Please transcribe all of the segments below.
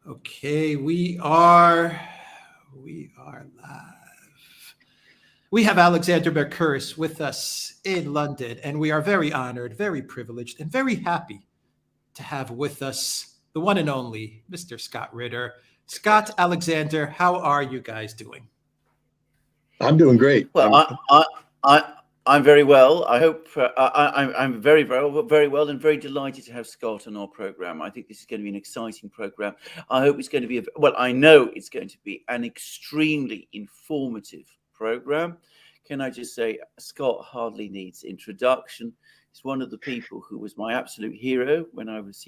Okay, we are live. We have Alexander Mercouris with us in London, and we are very honored, very privileged, and very happy to have with us the one and only Mr. Scott Ritter. Scott, Alexander, how are you guys doing? I'm doing great. Well, I'm very well. I hope I'm very well, and very delighted to have Scott on our program. I think this is going to be an exciting program. I hope it's going to be I know it's going to be an extremely informative program. Can I just say, Scott hardly needs introduction. He's one of the people who was my absolute hero when I was,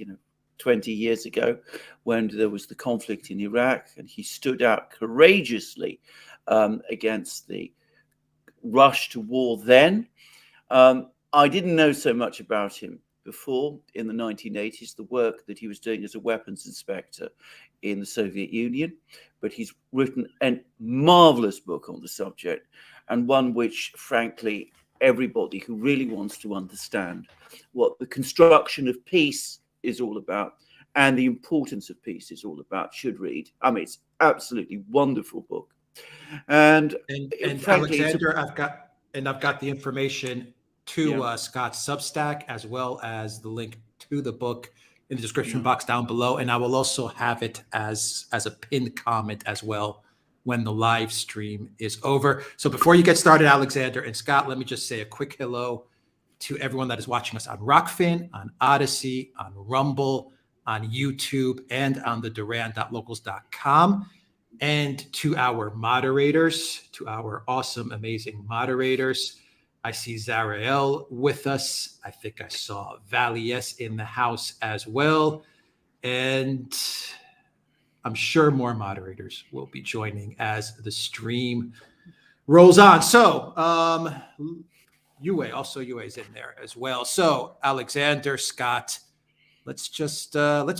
20 years ago, when there was the conflict in Iraq, and he stood out courageously against the rush to war then. I didn't know so much about him before in the 1980s, the work that he was doing as a weapons inspector in the Soviet Union, but he's written a marvelous book on the subject, and one which, frankly, everybody who really wants to understand what the construction of peace is all about and the importance of peace is all about should read. I mean, it's absolutely wonderful book. And frankly, Alexander, I've got the information to Scott's Substack, as well as the link to the book in the description box down below, and I will also have it as a pinned comment as well when the live stream is over. So before you get started, Alexander and Scott, let me just say a quick hello to everyone that is watching us on Rockfin, on Odyssey, on Rumble, on YouTube, and on the Duran.locals.com. And to our moderators, to our awesome, amazing moderators. I see Zarael with us. I think I saw Valies in the house as well. And I'm sure more moderators will be joining as the stream rolls on. So, Yue is in there as well. So, Alexander, Scott, let's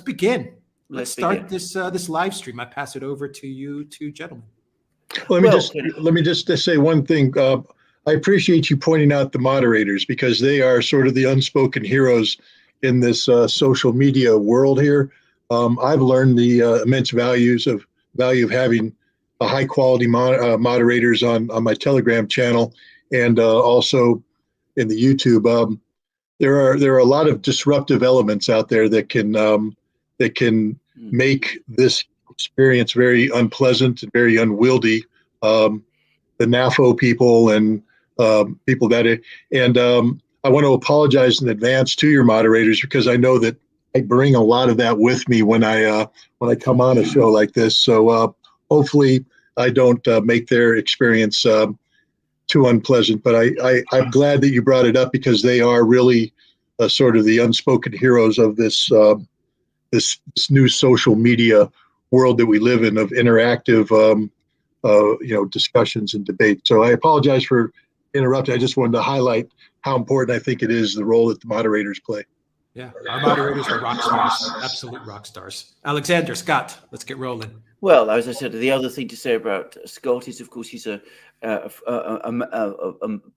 begin. Let's start this live stream. I pass it over to you two gentlemen. Well, let me just say one thing. I appreciate you pointing out the moderators because they are sort of the unspoken heroes in this social media world here. I've learned the immense value of having a high quality moderators on my Telegram channel and also in the YouTube. There are a lot of disruptive elements out there that can make this experience very unpleasant and very unwieldy. The NAFO people and people that I want to apologize in advance to your moderators because I know that I bring a lot of that with me when I come on a show like this. So hopefully I don't make their experience too unpleasant. But I'm glad that you brought it up because they are really sort of the unspoken heroes of this new social media world that we live in of interactive discussions and debate. So I apologize for interrupting. I just wanted to highlight how important I think it is the role that the moderators play. Yeah, our moderators are rock stars, absolute rock stars. Alexander, Scott, let's get rolling. Well, as I said, the other thing to say about Scott is, of course, he's a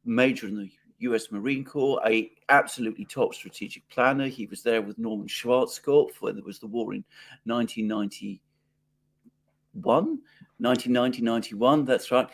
major in the U.S. Marine Corps, a absolutely top strategic planner. He was there with Norman Schwarzkopf when there was the war in 1991, that's right.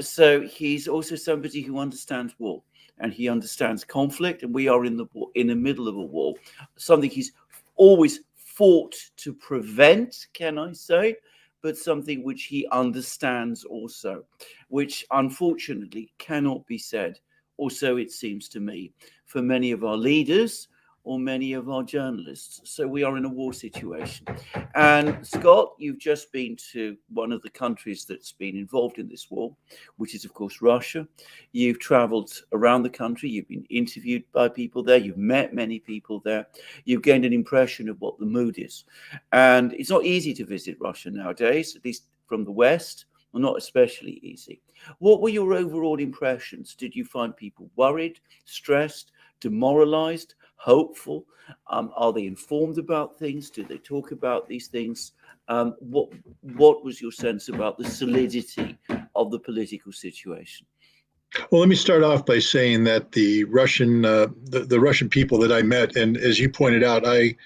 So he's also somebody who understands war and he understands conflict, and we are in the middle of a war, something he's always fought to prevent, can I say, but something which he understands also, which unfortunately cannot be said, or so it seems to me, for many of our leaders or many of our journalists. So we are in a war situation. And Scott, you've just been to one of the countries that's been involved in this war, which is, of course, Russia. You've traveled around the country. You've been interviewed by people there. You've met many people there. You've gained an impression of what the mood is. And it's not easy to visit Russia nowadays, at least from the West. Well, not especially easy. What were your overall impressions? Did you find people worried, stressed, demoralized, hopeful? Are they informed about things? Do they talk about these things? What was your sense about the solidity of the political situation? Well, let me start off by saying that the Russian people that I met, and as you pointed out, I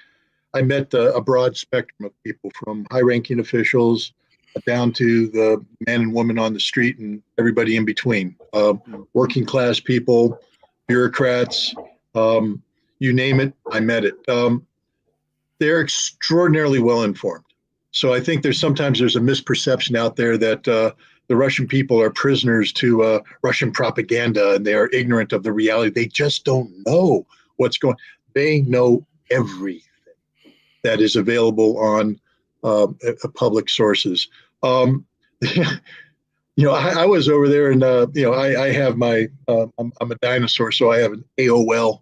I met a broad spectrum of people, from high-ranking officials down to the man and woman on the street and everybody in between. Working class people, bureaucrats, you name it, I met it. They're extraordinarily well informed. So I think there's a misperception out there that the Russian people are prisoners to Russian propaganda and they are ignorant of the reality. They just don't know what's going on. They know everything that is available on public sources. I was over there and, I have my, I'm a dinosaur, so I have an AOL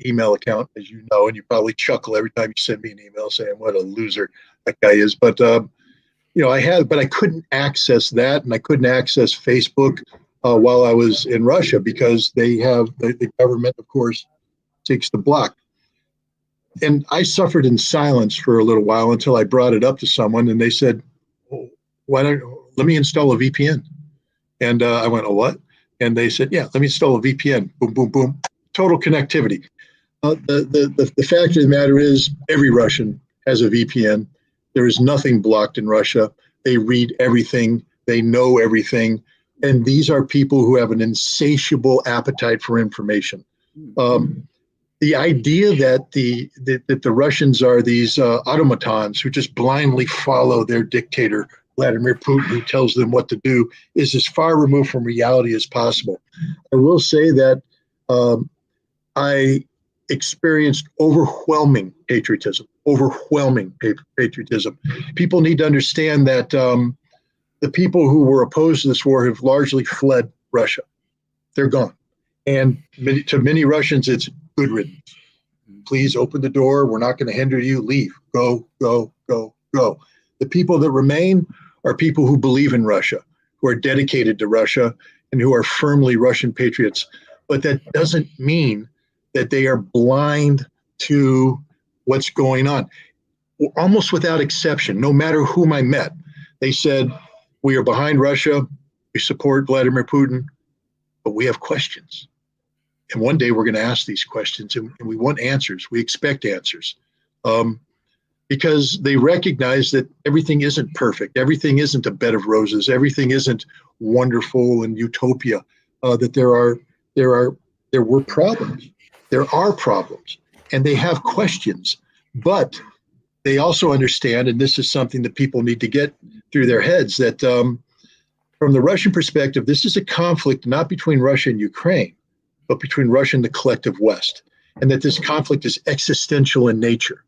email account, as you know, and you probably chuckle every time you send me an email saying what a loser that guy is. But, but I couldn't access that, and I couldn't access Facebook while I was in Russia because they have, the government, of course, seeks to block. And I suffered in silence for a little while until I brought it up to someone, and they said, let me install a VPN. And I went, what? And they said, yeah, let me install a VPN. Boom, boom, boom. Total connectivity. The fact of the matter is every Russian has a VPN. There is nothing blocked in Russia. They read everything. They know everything. And these are people who have an insatiable appetite for information. The idea that the Russians are these automatons who just blindly follow their dictator, Vladimir Putin, who tells them what to do, is as far removed from reality as possible. I will say that I experienced overwhelming patriotism. People need to understand that the people who were opposed to this war have largely fled Russia. They're gone. And to many Russians, it's good riddance. Please open the door. We're not going to hinder you. Leave. Go, go, go, go. The people that remain are people who believe in Russia, who are dedicated to Russia, and who are firmly Russian patriots. But that doesn't mean that they are blind to what's going on. Almost without exception, no matter whom I met, they said, we are behind Russia, we support Vladimir Putin, but we have questions. And one day we're going to ask these questions, and we want answers. We expect answers. Because they recognize that everything isn't perfect. Everything isn't a bed of roses. Everything isn't wonderful and utopia. That there were problems. There are problems, and they have questions. But they also understand, and this is something that people need to get through their heads, that from the Russian perspective, this is a conflict not between Russia and Ukraine, but between Russia and the collective West, and that this conflict is existential in nature.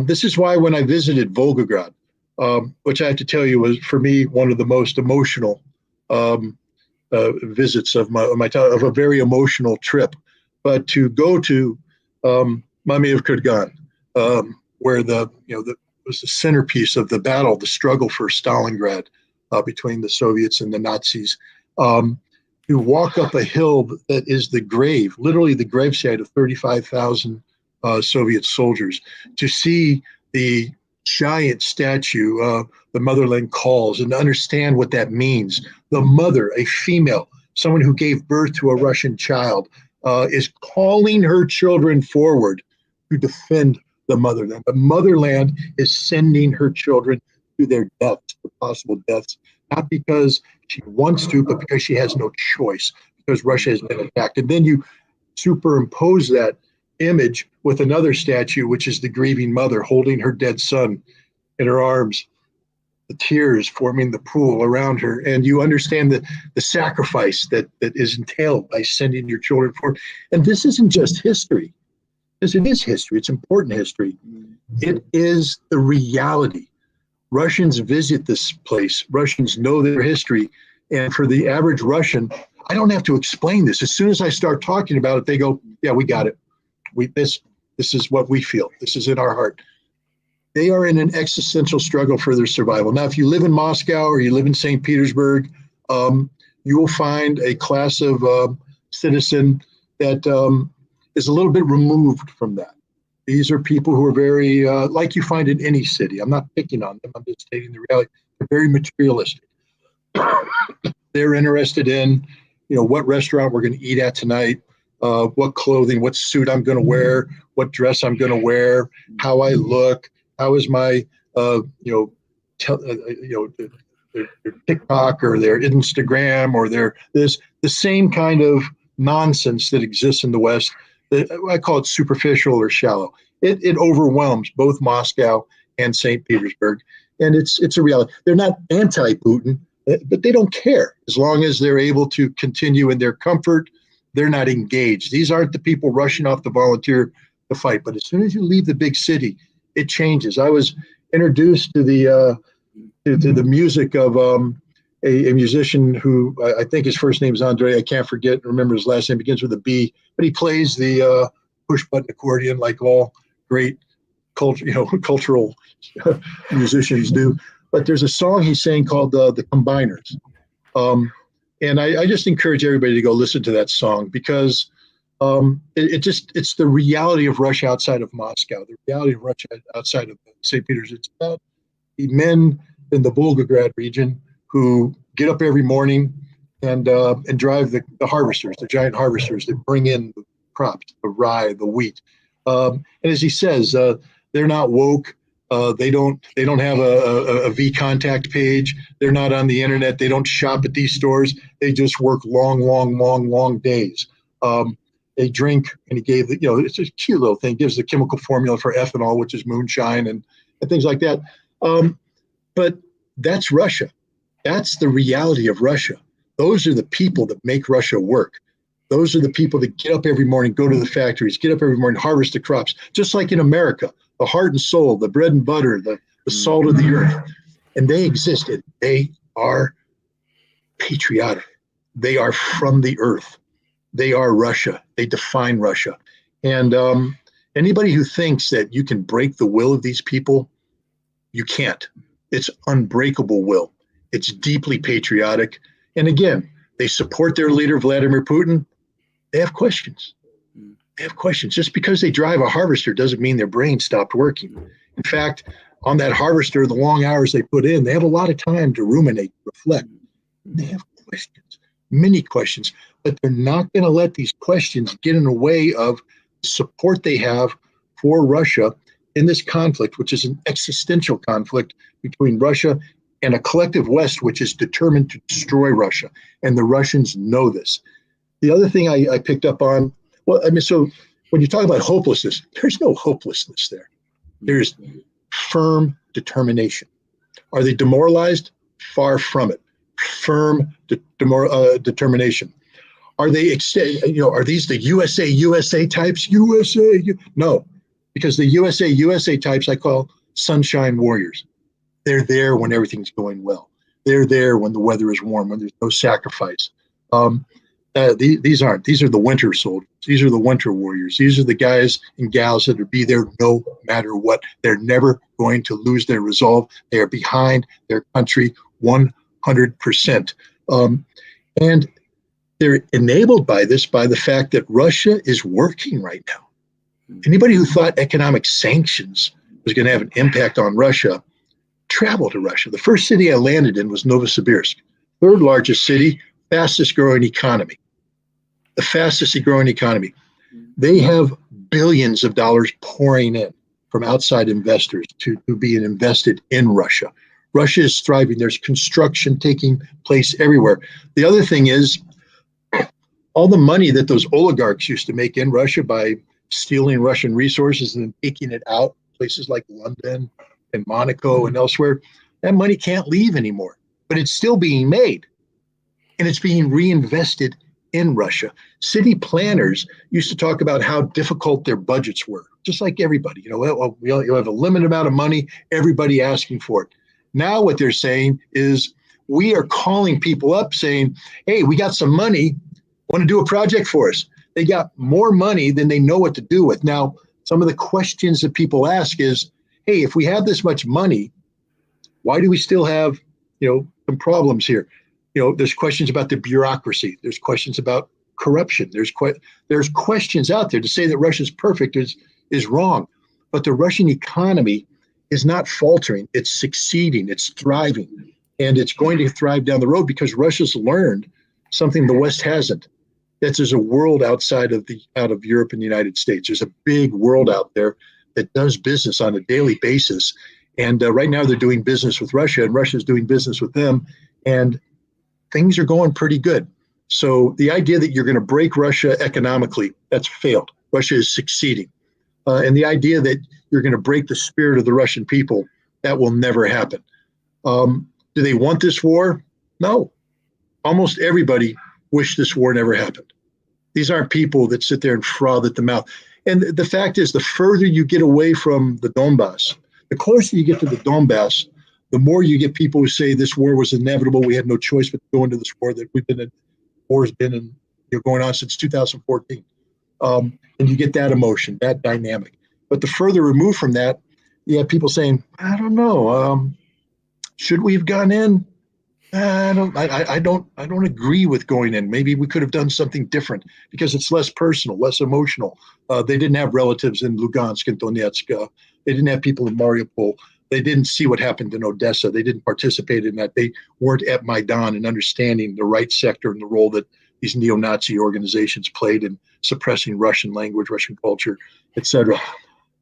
This is why when I visited Volgograd, which I have to tell you was, for me, one of the most emotional visits of my time, of a very emotional trip. But to go to Mami of Kurgan, where was the centerpiece of the battle, the struggle for Stalingrad between the Soviets and the Nazis, to walk up a hill that is the grave, literally the gravesite of 35,000 Soviet soldiers, to see the giant statue, the Motherland Calls, and to understand what that means. The mother, a female, someone who gave birth to a Russian child, is calling her children forward to defend the motherland. The motherland is sending her children to their deaths, to possible deaths, not because she wants to, but because she has no choice, because Russia has been attacked. And then you superimpose that image with another statue, which is the grieving mother holding her dead son in her arms, the tears forming the pool around her. And you understand the sacrifice that is entailed by sending your children forward. And this isn't just history. It is history. It's important history. It is the reality. Russians visit this place. Russians know their history. And for the average Russian, I don't have to explain this. As soon as I start talking about it, they go, yeah, we got it. This is what we feel. This is in our heart. They are in an existential struggle for their survival. Now, if you live in Moscow or you live in St. Petersburg, you will find a class of citizen that is a little bit removed from that. These are people who are very, like you find in any city. I'm not picking on them. I'm just stating the reality. They're very materialistic. They're interested in, what restaurant we're going to eat at tonight, what clothing, what suit I'm going to wear, what dress I'm going to wear, how I look, how is my, their TikTok or their Instagram or the same kind of nonsense that exists in the West. I call it superficial or shallow. It overwhelms both Moscow and St. Petersburg. And it's a reality. They're not anti-Putin, but they don't care. As long as they're able to continue in their comfort, they're not engaged. These aren't the people rushing off to volunteer to fight. But as soon as you leave the big city, it changes. I was introduced to the music of a musician who I think his first name is Andre. I can't remember his last name, begins with a B, but he plays the push button accordion like all great cultural musicians do. But there's a song he sang called the Combiners. And I just encourage everybody to go listen to that song because it's the reality of Russia outside of Moscow, the reality of Russia outside of St. Petersburg. It's about the men in the Volgograd region who get up every morning and drive the harvesters, the giant harvesters that bring in the crops, the rye, the wheat. And as he says, they're not woke. They don't have a V-contact page. They're not on the internet. They don't shop at these stores. They just work long days. They drink, and he gave it's a cute little thing. Gives the chemical formula for ethanol, which is moonshine and things like that. But that's Russia. That's the reality of Russia. Those are the people that make Russia work. Those are the people that get up every morning, go to the factories, get up every morning, harvest the crops, just like in America, the heart and soul, the bread and butter, the salt of the earth. And they existed. They are patriotic. They are from the earth. They are Russia. They define Russia. And anybody who thinks that you can break the will of these people, you can't. It's unbreakable will. It's deeply patriotic. And again, they support their leader, Vladimir Putin. They have questions. They have questions. Just because they drive a harvester doesn't mean their brain stopped working. In fact, on that harvester, the long hours they put in, they have a lot of time to ruminate, reflect. They have questions, many questions, but they're not going to let these questions get in the way of support they have for Russia in this conflict, which is an existential conflict between Russia and a collective West, which is determined to destroy Russia. And the Russians know this. The other thing I picked up on, so when you talk about hopelessness, there's no hopelessness there. There's firm determination. Are they demoralized? Far from it. Firm determination. Are they, are these the USA types? No, because the USA types I call sunshine warriors. They're there when everything's going well. They're there when the weather is warm, when there's no sacrifice. These aren't. These are the winter soldiers. These are the winter warriors. These are the guys and gals that will be there no matter what. They're never going to lose their resolve. They are behind their country 100%. And they're enabled by this, by the fact that Russia is working right now. Anybody who thought economic sanctions was going to have an impact on Russia, travel to Russia. The first city I landed in was Novosibirsk, third largest city, fastest growing economy. The fastest growing economy. They have billions of dollars pouring in from outside investors to being invested in Russia. Russia is thriving. There's construction taking place everywhere. The other thing is all the money that those oligarchs used to make in Russia by stealing Russian resources and then taking it out, places like London and Monaco and elsewhere, that money can't leave anymore, but it's still being made and it's being reinvested in Russia. City planners used to talk about how difficult their budgets were, just like everybody. You have a limited amount of money, everybody asking for it. Now what they're saying is we are calling people up saying, hey, we got some money, want to do a project for us. They got more money than they know what to do with. Now, some of the questions that people ask is, hey, if we have this much money, why do we still have, some problems here? There's questions about the bureaucracy. There's questions about corruption. There's questions out there. To say that Russia's perfect is wrong. But the Russian economy is not faltering. It's succeeding. It's thriving. And it's going to thrive down the road because Russia's learned something the West hasn't. that there's a world out of Europe and the United States. There's a big world out there that does business on a daily basis. And right now they're doing business with Russia, and Russia's doing business with them. And things are going pretty good. So the idea that you're going to break Russia economically, that's failed. Russia is succeeding. And the idea that you're going to break the spirit of the Russian people, that will never happen. Do they want this war? No. Almost everybody wish this war never happened. These aren't people that sit there and froth at the mouth. And the fact is, the further you get away from the Donbass, the closer you get to the Donbass, the more you get people who say this war was inevitable. We had no choice but to go into this war that we've been in. War has been in, going on since 2014. And you get that emotion, that dynamic. But the further removed from that, you have people saying, I don't know, should we have gone in? I don't agree with going in. Maybe we could have done something different because it's less personal, less emotional. They didn't have relatives in Lugansk and Donetsk. They didn't have people in Mariupol. They didn't see what happened in Odessa. They didn't participate in that. They weren't at Maidan and understanding the right sector and the role that these neo-Nazi organizations played in suppressing Russian language, Russian culture, etc.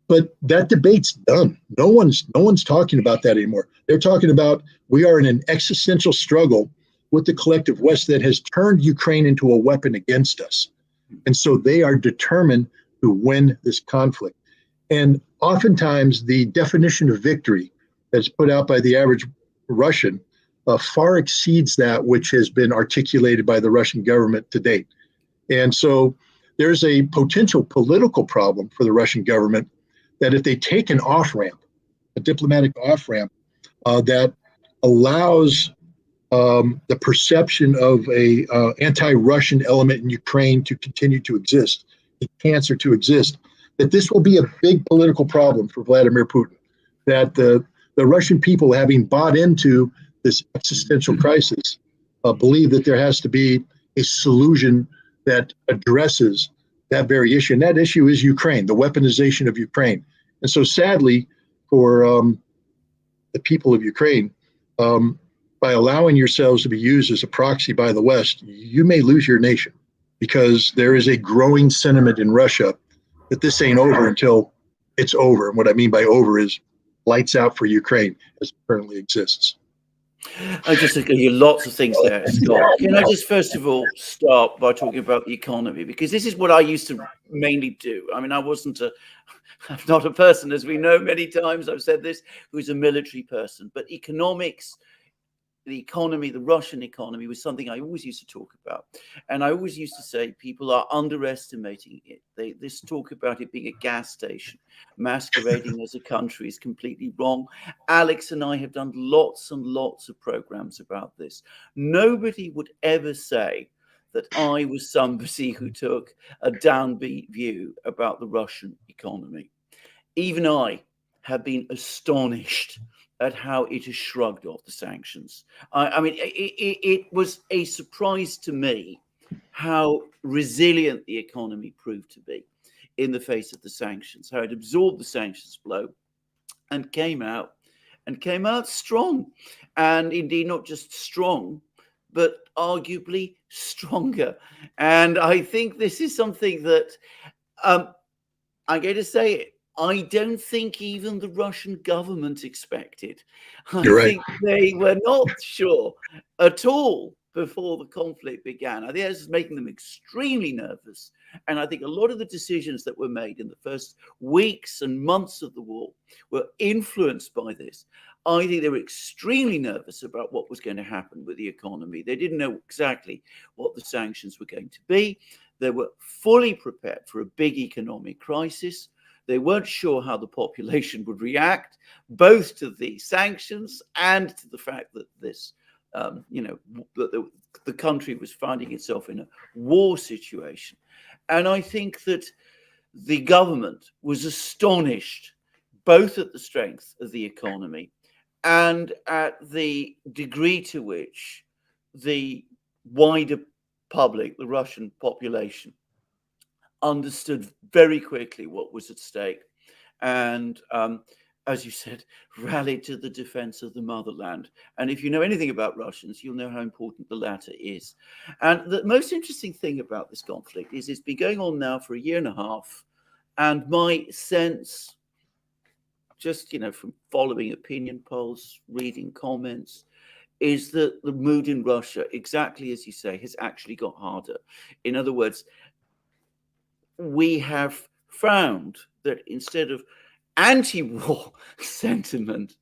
But that debate's done. No one's talking about that anymore. They're talking about we are in an existential struggle with the collective West that has turned Ukraine into a weapon against us. And so they are determined to win this conflict. And oftentimes the definition of victory that's put out by the average Russian far exceeds that which has been articulated by the Russian government to date. And so there's a potential political problem for the Russian government that if they take an off-ramp, a diplomatic off-ramp that allows the perception of a anti-Russian element in Ukraine to continue to exist, a cancer to exist, that this will be a big political problem for Vladimir Putin, that the Russian people, having bought into this existential crisis, believe that there has to be a solution that addresses that very issue. And that issue is Ukraine, the weaponization of Ukraine. And so sadly, for the people of Ukraine, by allowing yourselves to be used as a proxy by the West, you may lose your nation, because there is a growing sentiment in Russia that this ain't over until it's over. And what I mean by over is lights out for Ukraine as it currently exists. I just think you lots of things there, Scott. Can I just first of all start by talking about the economy? Because this is what I used to mainly do. I mean, I'm not a person, as we know many times, I've said this, who's a military person. But economics, the economy, the Russian economy, was something I always used to talk about. And I always used to say people are underestimating it. This talk about it being a gas station, masquerading as a country, is completely wrong. Alex and I have done lots and lots of programs about this. Nobody would ever say that I was somebody who took a downbeat view about the Russian economy. Even I have been astonished at how it has shrugged off the sanctions. I mean, it was a surprise to me how resilient the economy proved to be in the face of the sanctions, how it absorbed the sanctions blow and came out strong. And indeed, not just strong, but arguably stronger. And I think this is something that I'm going to say it. I don't think even the Russian government expected. You're right. I think they were not sure at all before the conflict began. I think this is making them extremely nervous. And I think a lot of the decisions that were made in the first weeks and months of the war were influenced by this. I think they were extremely nervous about what was going to happen with the economy. They didn't know exactly what the sanctions were going to be. They were fully prepared for a big economic crisis. They weren't sure how the population would react, both to the sanctions and to the fact that this, that the country was finding itself in a war situation. And I think that the government was astonished both at the strength of the economy and at the degree to which the wider public, the Russian population, understood very quickly what was at stake and as you said, rallied to the defense of the motherland. And if you know anything about Russians, you'll know how important the latter is. And the most interesting thing about this conflict is it's been going on now for a year and a half. And my sense, just, from following opinion polls, reading comments, is that the mood in Russia, exactly as you say, has actually got harder. In other words, we have found that instead of anti-war sentiment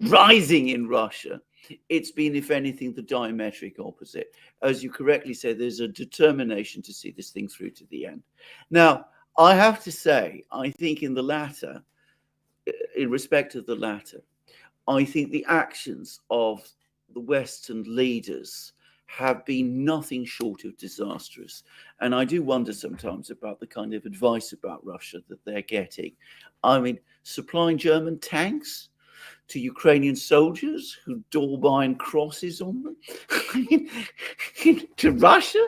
rising in Russia, it's been, if anything, the diametric opposite. As you correctly say, there's a determination to see this thing through to the end. Now, I have to say, I think in respect of the latter, I think the actions of the Western leaders have been nothing short of disastrous. And I do wonder sometimes about the kind of advice about Russia that they're getting. I mean, supplying German tanks to Ukrainian soldiers who daub iron crosses on them? To Russia?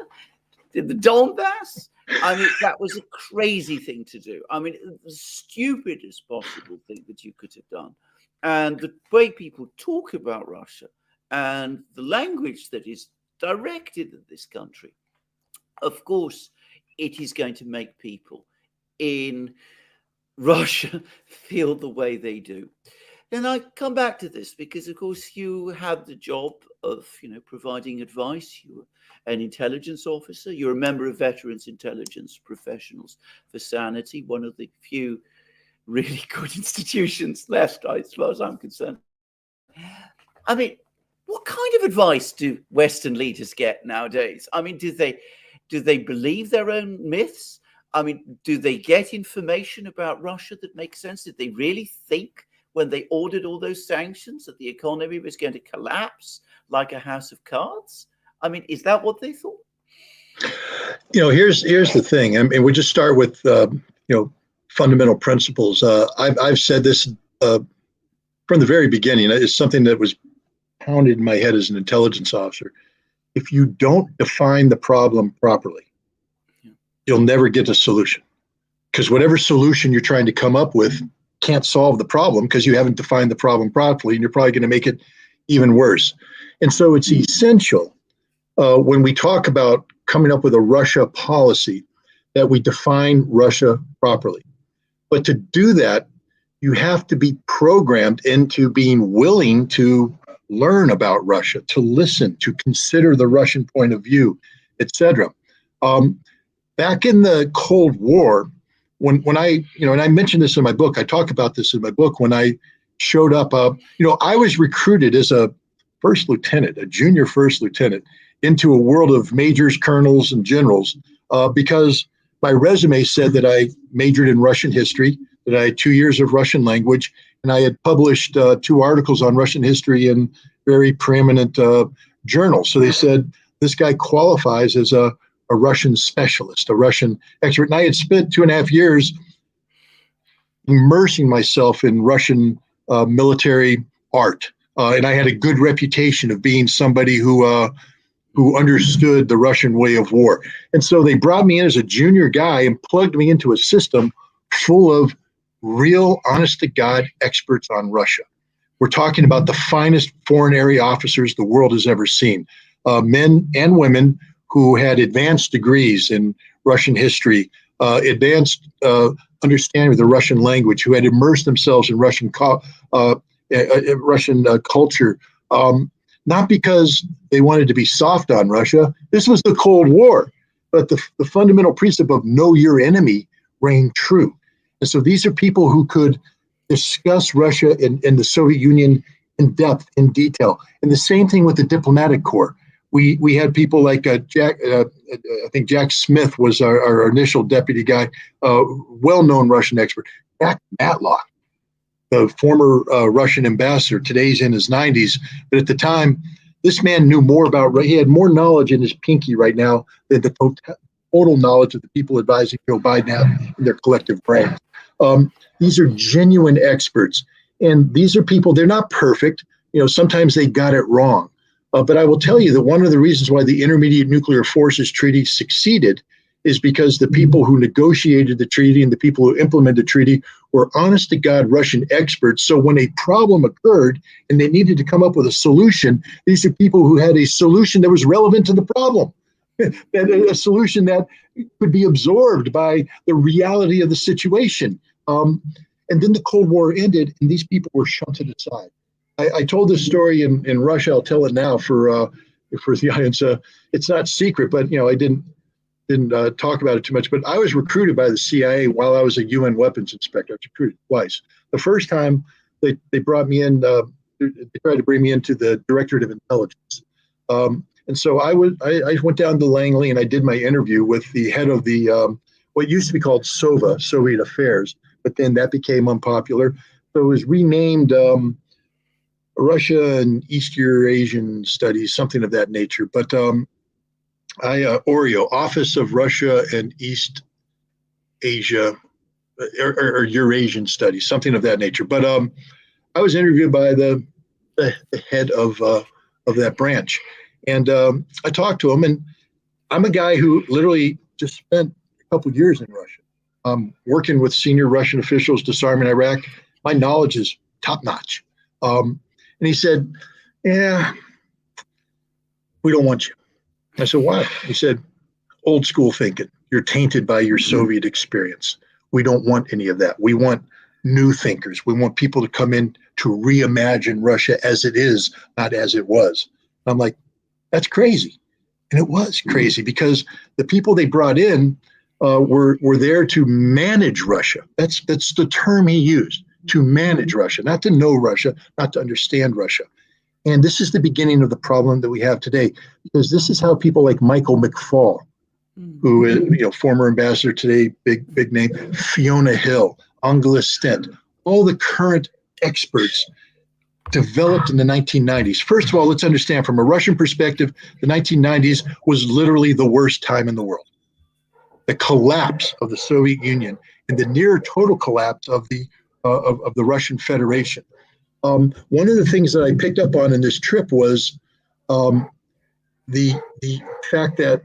To the Donbass? I mean, that was a crazy thing to do. I mean, the stupidest possible thing that you could have done. And the way people talk about Russia and the language that is directed at this country, of course, it is going to make people in Russia feel the way they do. And I come back to this because, of course, you have the job of, providing advice. You're an intelligence officer. You're a member of Veterans Intelligence Professionals for Sanity, one of the few really good institutions left, as far as I'm concerned. I mean, what kind of advice do Western leaders get nowadays? I mean, do they believe their own myths? I mean, do they get information about Russia that makes sense? Did they really think when they ordered all those sanctions that the economy was going to collapse like a house of cards? I mean, is that what they thought? Here's the thing. I mean, we just start with fundamental principles. I've said this from the very beginning. It's something that was pounded in my head as an intelligence officer. If you don't define the problem properly, you'll never get a solution, because whatever solution you're trying to come up with can't solve the problem because you haven't defined the problem properly, and you're probably going to make it even worse. And so it's essential when we talk about coming up with a Russia policy that we define Russia properly. But to do that, you have to be programmed into being willing to learn about Russia, to listen, to consider the Russian point of view, etc. Back in the Cold War, when I, and I mentioned this in my book, I talk about this in my book, when I showed up, I was recruited as a first lieutenant, a junior first lieutenant, into a world of majors, colonels, and generals, because my resume said that I majored in Russian history, that I had 2 years of Russian language, and I had published 2 articles on Russian history in very preeminent journals. So they said, this guy qualifies as a Russian specialist, a Russian expert. And I had spent 2.5 years immersing myself in Russian military art. And I had a good reputation of being somebody who understood the Russian way of war. And so they brought me in as a junior guy and plugged me into a system full of real, honest-to-God experts on Russia. We're talking about the finest foreign area officers the world has ever seen, men and women who had advanced degrees in Russian history, advanced understanding of the Russian language, who had immersed themselves in Russian culture, not because they wanted to be soft on Russia. This was the Cold War, but the fundamental principle of know your enemy reigned true. And so these are people who could discuss Russia and the Soviet Union in depth, in detail. And the same thing with the diplomatic corps. We had people like Jack, I think Jack Smith was our initial deputy guy, well-known Russian expert. Jack Matlock, the former Russian ambassador, today's in his 90s. But at the time, this man knew more about, he had more knowledge in his pinky right now than the total knowledge of the people advising Joe Biden have in their collective brains. These are genuine experts. And these are people, they're not perfect. Sometimes they got it wrong. But I will tell you that one of the reasons why the Intermediate Nuclear Forces Treaty succeeded is because the people who negotiated the treaty and the people who implemented the treaty were honest to God Russian experts. So when a problem occurred and they needed to come up with a solution, these are people who had a solution that was relevant to the problem, a solution that could be absorbed by the reality of the situation. And then the Cold War ended and these people were shunted aside. I told this story in Russia. I'll tell it now for the audience. It's not secret, but I didn't talk about it too much, but I was recruited by the CIA while I was a UN weapons inspector. I was recruited twice. The first time they brought me in, they tried to bring me into the Directorate of Intelligence. And so I went down to Langley and I did my interview with the head of the, what used to be called SOVA, Soviet Affairs, but then that became unpopular. So it was renamed Russia and East Eurasian Studies, something of that nature. But OREO, Office of Russia and East Asia, or Eurasian Studies, something of that nature. But I was interviewed by the head of that branch, and I talked to him. And I'm a guy who literally just spent a couple of years in Russia, working with senior Russian officials disarming Iraq. My knowledge is top notch. And he said, "Yeah, we don't want you." I said, "Why?" He said, "Old school thinking. You're tainted by your Soviet experience. We don't want any of that. We want new thinkers. We want people to come in to reimagine Russia as it is, not as it was." I'm like, that's crazy. And it was crazy because the people they brought in were there to manage Russia. That's the term he used, to manage Russia, not to know Russia, not to understand Russia. And this is the beginning of the problem that we have today, because this is how people like Michael McFaul, who is former ambassador today, big name, Fiona Hill, Angela Stent, all the current experts developed in the 1990s. First of all, let's understand from a Russian perspective, the 1990s was literally the worst time in the world. The collapse of the Soviet Union and the near total collapse of the Russian Federation. One of the things that I picked up on in this trip was the fact that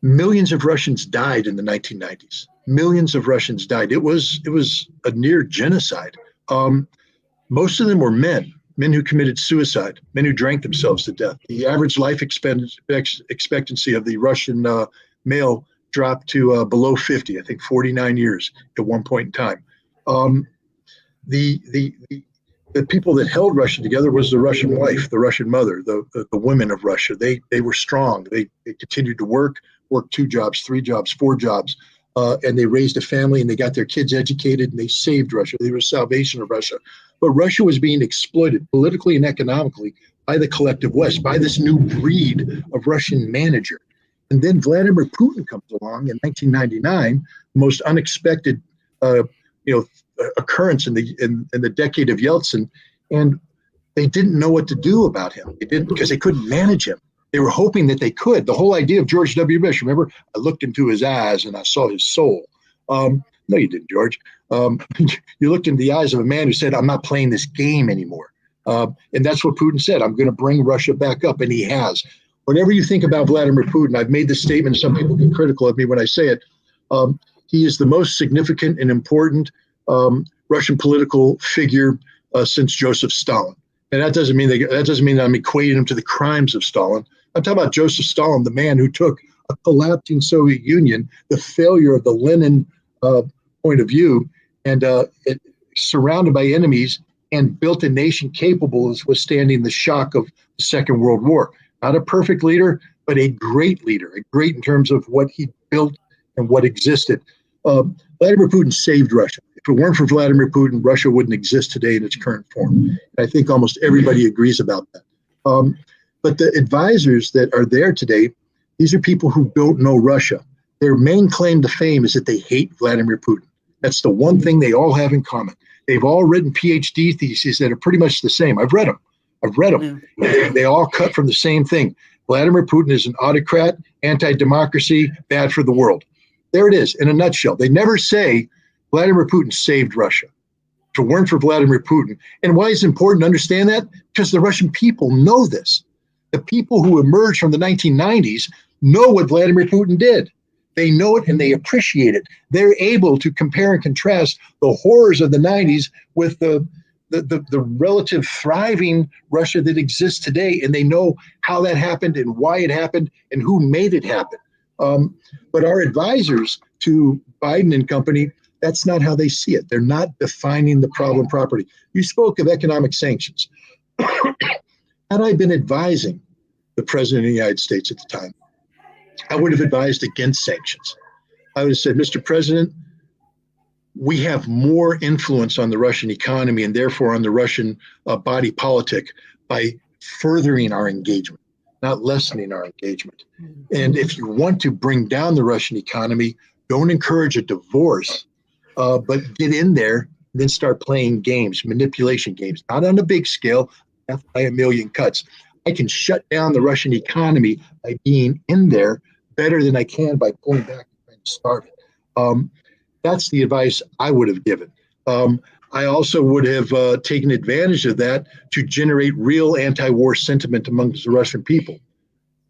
millions of Russians died in the 1990s. Millions of Russians died. It was a near genocide. Most of them were men who committed suicide, men who drank themselves to death. The average life expectancy of the Russian male dropped to below 50, I think 49 years at one point in time. The people that held Russia together was the Russian wife, the Russian mother, the women of Russia. They were strong. They continued to work 2 jobs, 3 jobs, 4 jobs, and they raised a family and they got their kids educated and they saved Russia. They were the salvation of Russia. But Russia was being exploited politically and economically by the collective West, by this new breed of Russian manager. And then Vladimir Putin comes along in 1999, the most unexpected occurrence in the decade of Yeltsin, and they didn't know what to do about him. They didn't, because they couldn't manage him. They were hoping that they could. The whole idea of George W. Bush, remember, I looked into his eyes and I saw his soul. No, you didn't, George. You looked into the eyes of a man who said, "I'm not playing this game anymore." And that's what Putin said. "I'm going to bring Russia back up," and he has. Whatever you think about Vladimir Putin, I've made this statement, some people get critical of me when I say it, he is the most significant and important Russian political figure since Joseph Stalin. And that doesn't mean that I'm equating him to the crimes of Stalin. I'm talking about Joseph Stalin, the man who took a collapsing Soviet Union, the failure of the Lenin point of view, and surrounded by enemies, and built a nation capable of withstanding the shock of the Second World War. Not a perfect leader, but a great leader, a great in terms of what he built and what existed. Vladimir Putin saved Russia. If it weren't for Vladimir Putin, Russia wouldn't exist today in its current form. And I think almost everybody agrees about that. But the advisors that are there today, these are people who don't know Russia. Their main claim to fame is that they hate Vladimir Putin. That's the one thing they all have in common. They've all written PhD theses that are pretty much the same. I've read them. Yeah. They all cut from the same thing. Vladimir Putin is an autocrat, anti-democracy, bad for the world. There it is in a nutshell. They never say Vladimir Putin saved Russia. If it weren't for Vladimir Putin. And why is it important to understand that? Because the Russian people know this. The people who emerged from the 1990s know what Vladimir Putin did. They know it and they appreciate it. They're able to compare and contrast the horrors of the 90s with the relative thriving Russia that exists today, and they know how that happened and why it happened and who made it happen. But our advisors to Biden and company, that's not how they see it. They're not defining the problem properly. You spoke of economic sanctions. Had I been advising the president of the United States at the time, I would have advised against sanctions. I would have said, Mr. President, we have more influence on the Russian economy and therefore on the Russian body politic by furthering our engagement, not lessening our engagement. And if you want to bring down the Russian economy, don't encourage a divorce, but get in there and then start playing games, manipulation games, not on a big scale, death by a million cuts. I can shut down the Russian economy by being in there better than I can by pulling back and trying to starve it. That's the advice I would have given. I also would have taken advantage of that to generate real anti-war sentiment amongst the Russian people.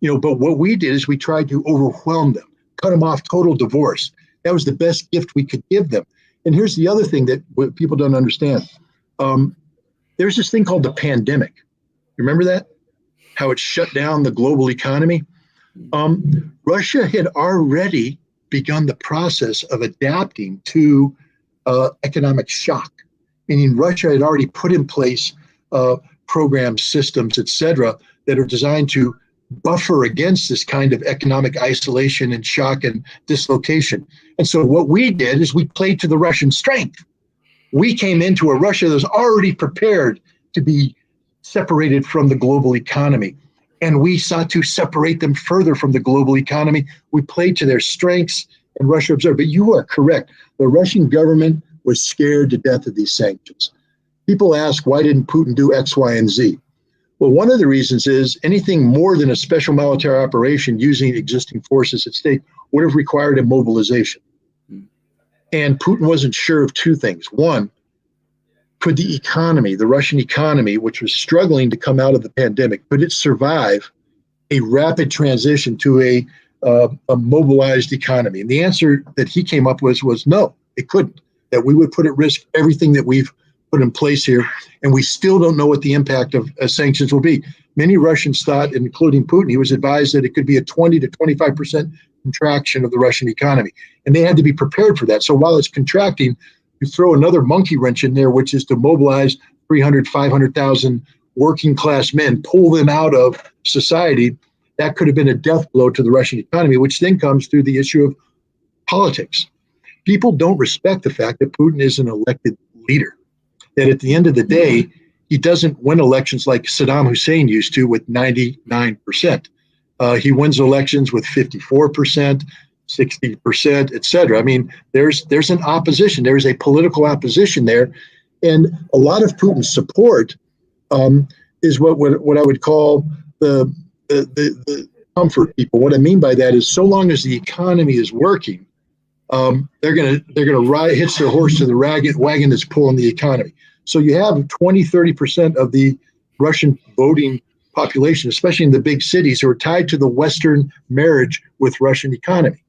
But what we did is we tried to overwhelm them, cut them off, total divorce. That was the best gift we could give them. And here's the other thing that people don't understand. There's this thing called the pandemic. Remember that? How it shut down the global economy? Russia had already begun the process of adapting to economic shock, meaning Russia had already put in place programs, systems, et cetera, that are designed to buffer against this kind of economic isolation and shock and dislocation. And so what we did is we played to the Russian strength. We came into a Russia that was already prepared to be separated from the global economy. And we sought to separate them further from the global economy. We played to their strengths, and Russia observed. But you are correct. The Russian government was scared to death of these sanctions. People ask, why didn't Putin do X, Y, and Z? Well, one of the reasons is anything more than a special military operation using existing forces at stake would have required a mobilization. And Putin wasn't sure of two things. One, could the economy, the Russian economy, which was struggling to come out of the pandemic, could it survive a rapid transition to a mobilized economy? And the answer that he came up with was no, it couldn't, that we would put at risk everything that we've put in place here. And we still don't know what the impact of sanctions will be. Many Russians thought, including Putin, he was advised that it could be a 20 to 25% contraction of the Russian economy. And they had to be prepared for that. So while it's contracting, you throw another monkey wrench in there, which is to mobilize 300, 500,000 working class men, pull them out of society. That could have been a death blow to the Russian economy, which then comes through the issue of politics. People don't respect the fact that Putin is an elected leader, that at the end of the day, he doesn't win elections like Saddam Hussein used to with 99%. He wins elections with 54%. 60%, et cetera. I mean, there's an opposition. There's a political opposition there. And a lot of Putin's support is what I would call the comfort people. What I mean by that is so long as the economy is working, they're gonna ride, hitch their horse to the wagon that's pulling the economy. So you have 20, 30% of the Russian voting population, especially in the big cities, who are tied to the Western marriage with Russian economy.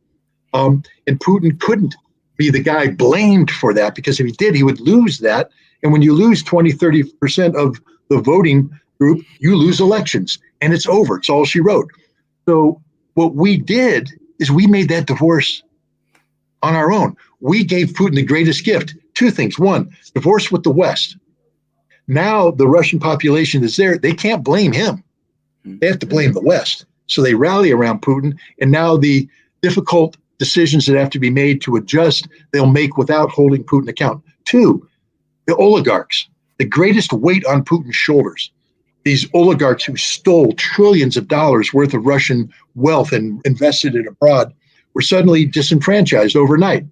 And Putin couldn't be the guy blamed for that, because if he did, he would lose that. And when you lose 20, 30% of the voting group, you lose elections and it's over. It's all she wrote. So what we did is we made that divorce on our own. We gave Putin the greatest gift. Two things. One, divorce with the West. Now the Russian population is there. They can't blame him. They have to blame the West. So they rally around Putin. And now the difficult decisions that have to be made to adjust, they'll make without holding Putin account. Two, the oligarchs, the greatest weight on Putin's shoulders. These oligarchs who stole trillions of dollars worth of Russian wealth and invested it abroad were suddenly disenfranchised overnight.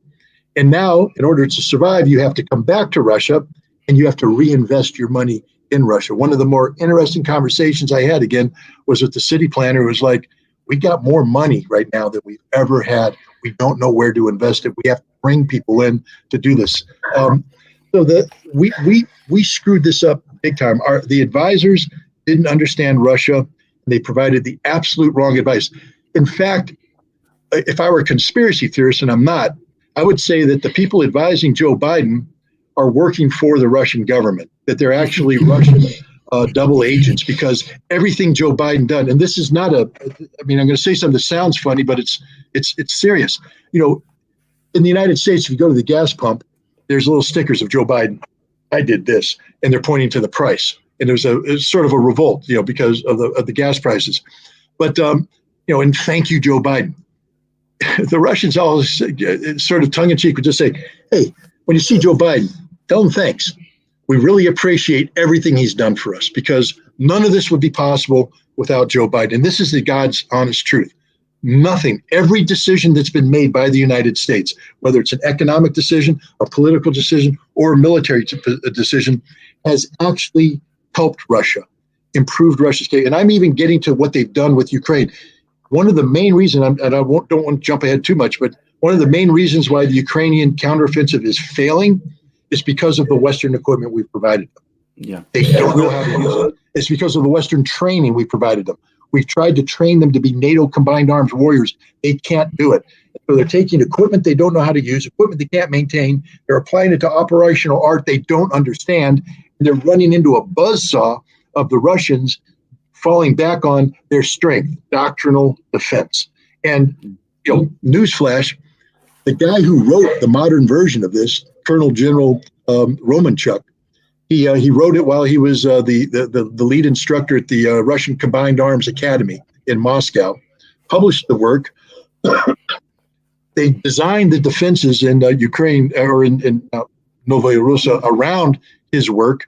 And now, in order to survive, you have to come back to Russia and you have to reinvest your money in Russia. One of the more interesting conversations I had, again, was with the city planner who was like, we got more money right now than we've ever had. We don't know where to invest it. We have to bring people in to do this. So we screwed this up big time. The advisors didn't understand Russia. They provided the absolute wrong advice. In fact, if I were a conspiracy theorist, and I'm not, I would say that the people advising Joe Biden are working for the Russian government, that they're actually Russian double agents, because everything Joe Biden done, and this is not I'm going to say something that sounds funny, but it's serious. In the United States, if you go to the gas pump, there's little stickers of Joe Biden. I did this, and they're pointing to the price. And it's sort of a revolt, because of the gas prices. But and thank you, Joe Biden. The Russians all sort of tongue in cheek would just say, "Hey, when you see Joe Biden, tell him thanks. We really appreciate everything he's done for us, because none of this would be possible without Joe Biden." And this is the God's honest truth. Nothing, every decision that's been made by the United States, whether it's an economic decision, a political decision, or a military decision, has actually helped Russia, improved Russia's case. And I'm even getting to what they've done with Ukraine. One of the main reasons, and I don't want to jump ahead too much, but one of the main reasons why the Ukrainian counteroffensive is failing is because of the Western equipment we've provided them. Yeah, they don't know how to use it. It's because of the Western training we provided them. We've tried to train them to be NATO combined arms warriors. They can't do it. So they're taking equipment they don't know how to use, equipment they can't maintain. They're applying it to operational art they don't understand. And they're running into a buzzsaw of the Russians falling back on their strength, doctrinal defense. And, newsflash, the guy who wrote the modern version of this, Colonel General Romanchuk, he wrote it while he was the lead instructor at the Russian Combined Arms Academy in Moscow, published the work. They designed the defenses in Ukraine or in Novaya Russa around his work,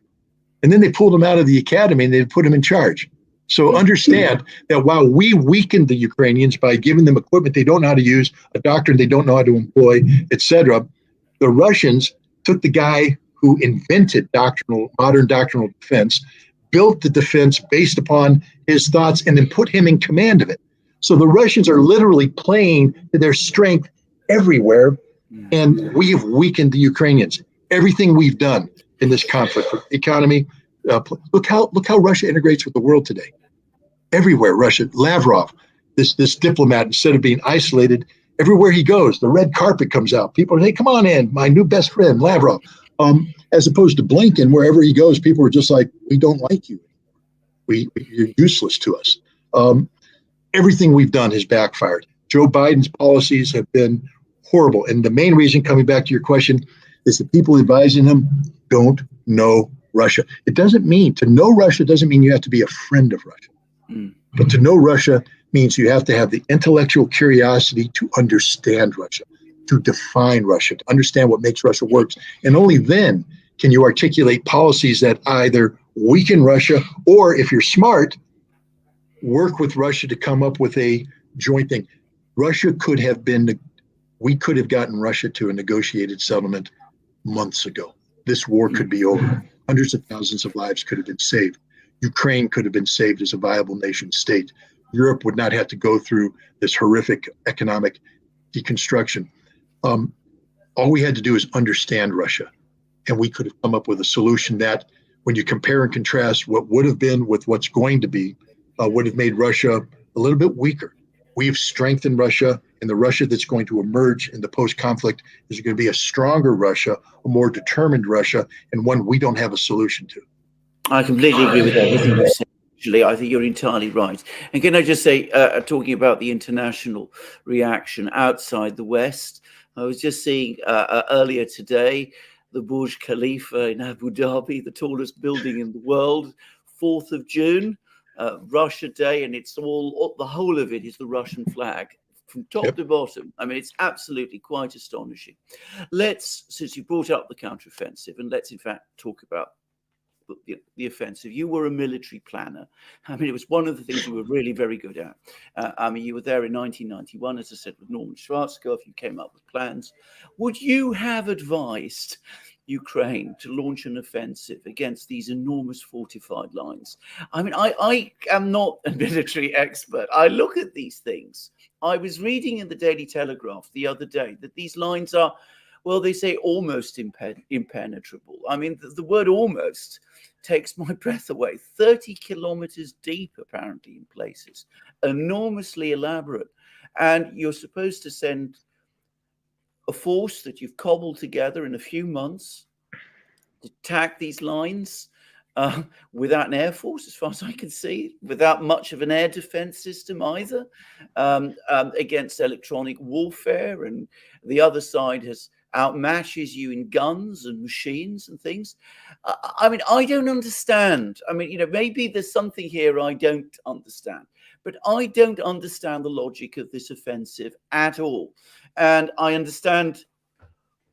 and then they pulled him out of the academy and they put him in charge. So understand that while we weakened the Ukrainians by giving them equipment they don't know how to use, a doctrine they don't know how to employ, etc., the Russians took the guy who invented modern doctrinal defense, built the defense based upon his thoughts, and then put him in command of it. So the Russians are literally playing to their strength everywhere, and we have weakened the Ukrainians. Everything we've done in this conflict, economy, look how Russia integrates with the world today. Everywhere, Russia, Lavrov, this diplomat, instead of being isolated, everywhere he goes, the red carpet comes out. People say, "Come on in, my new best friend, Lavrov." As opposed to Blinken, wherever he goes, people are just like, "We don't like you. You're useless to us." Everything we've done has backfired. Joe Biden's policies have been horrible. And the main reason, coming back to your question, is the people advising him don't know Russia. To know Russia doesn't mean you have to be a friend of Russia. But to know Russia means you have to have the intellectual curiosity to understand Russia, to define Russia, to understand what makes Russia work. And only then can you articulate policies that either weaken Russia or, if you're smart, work with Russia to come up with a joint thing. We could have gotten Russia to a negotiated settlement months ago. This war could be over. Hundreds of thousands of lives could have been saved. Ukraine could have been saved as a viable nation state. Europe would not have to go through this horrific economic deconstruction. All we had to do is understand Russia, and we could have come up with a solution that, when you compare and contrast what would have been with what's going to be, would have made Russia a little bit weaker. We've strengthened Russia, and the Russia that's going to emerge in the post-conflict is going to be a stronger Russia, a more determined Russia, and one we don't have a solution to. I completely agree with everything you said. Actually, I think you're entirely right. And can I just say, talking about the international reaction outside the West, I was just seeing earlier today the Burj Khalifa in Abu Dhabi, the tallest building in the world, 4th of June, Russia Day, and it's all, the whole of it is the Russian flag from top to bottom. I mean, it's absolutely quite astonishing. Since you brought up the counteroffensive, and let's in fact talk about the offensive. You were a military planner. I mean, it was one of the things you were really very good at. I mean, you were there in 1991, as I said, with Norman Schwarzkopf. You came up with plans. Would you have advised Ukraine to launch an offensive against these enormous fortified lines? I mean, I am not a military expert. I look at these things. I was reading in the Daily Telegraph the other day that these lines are, well, they say almost impenetrable. I mean, the word almost takes my breath away. 30 kilometers deep, apparently, in places. Enormously elaborate. and you're supposed to send a force that you've cobbled together in a few months to attack these lines without an air force, as far as I can see, without much of an air defense system either, against electronic warfare. And the other side outmatches you in guns and machines and things. I mean, I don't understand. I mean, maybe there's something here I don't understand, but I don't understand the logic of this offensive at all. And I understand,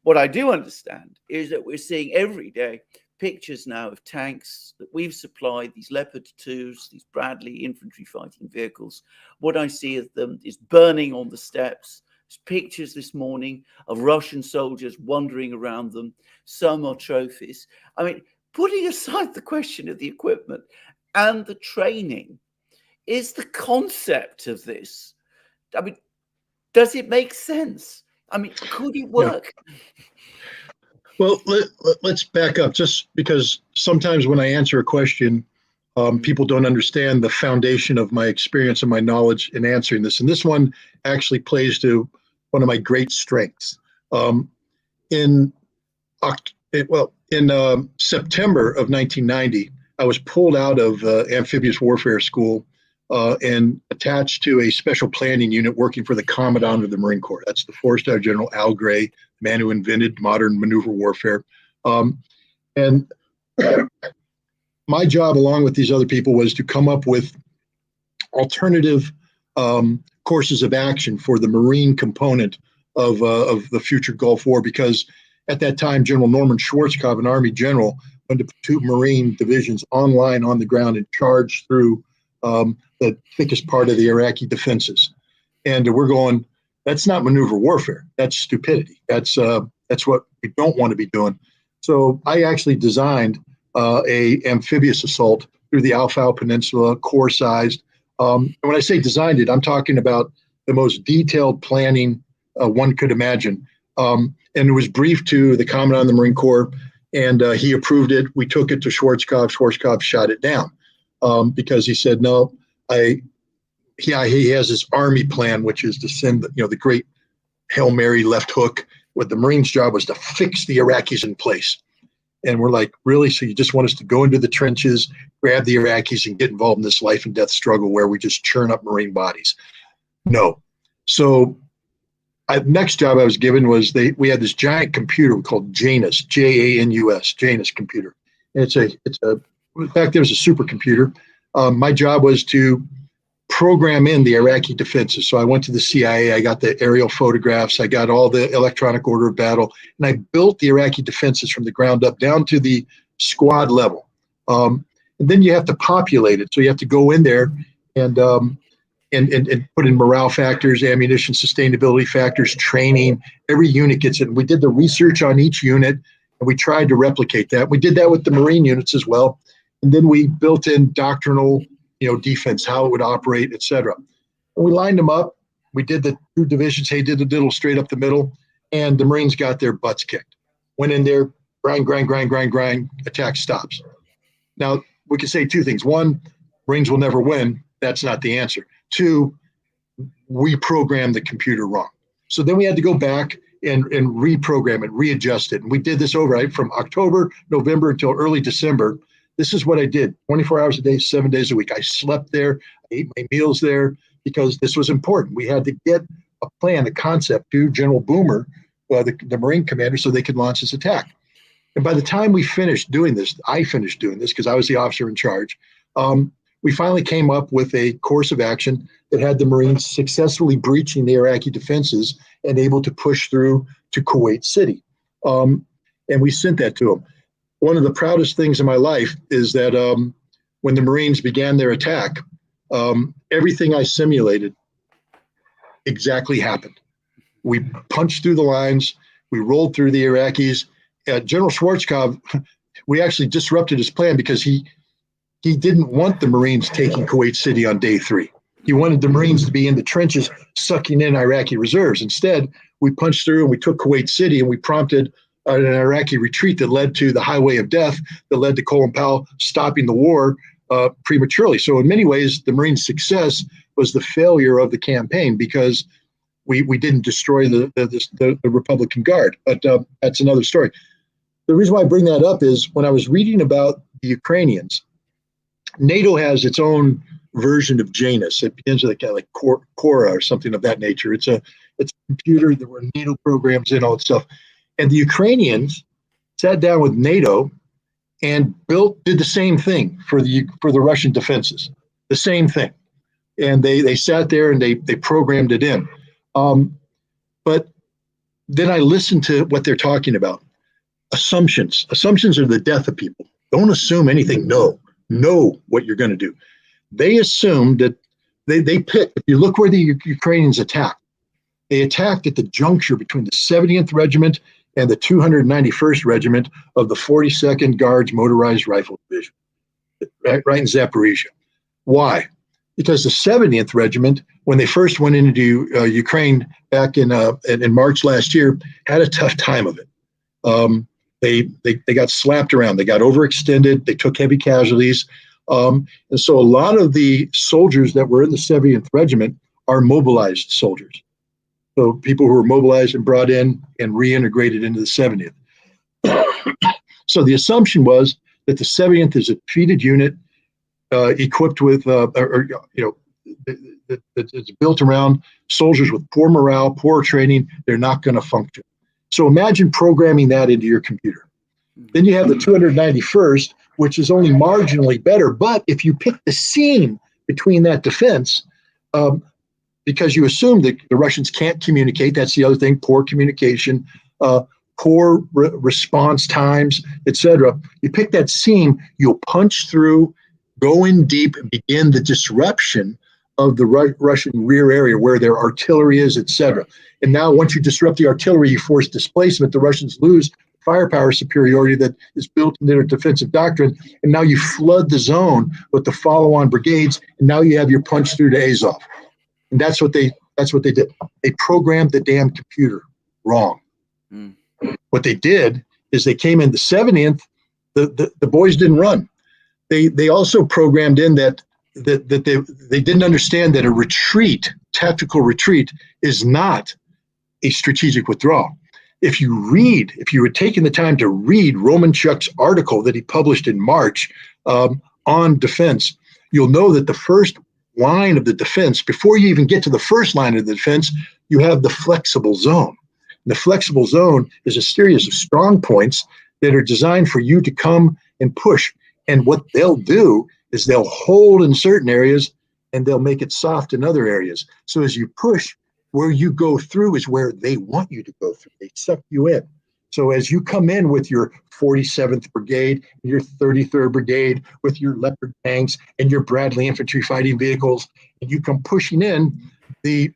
what I do understand is that we're seeing every day pictures now of tanks that we've supplied, these Leopard 2s, these Bradley infantry fighting vehicles. What I see of them is burning on the steppes. There's pictures this morning of Russian soldiers wandering around them. Some are trophies. I mean, putting aside the question of the equipment and the training, is the concept of this, I mean, does it make sense? I mean, could it work? Yeah. Well, let's back up, just because sometimes when I answer a question, people don't understand the foundation of my experience and my knowledge in answering this. And this one actually plays to one of my great strengths. In September of 1990, I was pulled out of amphibious warfare school and attached to a special planning unit working for the Commandant of the Marine Corps. That's the 4-star General Al Gray, the man who invented modern maneuver warfare. And my job, along with these other people, was to come up with alternative courses of action for the Marine component of the future Gulf War, because at that time, General Norman Schwarzkopf, an Army general, went to put 2 Marine divisions online on the ground and charged through the thickest part of the Iraqi defenses. And we're going, that's not maneuver warfare. That's stupidity. That's what we don't want to be doing. So I actually designed a amphibious assault through the Al Peninsula, core-sized. And when I say designed it, I'm talking about the most detailed planning one could imagine. And it was briefed to the Commandant of the Marine Corps, and he approved it. We took it to Schwarzkopf. Schwarzkopf shot it down because he said, no, he has this army plan, which is to send the great Hail Mary left hook. What the Marines' job was to fix the Iraqis in place. And we're like, really? So you just want us to go into the trenches, grab the Iraqis, and get involved in this life and death struggle where we just churn up Marine bodies? No. So next job I was given was we had this giant computer called Janus, Janus, Janus computer. And back there was a supercomputer. My job was to program in the Iraqi defenses. So I went to the CIA, I got the aerial photographs, I got all the electronic order of battle, and I built the Iraqi defenses from the ground up down to the squad level. And then you have to populate it. So you have to go in there and put in morale factors, ammunition sustainability factors, training. Every unit gets it. We did the research on each unit, and we tried to replicate that. We did that with the Marine units as well. And then we built in doctrinal defense, how it would operate, et cetera. And we lined them up. We did the 2 divisions. They did the diddle straight up the middle, and the Marines got their butts kicked. Went in there, grind, attack stops. Now, we can say 2 things. 1, Marines will never win. That's not the answer. 2, we programmed the computer wrong. So then we had to go back and reprogram it, readjust it. And we did this from October, November until early December. This is what I did, 24 hours a day, 7 days a week. I slept there, I ate my meals there, because this was important. We had to get a plan, a concept to General Boomer, the Marine commander, so they could launch this attack. And by the time we finished doing this, I finished doing this because I was the officer in charge, we finally came up with a course of action that had the Marines successfully breaching the Iraqi defenses and able to push through to Kuwait City. And we sent that to them. One of the proudest things in my life is that when the Marines began their attack, everything I simulated exactly happened. We punched through the lines. We rolled through the Iraqis. General Schwarzkopf, we actually disrupted his plan because he didn't want the Marines taking Kuwait City on day 3. He wanted the Marines to be in the trenches sucking in Iraqi reserves. Instead, we punched through and we took Kuwait City, and we prompted an Iraqi retreat that led to the highway of death, that led to Colin Powell stopping the war prematurely. So in many ways, the Marines' success was the failure of the campaign because we didn't destroy the Republican Guard. But that's another story. The reason why I bring that up is when I was reading about the Ukrainians, NATO has its own version of Janus. It begins with like Cora or something of that nature. It's a computer. There were NATO programs in, all that stuff. And the Ukrainians sat down with NATO and did the same thing for the Russian defenses, the same thing. And they sat there and they programmed it in. But then I listened to what they're talking about. Assumptions are the death of people. Don't assume anything. Know what you're going to do. They assumed that they picked. If you look where the Ukrainians attacked, they attacked at the juncture between the 70th Regiment and the 291st Regiment of the 42nd Guards Motorized Rifle Division, right in Zaporizhia. Why? Because the 70th Regiment, when they first went into Ukraine back in March last year, had a tough time of it. They got slapped around. They got overextended. They took heavy casualties. And so a lot of the soldiers that were in the 70th Regiment are mobilized soldiers. So people who were mobilized and brought in and reintegrated into the 70th. So the assumption was that the 70th is a defeated unit equipped with, it's built around soldiers with poor morale, poor training. They're not going to function. So imagine programming that into your computer. Then you have the 291st, which is only marginally better. But if you pick the seam between that defense, because you assume that the Russians can't communicate, that's the other thing, poor communication, poor response times, etc. You pick that seam, you'll punch through, go in deep, and begin the disruption of the Russian rear area where their artillery is, etc. And now once you disrupt the artillery, you force displacement, the Russians lose firepower superiority that is built into their defensive doctrine, and now you flood the zone with the follow-on brigades, and now you have your punch through to Azov. And that's what they did. They programmed the damn computer wrong. What they did is they came in the 70th, the boys didn't run. They also programmed in that they didn't understand that a retreat, tactical retreat, is not a strategic withdrawal. If you had taken the time to read Romanchuk's article that he published in March on defense, you'll know that the first line of the defense, before you even get to the first line of the defense, you have the flexible zone. And the flexible zone is a series of strong points that are designed for you to come and push. And what they'll do is they'll hold in certain areas and they'll make it soft in other areas. So as you push, where you go through is where they want you to go through. They suck you in. So as you come in with your 47th Brigade, and your 33rd Brigade, with your Leopard tanks and your Bradley infantry fighting vehicles, and you come pushing in, the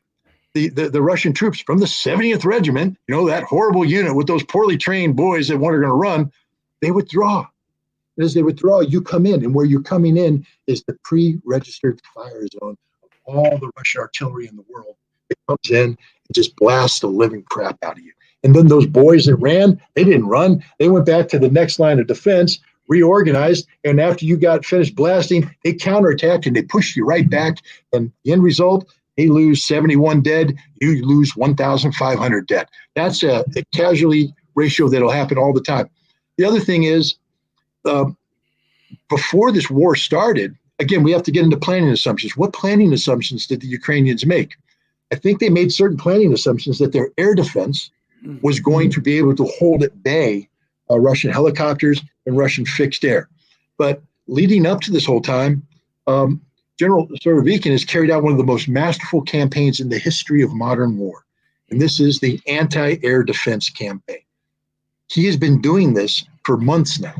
Russian troops from the 70th Regiment, that horrible unit with those poorly trained boys that weren't going to run, they withdraw. And as they withdraw, you come in, and where you're coming in is the pre-registered fire zone of all the Russian artillery in the world. It comes in and just blasts the living crap out of you. And then those boys that ran, they didn't run. They went back to the next line of defense, reorganized, and after you got finished blasting, they counterattacked and they pushed you right back. And the end result, they lose 71 dead, you lose 1,500 dead. That's a casualty ratio that'll happen all the time. The other thing is, before this war started, again, we have to get into planning assumptions. What planning assumptions did the Ukrainians make? I think they made certain planning assumptions that their air defense was going to be able to hold at bay Russian helicopters and Russian fixed air. But leading up to this whole time, General Surovikin has carried out one of the most masterful campaigns in the history of modern war. And this is the anti-air defense campaign. He has been doing this for months now.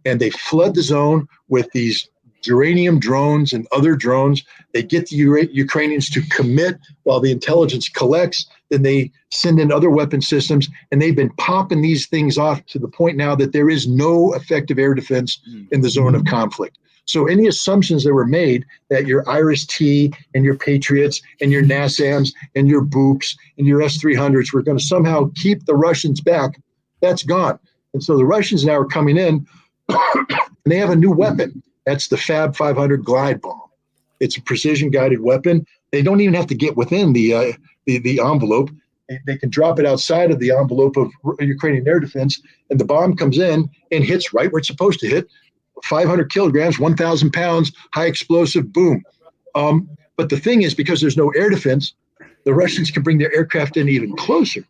And they flood the zone with these uranium drones and other drones. They get the Ukrainians to commit while the intelligence collects. Then they send in other weapon systems, and they've been popping these things off to the point now that there is no effective air defense in the zone of conflict. So any assumptions that were made that your Iris-T and your Patriots and your NASAMs and your Books and your S-300s were going to somehow keep the Russians back, that's gone. And so the Russians now are coming in, and they have a new weapon. That's the Fab 500 glide bomb. It's a precision-guided weapon. They don't even have to get within the envelope. They can drop it outside of the envelope of Ukrainian air defense, and the bomb comes in and hits right where it's supposed to hit. 500 kilograms, 1,000 pounds, high explosive, boom. But the thing is, because there's no air defense, the Russians can bring their aircraft in even closer.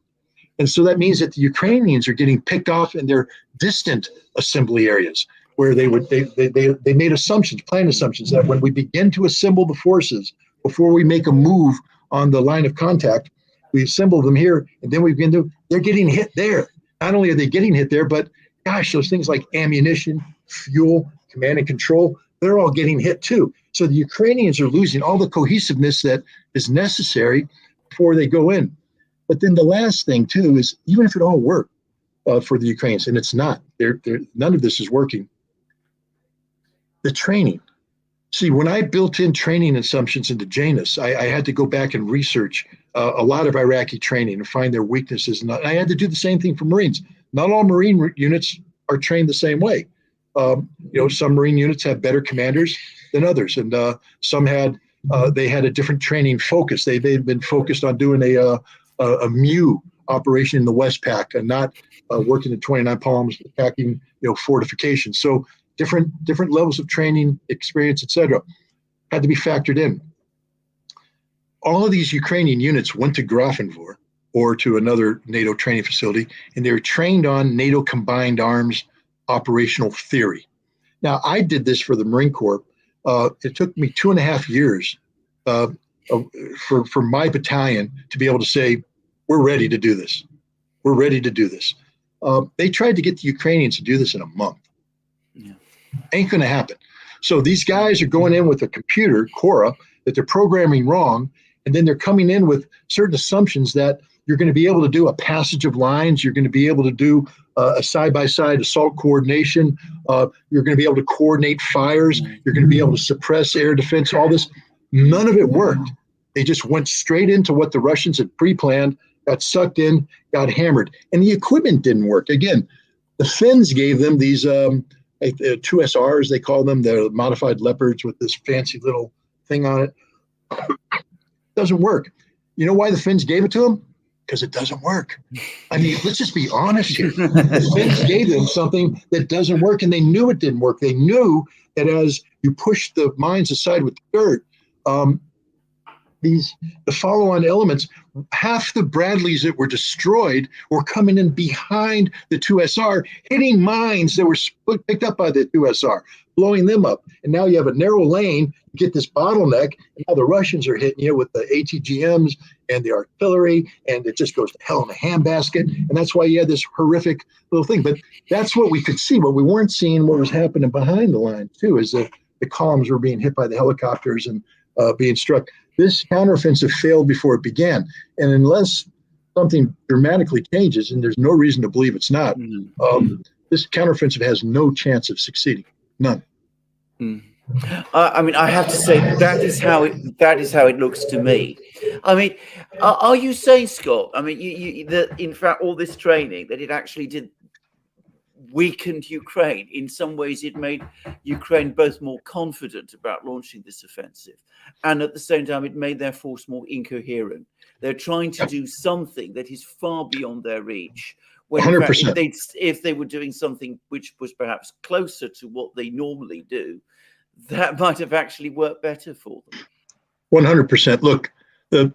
And so that means that the Ukrainians are getting picked off in their distant assembly areas, where they made assumptions, planned assumptions, that when we begin to assemble the forces before we make a move on the line of contact, we assemble them here, and then we begin to, they're getting hit there. Not only are they getting hit there, but gosh, those things like ammunition, fuel, command and control, they're all getting hit too. So the Ukrainians are losing all the cohesiveness that is necessary before they go in. But then the last thing too is, even if it all worked for the Ukrainians, and it's not, none of this is working, the training. See, when I built in training assumptions into Janus, I had to go back and research a lot of Iraqi training and find their weaknesses. And I had to do the same thing for Marines. Not all Marine units are trained the same way. Some Marine units have better commanders than others, and some had they had a different training focus. They've been focused on doing a MEU operation in the Westpac and not working in 29 Palms attacking fortifications. So different levels of training, experience, etc., had to be factored in. All of these Ukrainian units went to Grafenvor or to another NATO training facility, and they were trained on NATO combined arms operational theory. Now, I did this for the Marine Corps. It took me 2.5 years for my battalion to be able to say, we're ready to do this. We're ready to do this. They tried to get the Ukrainians to do this in a month. Yeah. Ain't going to happen. So these guys are going in with a computer, Cora, that they're programming wrong, and then they're coming in with certain assumptions that you're going to be able to do a passage of lines, you're going to be able to do a side-by-side assault coordination, you're going to be able to coordinate fires, you're going to be able to suppress air defense, all this. None of it worked. They just went straight into what the Russians had pre-planned, got sucked in, got hammered. And the equipment didn't work. Again, the Finns gave them these 2SRs, they call them. They're modified Leopards with this fancy little thing on it. Doesn't work. You know why the Finns gave it to them? Because it doesn't work. I mean, let's just be honest here. The Finns gave them something that doesn't work, and they knew it didn't work. They knew that as you push the mines aside with the dirt, the follow-on elements, half the Bradleys that were destroyed were coming in behind the 2SR, hitting mines that were picked up by the 2SR, blowing them up. And now you have a narrow lane, you get this bottleneck, and now the Russians are hitting you with the ATGMs and the artillery, and it just goes to hell in a handbasket. And that's why you had this horrific little thing. But that's what we could see. What we weren't seeing, what was happening behind the line, too, is that the columns were being hit by the helicopters and being struck. This counteroffensive failed before it began. And unless something dramatically changes, and there's no reason to believe it's not, this counteroffensive has no chance of succeeding. None. I mean, I have to say that is how it looks to me. I mean, are you saying, Scott? I mean, that in fact all this training that it actually did weakened Ukraine. In some ways, it made Ukraine both more confident about launching this offensive, and at the same time, it made their force more incoherent. They're trying to do something that is far beyond their reach. When in fact, if they were doing something which was perhaps closer to what they normally do, that might have actually worked better for them. 100%. Look, the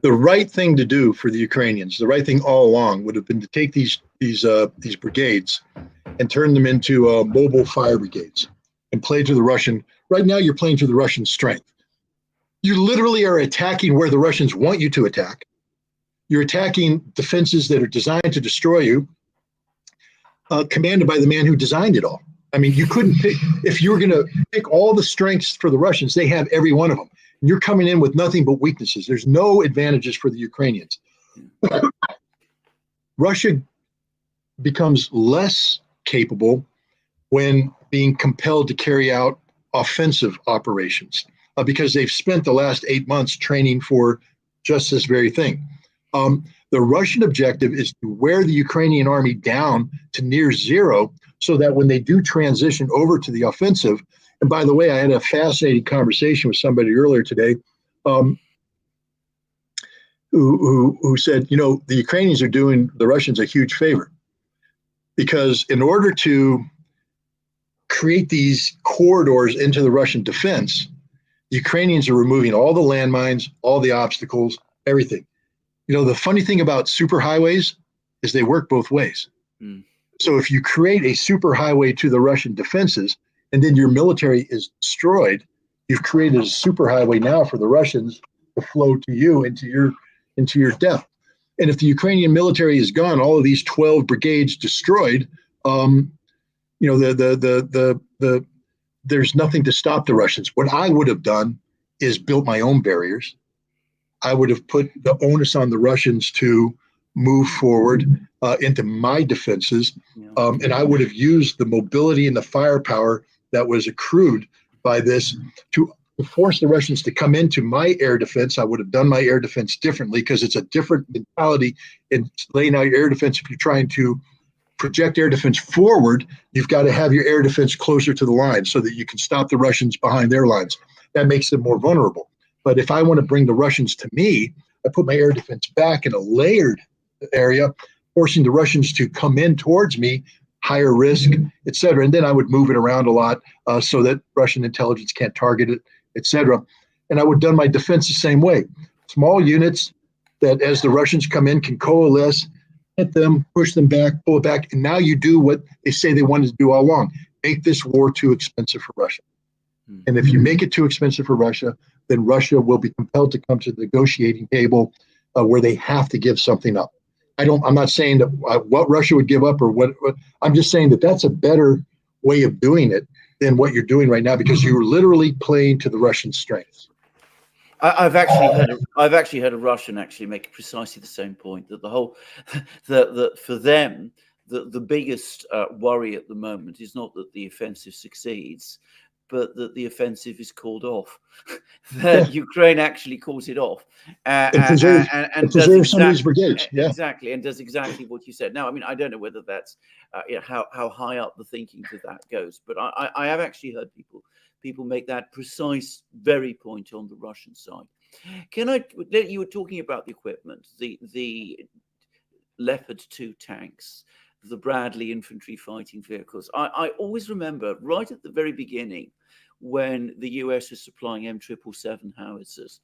right thing to do for the Ukrainians, the right thing all along, would have been to take these brigades and turn them into mobile fire brigades and play to the Russian. Right now, you're playing to the Russian strength. You literally are attacking where the Russians want you to attack. You're attacking defenses that are designed to destroy you, commanded by the man who designed it all. I mean, you couldn't pick, if you were going to pick all the strengths for the Russians, they have every one of them. And you're coming in with nothing but weaknesses. There's no advantages for the Ukrainians. Russia becomes less capable when being compelled to carry out offensive operations because they've spent the last 8 months training for just this very thing. The Russian objective is to wear the Ukrainian army down to near zero so that when they do transition over to the offensive, And by the way, I had a fascinating conversation with somebody earlier today, who said, the Ukrainians are doing the Russians a huge favor, because in order to create these corridors into the Russian defense, the Ukrainians are removing all the landmines, all the obstacles, everything. The funny thing about superhighways is they work both ways. Mm. So if you create a superhighway to the Russian defenses and then your military is destroyed, you've created a superhighway now for the Russians to flow to you into your death. And if the Ukrainian military is gone, all of these 12 brigades destroyed, there's nothing to stop the Russians. What I would have done is built my own barriers. I would have put the onus on the Russians to move forward into my defenses, and I would have used the mobility and the firepower that was accrued by this to force the Russians to come into my air defense. I would have done my air defense differently, because it's a different mentality in laying out your air defense. If you're trying to project air defense forward, you've got to have your air defense closer to the line so that you can stop the Russians behind their lines. That makes them more vulnerable. But if I want to bring the Russians to me, I put my air defense back in a layered area, forcing the Russians to come in towards me, higher risk, et cetera. And then I would move it around a lot so that Russian intelligence can't target it, et cetera. And I would have done my defense the same way. Small units that, as the Russians come in, can coalesce, hit them, push them back, pull it back. And now you do what they say they wanted to do all along: make this war too expensive for Russia. And if you make it too expensive for Russia, then Russia will be compelled to come to the negotiating table where they have to give something up. I'm not saying that what Russia would give up or what. I'm just saying that that's a better way of doing it than what you're doing right now, because you're literally playing to the Russian strengths. I've actually heard a Russian actually make precisely the same point, that that for them the biggest worry at the moment is not that the offensive succeeds, but that the offensive is called off. That Ukraine actually calls it off and preserves some of these brigades. Exactly, and does exactly what you said. Now, I mean, I don't know whether that's how high up the thinking to that goes, but I have actually heard people make that precise very point on the Russian side. You were talking about the equipment, the Leopard 2 tanks, the Bradley infantry fighting vehicles. I always remember right at the very beginning, when the US was supplying M777 howitzers,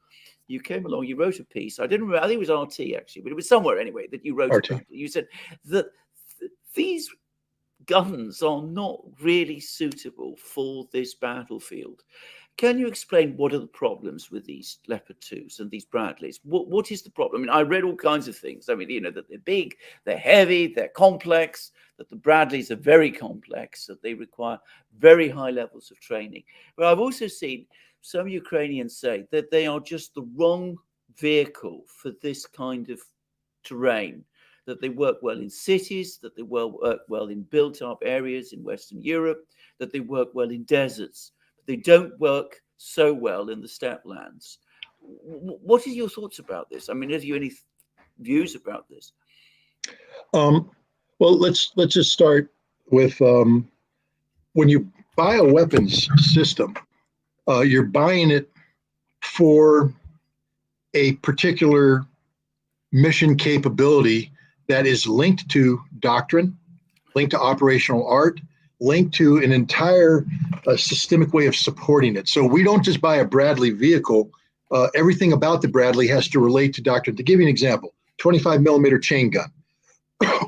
you came along, you wrote a piece. I didn't remember, I think it was RT actually, but it was somewhere anyway that you wrote about it. You said that these guns are not really suitable for this battlefield. Can you explain what are the problems with these Leopard 2s and these Bradleys? What is the problem? I mean, I read all kinds of things. I mean, that they're big, they're heavy, they're complex, that the Bradleys are very complex, that they require very high levels of training. But I've also seen some Ukrainians say that they are just the wrong vehicle for this kind of terrain, that they work well in cities, that they work well in built-up areas in Western Europe, that they work well in deserts. They don't work so well in the steppe lands. What are your thoughts about this? I mean, have you any views about this? Well, let's just start with when you buy a weapons system, you're buying it for a particular mission capability that is linked to doctrine, linked to operational art, linked to an entire systemic way of supporting it. So we don't just buy a Bradley vehicle. Everything about the Bradley has to relate to doctrine. To give you an example, 25 millimeter chain gun.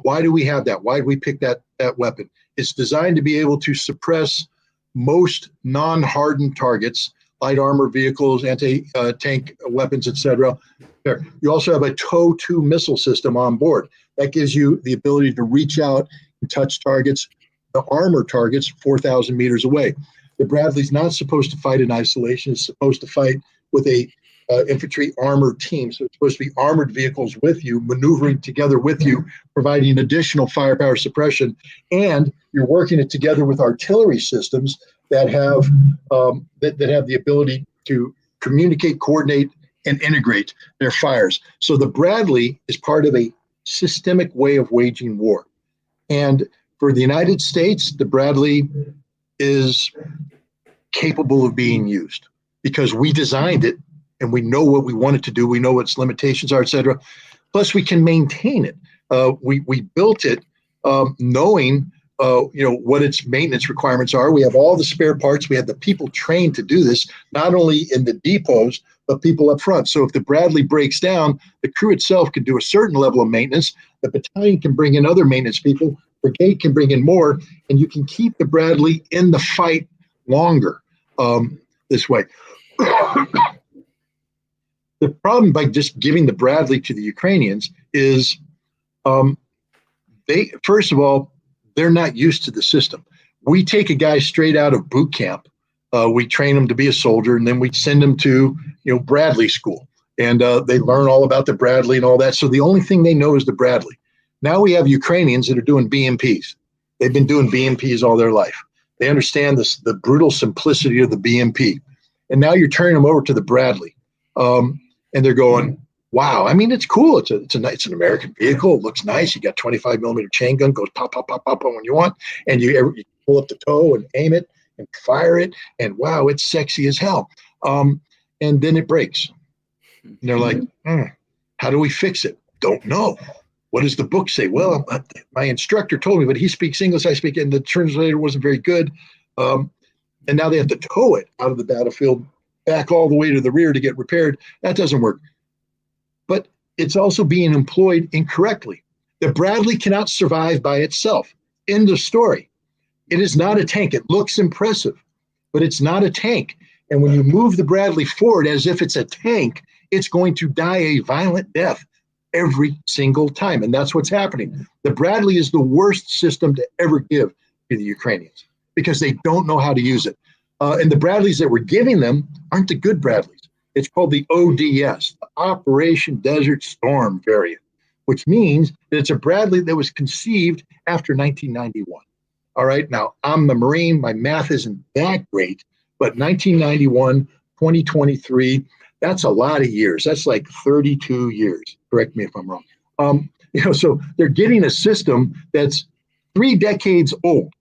Why do we have that? Why did we pick that weapon? It's designed to be able to suppress most non-hardened targets, light armor vehicles, anti-tank weapons, etc. You also have a TOW-2 missile system on board. That gives you the ability to reach out and touch targets, the armor targets 4,000 meters away. The Bradley's not supposed to fight in isolation. It's supposed to fight with a infantry armored team. So it's supposed to be armored vehicles with you, maneuvering together with you, providing additional firepower suppression. And you're working it together with artillery systems that have that have the ability to communicate, coordinate, and integrate their fires. So the Bradley is part of a systemic way of waging war. And for the United States, the Bradley capable of being used because we designed it and we know what we want it to do. We know what its limitations are, et cetera. Plus, we can maintain it. We built it knowing what its maintenance requirements are. We have all the spare parts. We have the people trained to do this, not only in the depots, but people up front. So if the Bradley breaks down, the crew itself can do a certain level of maintenance. The battalion can bring in other maintenance people. Brigade can bring in more, and you can keep the Bradley in the fight longer this way. The problem by just giving the Bradley to the Ukrainians is they, first of all, they're not used to the system. We take a guy straight out of boot camp. We train him to be a soldier, and then we send him to Bradley school, and they learn all about the Bradley and all that. So the only thing they know is the Bradley. Now we have Ukrainians that are doing BMPs. They've been doing BMPs all their life. They understand this, the brutal simplicity of the BMP, and now you're turning them over to the Bradley, and they're going, wow, I mean, it's cool. It's an American vehicle. It looks nice. You got 25 millimeter chain gun, goes pop, pop, pop, pop when you want. And you pull up the toe and aim it and fire it. And wow, it's sexy as hell. And then it breaks. And they're like, how do we fix it? Don't know. What does the book say? Well, my instructor told me, but he speaks English. I speak, and the translator wasn't very good. And now they have to tow it out of the battlefield back all the way to the rear to get repaired. That doesn't work. But it's also being employed incorrectly. The Bradley cannot survive by itself. End of story. It is not a tank. It looks impressive, but it's not a tank. And when you move the Bradley forward as if it's a tank, it's going to die a violent death every single time. And that's what's happening. The Bradley is the worst system to ever give to the Ukrainians because they don't know how to use it. And the Bradleys that we're giving them aren't the good Bradleys. It's called the ODS, the Operation Desert Storm variant, which means that it's a Bradley that was conceived after 1991. All right, now I'm a Marine. My math isn't that great, but 1991, 2023, that's a lot of years. That's like 32 years. Correct me if I'm wrong. So they're getting a system that's 3 decades old.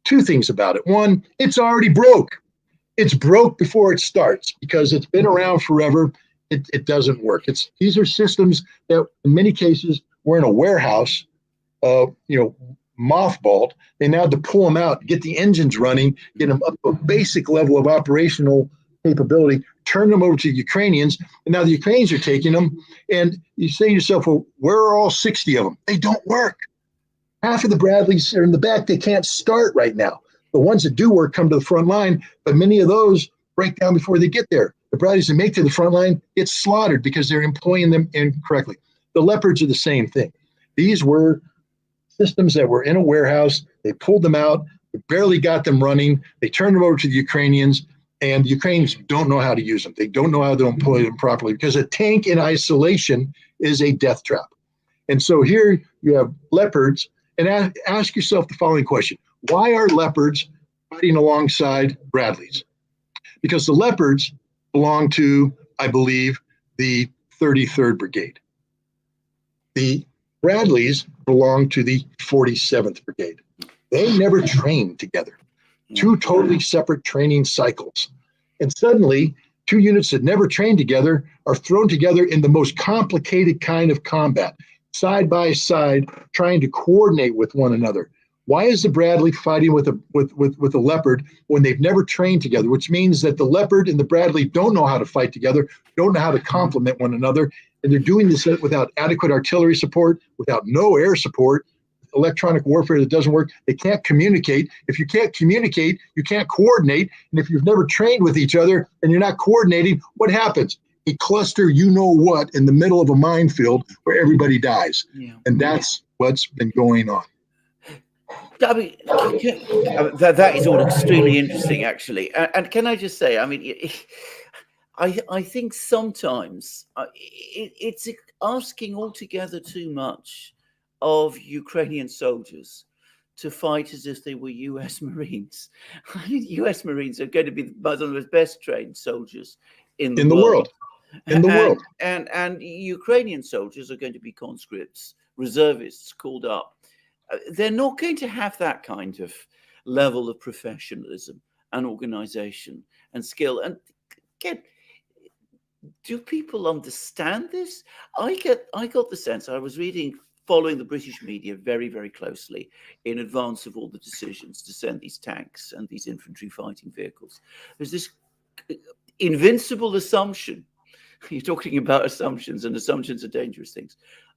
2 things about it. One, it's already broke. It's broke before it starts because it's been around forever. It doesn't work. These are systems that in many cases were in a warehouse, mothballed. They now have to pull them out, get the engines running, get them up to a basic level of operational capability, turn them over to the Ukrainians, and now the Ukrainians are taking them. And you say to yourself, well, where are all 60 of them? They don't work. Half of the Bradleys are in the back. They can't start right now. The ones that do work come to the front line, but many of those break down before they get there. The Bradleys that make to the front line get slaughtered because they're employing them incorrectly. The Leopards are the same thing. These were systems that were in a warehouse. They pulled them out, they barely got them running. They turned them over to the Ukrainians, and the Ukrainians don't know how to use them. They don't know how to employ them properly because a tank in isolation is a death trap. And so here you have Leopards, and ask yourself the following question. Why are Leopards fighting alongside Bradleys? Because the Leopards belong to, I believe, the 33rd Brigade. The Bradleys belong to the 47th Brigade. They never trained together. 2 totally separate training cycles. And suddenly, 2 units that never trained together are thrown together in the most complicated kind of combat, side by side, trying to coordinate with one another. Why is the Bradley fighting with a Leopard when they've never trained together? Which means that the Leopard and the Bradley don't know how to fight together, don't know how to complement one another, and they're doing this without adequate artillery support, without no air support, electronic warfare that doesn't work. They can't communicate. If you can't communicate, you can't coordinate. And if you've never trained with each other and you're not coordinating, what happens? A cluster, what, in the middle of a minefield where everybody dies. Yeah. And that's what's been going on. I mean, that is all extremely interesting, actually. And can I just say, I mean, I think sometimes it's asking altogether too much of Ukrainian soldiers to fight as if they were US Marines. I mean, US Marines are going to be one of the best trained soldiers in the world. And Ukrainian soldiers are going to be conscripts, reservists called up. They're not going to have that kind of level of professionalism and organization and skill. And again, do people understand this? I got the sense, I was following the British media very, very closely in advance of all the decisions to send these tanks and these infantry fighting vehicles. There's this invincible assumption. You're talking about assumptions, and assumptions are dangerous things.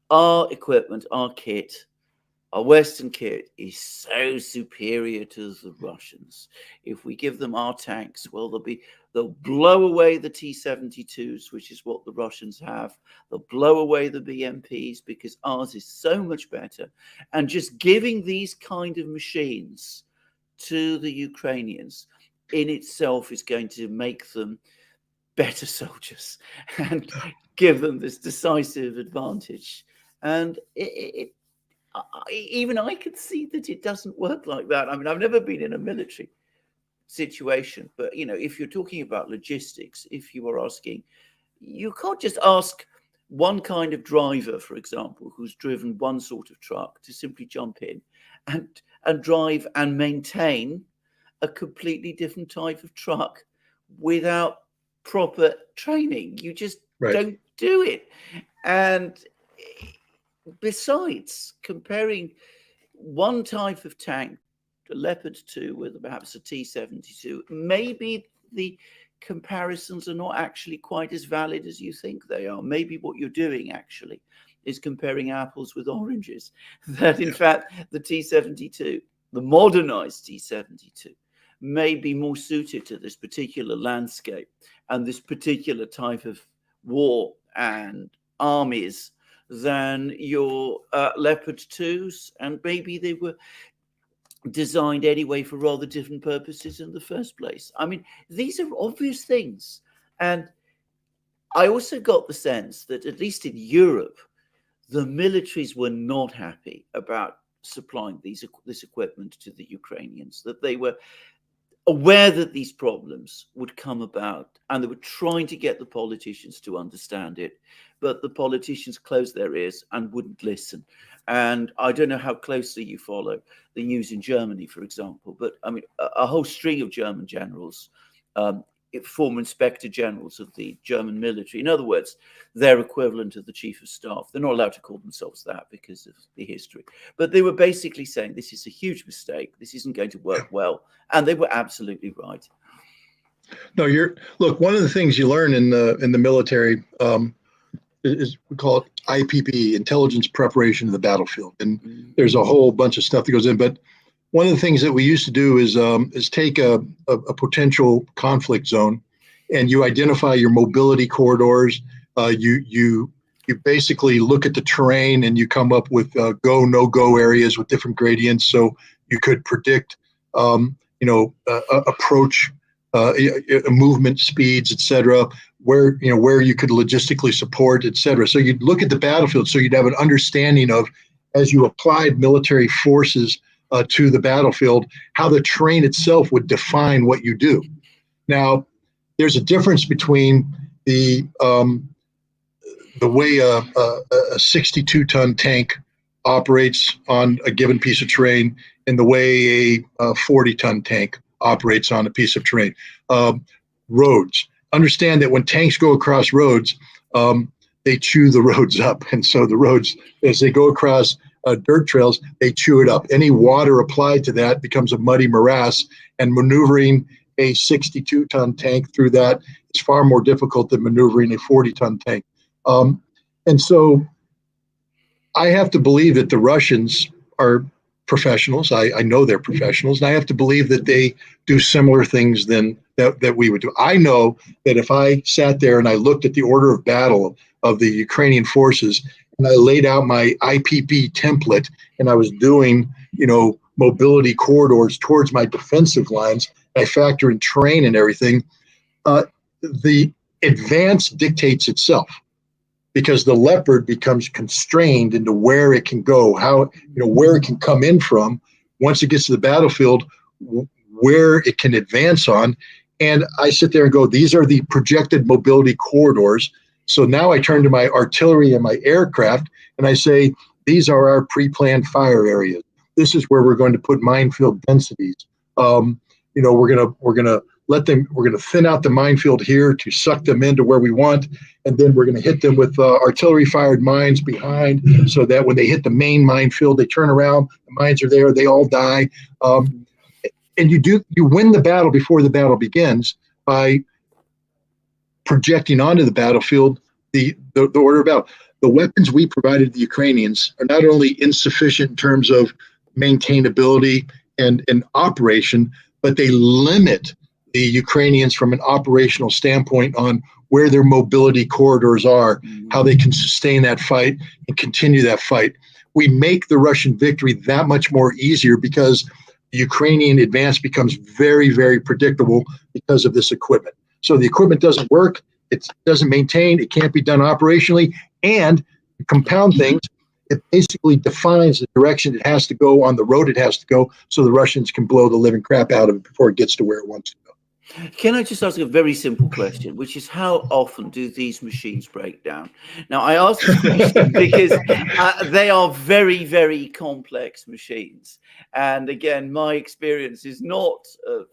Our equipment, our kit, our Western kit is so superior to the Russians. If we give them our tanks, well, they'll blow away the T-72s, which is what the Russians have. They'll blow away the BMPs because ours is so much better. And just giving these kind of machines to the Ukrainians in itself is going to make them better soldiers and give them this decisive advantage. And even I could see that it doesn't work like that. I mean, I've never been in a military situation, but if you're talking about logistics, if you are asking, you can't just ask one kind of driver, for example, who's driven one sort of truck to simply jump in and drive and maintain a completely different type of truck without proper training. You just don't do it. And besides, comparing one type of tank, a Leopard 2 with perhaps a T-72, maybe the comparisons are not actually quite as valid as you think they are. Maybe what you're doing actually is comparing apples with oranges. That in fact the T-72, the modernized T-72, may be more suited to this particular landscape and this particular type of war and armies than your Leopard 2s, and maybe they were designed anyway for rather different purposes in the first place. I mean, these are obvious things. And I also got the sense that, at least in Europe, the militaries were not happy about supplying this equipment to the Ukrainians, that they were aware that these problems would come about, and they were trying to get the politicians to understand it, but the politicians closed their ears and wouldn't listen. And I don't know how closely you follow the news in Germany, for example, but I mean, a whole string of German generals, former inspector generals of the German military, in other words, their equivalent of the chief of staff. They're not allowed to call themselves that because of the history, but they were basically saying this is a huge mistake. This isn't going to work well. And they were absolutely right. No, look, one of the things you learn in the military is we call it IPP, intelligence preparation of the battlefield. And there's a whole bunch of stuff that goes in, but one of the things that we used to do is take a potential conflict zone, and you identify your mobility corridors. You basically look at the terrain, and you come up with go, no go areas with different gradients. So you could predict, approach, movement speeds, et cetera, where you could logistically support, et cetera. So you'd look at the battlefield, so you'd have an understanding of, as you applied military forces to the battlefield, how the terrain itself would define what you do. Now, there's a difference between the way a 62-ton tank operates on a given piece of terrain and the way a 40-ton tank operates on a piece of terrain. Roads. Understand that when tanks go across roads, they chew the roads up. And so the roads, as they go across dirt trails, they chew it up. Any water applied to that becomes a muddy morass, and maneuvering a 62-ton tank through that is far more difficult than maneuvering a 40-ton tank. And so I have to believe that the Russians are professionals. I know they're professionals, and I have to believe that they do similar things that we would do. I know that if I sat there and I looked at the order of battle of the Ukrainian forces, and I laid out my IPP template, and I was doing, mobility corridors towards my defensive lines, I factor in terrain and everything, the advance dictates itself, because the Leopard becomes constrained into where it can go, where it can come in from once it gets to the battlefield, where it can advance on. And I sit there and go, these are the projected mobility corridors. So now I turn to my artillery and my aircraft, and I say, these are our pre-planned fire areas. This is where we're going to put minefield densities. we're gonna thin out the minefield here to suck them into where we want, and then we're gonna hit them with artillery fired mines behind, so that when they hit the main minefield, they turn around, the mines are there, they all die, and you win the battle before the battle begins by projecting onto the battlefield the order of battle. The weapons we provided the Ukrainians are not only insufficient in terms of maintainability and operation, but they limit the Ukrainians from an operational standpoint on where their mobility corridors are, how they can sustain that fight and continue that fight. We make the Russian victory that much more easier because the Ukrainian advance becomes very, very predictable because of this equipment. So the equipment doesn't work, it doesn't maintain, it can't be done operationally, and to compound things, it basically defines the direction it has to go on the road it has to go, so the Russians can blow the living crap out of it before it gets to where it wants to go. Can I just ask a very simple question, which is how often do these machines break down? Now, I ask this question because they are very, very complex machines. And again, my experience is not of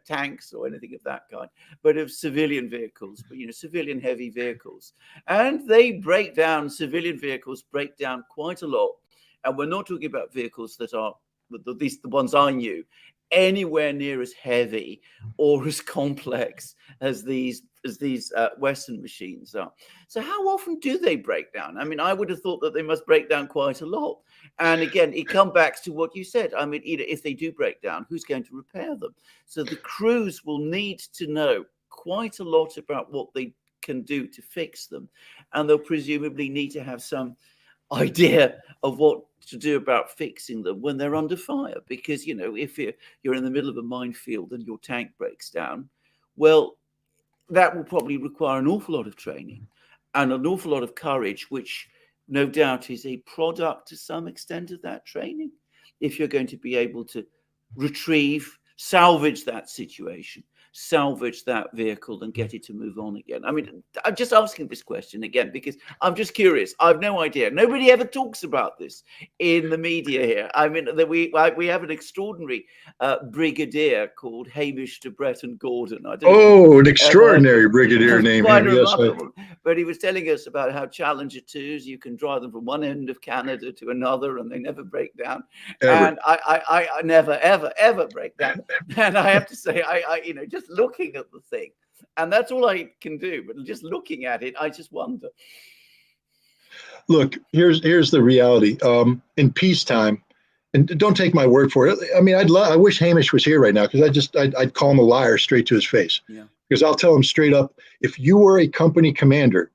tanks or anything of that kind, but of civilian vehicles, but civilian heavy vehicles. And they break down, civilian vehicles break down quite a lot. And we're not talking about vehicles that are, at least the ones I knew, anywhere near as heavy or as complex as these Western machines are. So how often do they break down? I mean, I would have thought that they must break down quite a lot. And again, it comes back to what you said. I mean, if they do break down, who's going to repair them? So the crews will need to know quite a lot about what they can do to fix them. And they'll presumably need to have some idea of what to do about fixing them when they're under fire, because if you're in the middle of a minefield and your tank breaks down, well, that will probably require an awful lot of training and an awful lot of courage, which no doubt is a product to some extent of that training, if you're going to be able to salvage that situation, salvage that vehicle and get it to move on again. I mean, I'm just asking this question again because I'm just curious. I've no idea. Nobody ever talks about this in the media here. I mean, we have an extraordinary brigadier called Hamish de Breton Gordon. An extraordinary brigadier name. Yes, but he was telling us about how Challenger 2s, you can drive them from one end of Canada to another and they never break down. Ever. And I never, ever, ever break down. And I have to say, just looking at the thing, and that's all I can do, but just looking at it, I just wonder. Look, here's the reality. In peacetime, and don't take my word for it. I mean, I wish Hamish was here right now, because I'd call him a liar straight to his face. Yeah. Because I'll tell him straight up, if you were a company commander,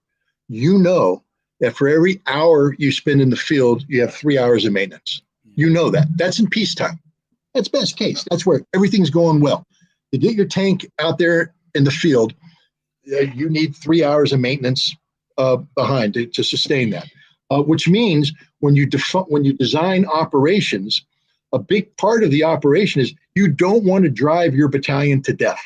you know that for every hour you spend in the field, you have 3 hours of maintenance. You know that. That's in peacetime. That's best case. That's where everything's going well. To get your tank out there in the field, you need 3 hours of maintenance behind to sustain that. Which means when you design operations, a big part of the operation is you don't want to drive your battalion to death.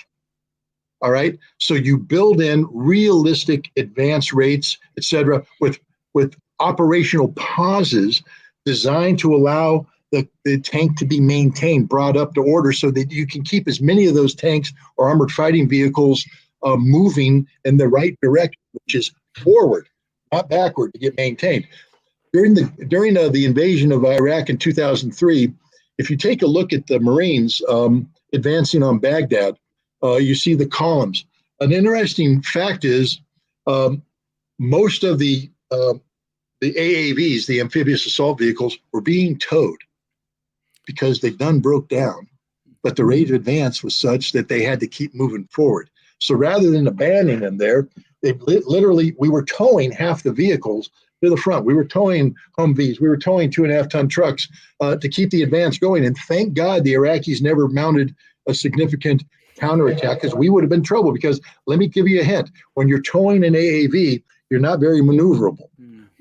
All right, so you build in realistic advance rates, et cetera, with operational pauses designed to allow the tank to be maintained, brought up to order, so that you can keep as many of those tanks or armored fighting vehicles moving in the right direction, which is forward, not backward, to get maintained. During the invasion of Iraq in 2003, if you take a look at the Marines advancing on Baghdad, you see the columns. An interesting fact is most of the AAVs, the amphibious assault vehicles, were being towed because they done broke down, but the rate of advance was such that they had to keep moving forward. So rather than abandoning them there, we were towing half the vehicles to the front. We were towing Humvees, we were towing 2.5-ton trucks to keep the advance going. And thank God the Iraqis never mounted a significant counterattack, because we would have been in trouble. Because let me give you a hint: when you're towing an AAV, you're not very maneuverable.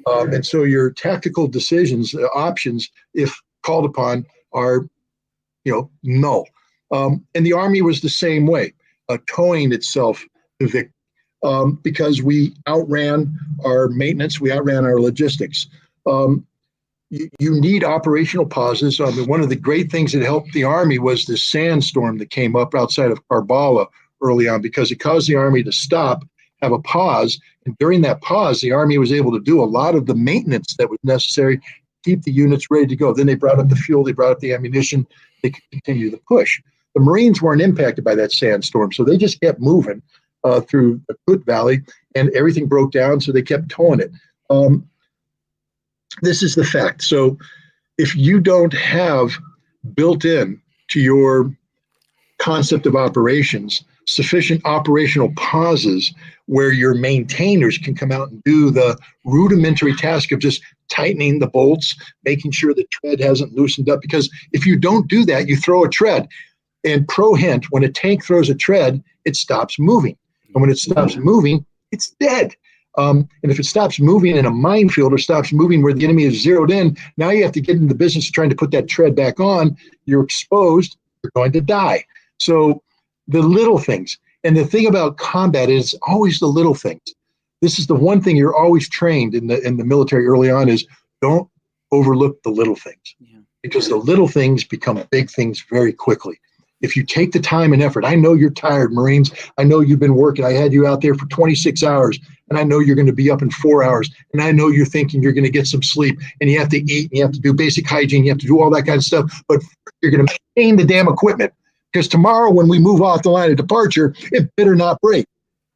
And so your tactical decisions, options, if called upon, are null. And the Army was the same way, towing itself to victory, because we outran our maintenance, we outran our logistics. you need operational pauses. I mean, one of the great things that helped the Army was this sandstorm that came up outside of Karbala early on, because it caused the Army to stop, have a pause. And during that pause, the Army was able to do a lot of the maintenance that was necessary to keep the units ready to go. Then they brought up the fuel, they brought up the ammunition, they could continue the push. The Marines weren't impacted by that sandstorm, so they just kept moving through the Kut Valley, and everything broke down, so they kept towing it. This is the fact. So if you don't have built in to your concept of operations sufficient operational pauses where your maintainers can come out and do the rudimentary task of just tightening the bolts, making sure the tread hasn't loosened up, because if you don't do that, you throw a tread. And pro hint, when a tank throws a tread, it stops moving. And when it stops moving, it's dead. And if it stops moving in a minefield or stops moving where the enemy is zeroed in, now you have to get into the business of trying to put that tread back on. You're exposed. You're going to die. So the little things. And the thing about combat is always the little things. This is the one thing you're always trained in the military early on is don't overlook the little things, because the little things become big things very quickly. If you take the time and effort, I know you're tired, Marines. I know you've been working. I had you out there for 26 hours, and I know you're going to be up in 4 hours, and I know you're thinking you're going to get some sleep, and you have to eat, and you have to do basic hygiene, you have to do all that kind of stuff, but you're going to maintain the damn equipment, because tomorrow when we move off the line of departure, it better not break,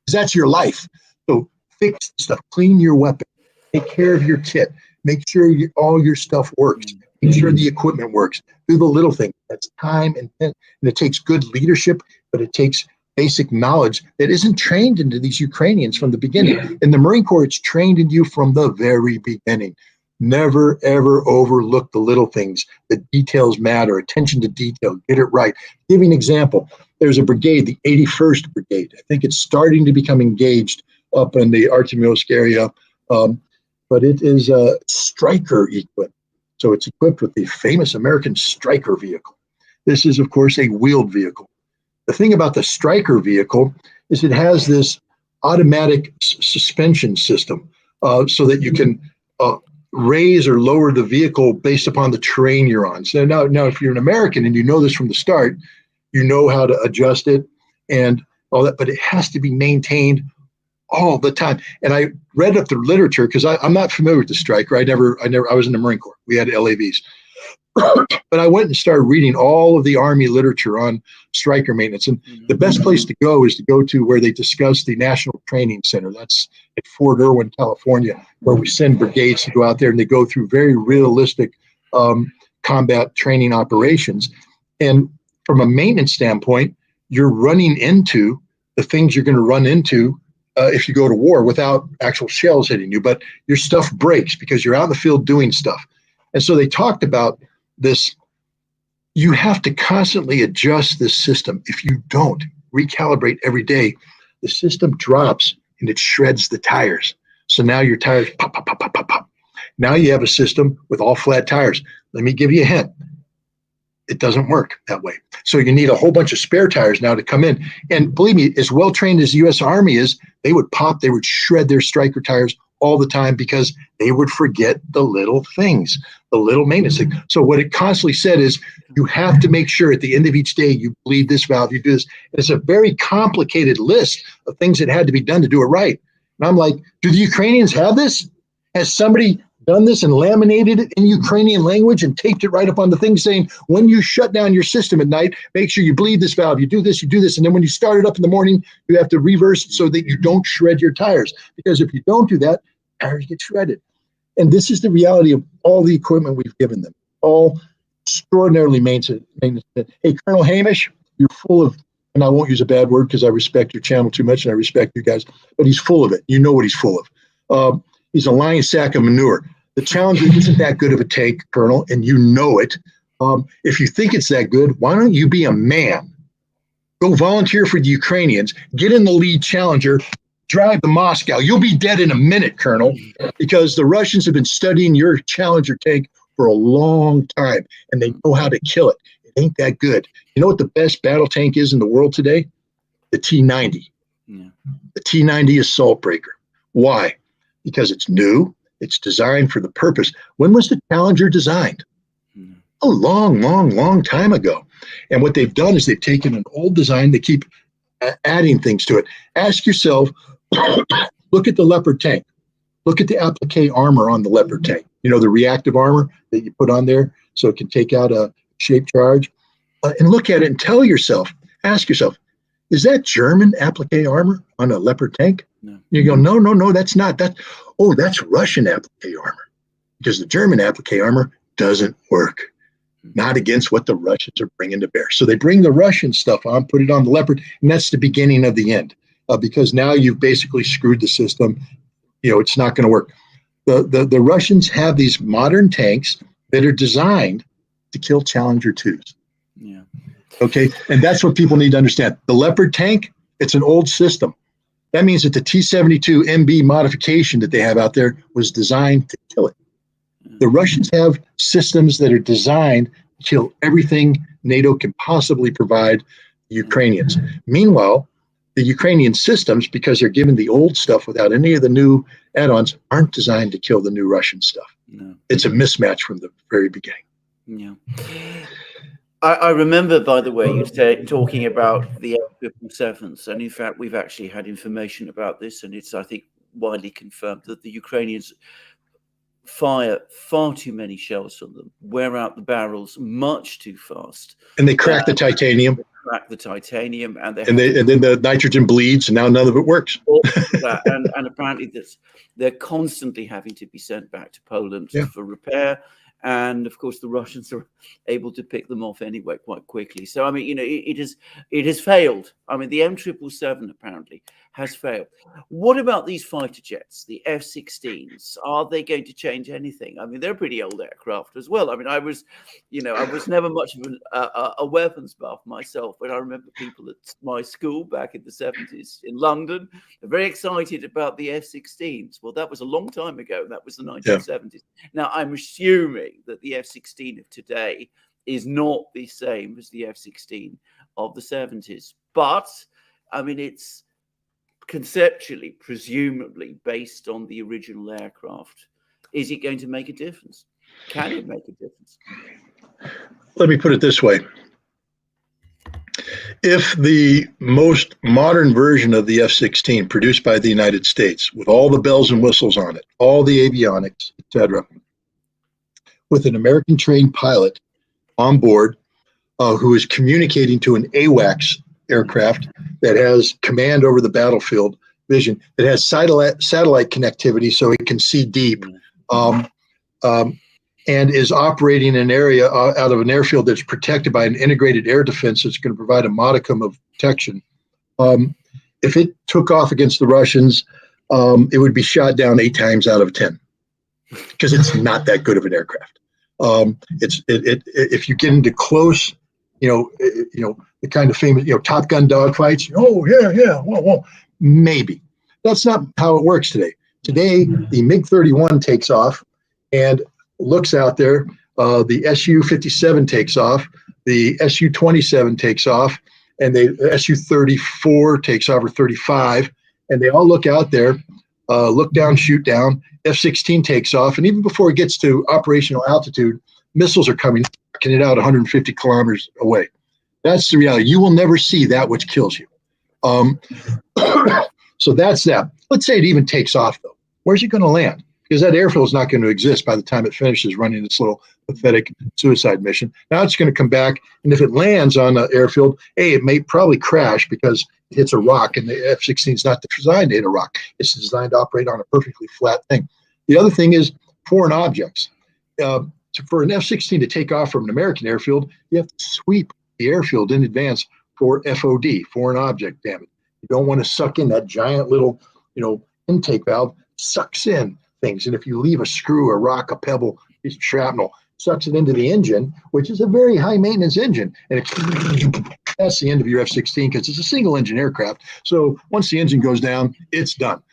because that's your life. So fix stuff, clean your weapon, take care of your kit, make sure all your stuff works. Make sure the equipment works. Do the little things. That's time and it takes good leadership, but it takes basic knowledge that isn't trained into these Ukrainians from the beginning. In the Marine Corps, it's trained in you from the very beginning. Never, ever overlook the little things. The details matter. Attention to detail. Get it right. Give you an example. There's a brigade, the 81st Brigade. I think it's starting to become engaged up in the Artyomovsk area, but it is a Stryker equipped. So it's equipped with the famous American Stryker vehicle. This is, of course, a wheeled vehicle. The thing about the Stryker vehicle is it has this automatic suspension system so that you can raise or lower the vehicle based upon the terrain you're on. So now, if you're an American and you know this from the start, you know how to adjust it and all that, but it has to be maintained all the time. And I read up the literature because I'm not familiar with the Stryker. I was in the Marine Corps. We had LAVs. But I went and started reading all of the Army literature on Stryker maintenance. And the best place to go is to go to where they discuss the National Training Center. That's at Fort Irwin, California, where we send brigades to go out there and they go through very realistic combat training operations. And from a maintenance standpoint, you're running into the things you're going to run into if you go to war without actual shells hitting you, but your stuff breaks because you're out in the field doing stuff. And so they talked about this. You have to constantly adjust this system. If you don't recalibrate every day, the system drops and it shreds the tires. So now your tires pop, pop, pop, pop, pop, pop. Now you have a system with all flat tires. Let me give you a hint. It doesn't work that way. So you need a whole bunch of spare tires now to come in. And believe me, as well trained as the U.S. Army is, they would shred their Stryker tires all the time because they would forget the little things, the little maintenance thing. So what it constantly said is you have to make sure at the end of each day you bleed this valve, you do this. And it's a very complicated list of things that had to be done to do it right. And I'm like, do the Ukrainians have this? Has somebody done this and laminated it in Ukrainian language and taped it right up on the thing saying, when you shut down your system at night, make sure you bleed this valve, you do this. And then when you start it up in the morning, you have to reverse it so that you don't shred your tires. Because if you don't do that, tires get shredded. And this is the reality of all the equipment we've given them, all extraordinarily maintenance. Hey, Colonel Hamish, you're full of, and I won't use a bad word because I respect your channel too much and I respect you guys, but he's full of it. You know what he's full of. He's a lying sack of manure. The Challenger isn't that good of a tank, Colonel, and you know it. If you think it's that good, why don't you be a man? Go volunteer for the Ukrainians, get in the lead Challenger, drive to Moscow. You'll be dead in a minute, Colonel, because the Russians have been studying your Challenger tank for a long time, and they know how to kill it. It ain't that good. You know what the best battle tank is in the world today? The T-90. Yeah. The T-90 assault breaker. Why? Because it's new, It's designed for the purpose. When was the Challenger designed? A long, long, long time ago. And what they've done is they've taken an old design, they keep adding things to it. Ask yourself, look at the Leopard tank. Look at the applique armor on the Leopard tank. You know, the reactive armor that you put on there so it can take out a shape charge. And look at it and tell yourself, ask yourself, is that German applique armor on a Leopard tank? No. You go, no, that's not. That's Russian applique armor. Because the German applique armor doesn't work. Not against what the Russians are bringing to bear. So they bring the Russian stuff on, put it on the Leopard, and that's the beginning of the end. Because now you've basically screwed the system. You know, it's not going to work. The Russians have these modern tanks that are designed to kill Challenger 2s. Yeah. Okay, and that's what people need to understand. The Leopard tank, it's an old system. That means that the T-72 MB modification that they have out there was designed to kill it. The Russians have systems that are designed to kill everything NATO can possibly provide the Ukrainians. Meanwhile, the Ukrainian systems, because they're given the old stuff without any of the new add-ons, aren't designed to kill the new Russian stuff. No. It's a mismatch from the very beginning. Yeah. I remember, by the way, you said talking about the F-777s, and in fact, we've actually had information about this, and it's, I think, widely confirmed that the Ukrainians fire far too many shells from them, wear out the barrels much too fast, and they crack the titanium. And then the nitrogen bleeds, and now none of it works. and apparently they're constantly having to be sent back to Poland for repair. And of course, the Russians are able to pick them off anyway quite quickly. So I mean, you know, it has failed. I mean, the M777 apparently has failed. What about these fighter jets, the F-16s? Are they going to change anything? I mean, they're pretty old aircraft as well. I mean, I was never much of a weapons buff myself, but I remember people at my school back in the 70s in London are very excited about the F-16s. Well, that was a long time ago. That was the 1970s. Yeah. Now, I'm assuming that the F-16 of today is not the same as the F-16 of the 70s. But, I mean, it's conceptually, presumably, based on the original aircraft. Is it going to make a difference? Can it make a difference? Let me put it this way. If the most modern version of the F-16 produced by the United States, with all the bells and whistles on it, all the avionics, etc., with an American-trained pilot on board who is communicating to an AWACS aircraft that has command over the battlefield vision, that has satellite connectivity so it can see deep, and is operating an area out of an airfield that's protected by an integrated air defense that's going to provide a modicum of protection. If it took off against the Russians, it would be shot down 8 times out of 10 because it's not that good of an aircraft. If you get into close, the kind of famous, Top Gun dogfights. Oh yeah, whoa, maybe. That's not how it works today. Today, the MiG-31 takes off and looks out there. The Su-57 takes off. The Su-27 takes off, and the Su-34 takes off, or 35, and they all look out there, look down, shoot down. F-16 takes off, and even before it gets to operational altitude, missiles are coming, knocking it out 150 kilometers away. That's the reality. You will never see that which kills you. So that's that. Let's say it even takes off, though. Where's it going to land? Because that airfield is not going to exist by the time it finishes running its little pathetic suicide mission. Now it's going to come back, and if it lands on the airfield, it may probably crash because it hits a rock, and the F-16 is not designed to hit a rock. It's designed to operate on a perfectly flat thing. The other thing is foreign objects. For an F-16 to take off from an American airfield, you have to sweep the airfield in advance for FOD, foreign object damage. You don't want to suck in that giant little, intake valve, sucks in things. And if you leave a screw, a rock, a pebble, piece of shrapnel, sucks it into the engine, which is a very high maintenance engine. And that's the end of your F-16 because it's a single engine aircraft. So once the engine goes down, it's done.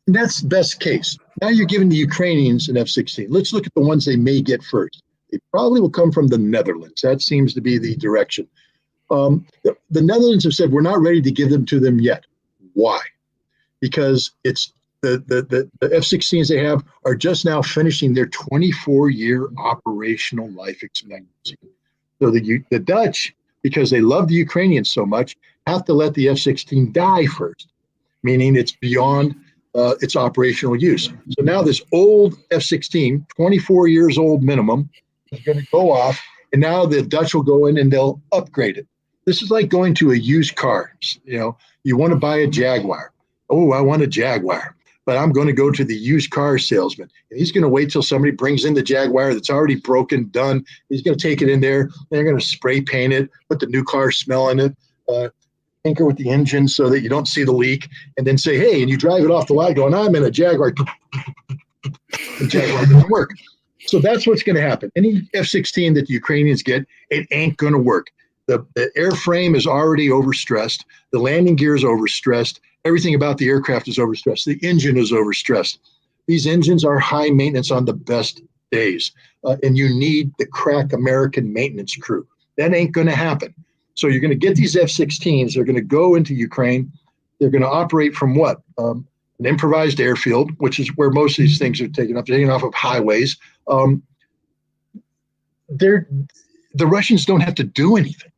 That's the best case. Now you're giving the Ukrainians an F-16. Let's look at the ones they may get first. They probably will come from the Netherlands. That seems to be the direction. The Netherlands have said, we're not ready to give them to them yet. Why? Because it's the F-16s they have are just now finishing their 24-year operational life expectancy. So the Dutch, because they love the Ukrainians so much, have to let the F-16 die first, meaning it's beyond its operational use. So now this old F-16, 24 years old minimum, is going to go off, and now the Dutch will go in and they'll upgrade it. This is like going to a used car. You know, you want to buy a Jaguar. Oh, I want a Jaguar, but I'm going to go to the used car salesman. And he's going to wait till somebody brings in the Jaguar that's already broken, done. He's going to take it in there. They're going to spray paint it, put the new car smell in it, tinker with the engine so that you don't see the leak, and then say, hey, and you drive it off the lot going, I'm in a Jaguar. The Jaguar doesn't work. So that's what's going to happen. Any F-16 that the Ukrainians get, it ain't going to work. The airframe is already overstressed. The landing gear is overstressed. Everything about the aircraft is overstressed. The engine is overstressed. These engines are high maintenance on the best days. And you need the crack American maintenance crew. That ain't going to happen. So you're going to get these F-16s. They're going to go into Ukraine. They're going to operate from what? An improvised airfield, which is where most of these things are taken up. They're taken off of highways. The Russians don't have to do anything.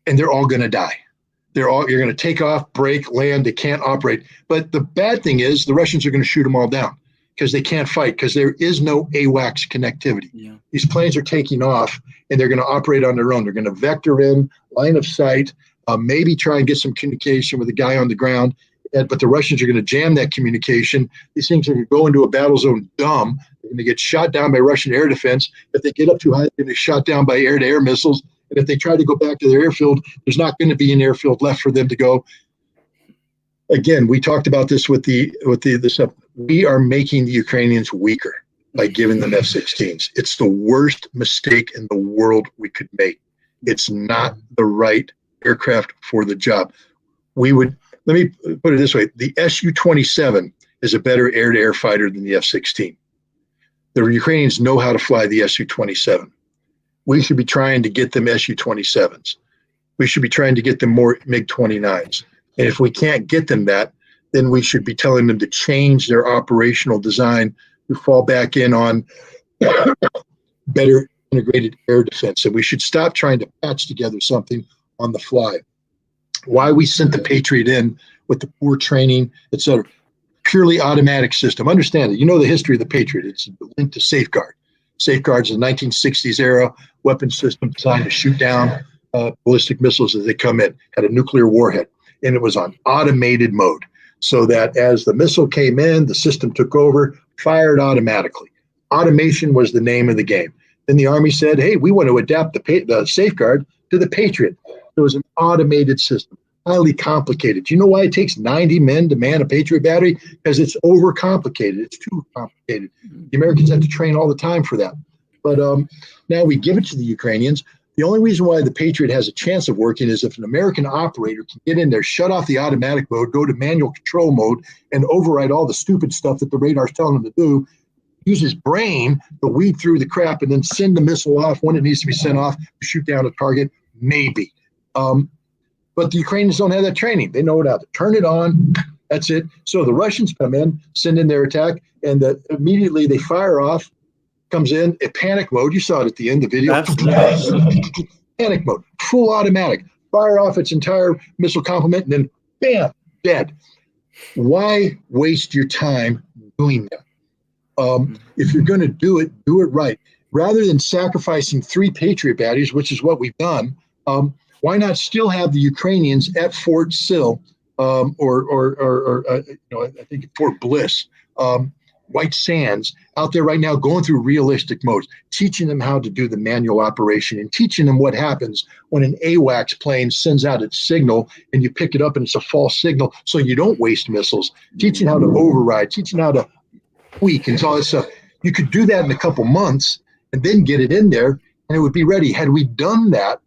And they're all going to die. You're going to take off, break, land. They can't operate. But the bad thing is the Russians are going to shoot them all down because they can't fight because there is no AWACS connectivity. Yeah. These planes are taking off and they're going to operate on their own. They're going to vector in, line of sight, maybe try and get some communication with a guy on the ground. But the Russians are going to jam that communication. These things are going to go into a battle zone dumb. They're going to get shot down by Russian air defense. If they get up too high, they're going to be shot down by air-to-air missiles. And if they try to go back to their airfield, there's not going to be an airfield left for them to go. Again, we talked about this with the stuff. We are making the Ukrainians weaker by giving them F-16s. It's the worst mistake in the world we could make. It's not the right aircraft for the job. Let me put it this way. The Su-27 is a better air-to-air fighter than the F-16. The Ukrainians know how to fly the Su-27. We should be trying to get them Su-27s. We should be trying to get them more MiG-29s. And if we can't get them that, then we should be telling them to change their operational design to fall back in on better integrated air defense. And we should stop trying to patch together something on the fly. Why we sent the Patriot in with the poor training, et cetera. Purely automatic system. Understand it. You know the history of the Patriot. It's linked to Safeguard. Safeguard's a 1960s era weapon system designed to shoot down ballistic missiles as they come in, had a nuclear warhead, and it was on automated mode so that as the missile came in, the system took over, fired automatically. Automation was the name of the game. Then the Army said, hey, we want to adapt the Safeguard to the Patriot. It was an automated system, highly complicated. Do you know why it takes 90 men to man a Patriot battery? Because it's overcomplicated. It's too complicated. The Americans have to train all the time for that. But now we give it to the Ukrainians. The only reason why the Patriot has a chance of working is if an American operator can get in there, shut off the automatic mode, go to manual control mode, and override all the stupid stuff that the radar's telling him to do, use his brain to weed through the crap and then send the missile off when it needs to be sent off to shoot down a target, maybe. But the Ukrainians don't have that training. They know how to turn it on. That's it. So the Russians come in, send in their attack, and immediately they fire off, comes in panic mode. You saw it at the end of the video. Absolutely. Panic mode, full automatic. Fire off its entire missile complement, and then bam, dead. Why waste your time doing that? If you're going to do it right. Rather than sacrificing 3 Patriot batteries, which is what we've done, why not still have the Ukrainians at Fort Sill I think Fort Bliss, White Sands, out there right now going through realistic modes, teaching them how to do the manual operation and teaching them what happens when an AWACS plane sends out its signal and you pick it up and it's a false signal so you don't waste missiles, teaching how to override, teaching how to tweak and all that stuff. You could do that in a couple months and then get it in there and it would be ready. Had we done that,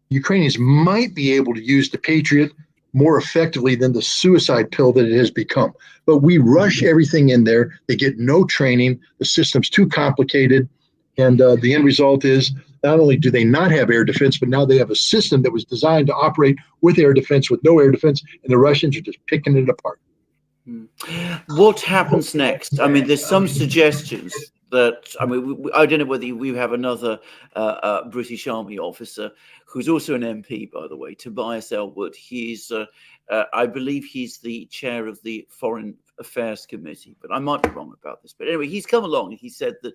Ukrainians might be able to use the Patriot more effectively than the suicide pill that it has become. But we rush everything in there. They get no training. The system's too complicated. And the end result is not only do they not have air defense, but now they have a system that was designed to operate with air defense, with no air defense, and the Russians are just picking it apart. What happens next? I mean, there's some suggestions that, I mean, I don't know whether we have another British Army officer who's also an MP, by the way, Tobias Elwood. He's, I believe he's the chair of the Foreign Affairs Committee, but I might be wrong about this. But anyway, he's come along and he said that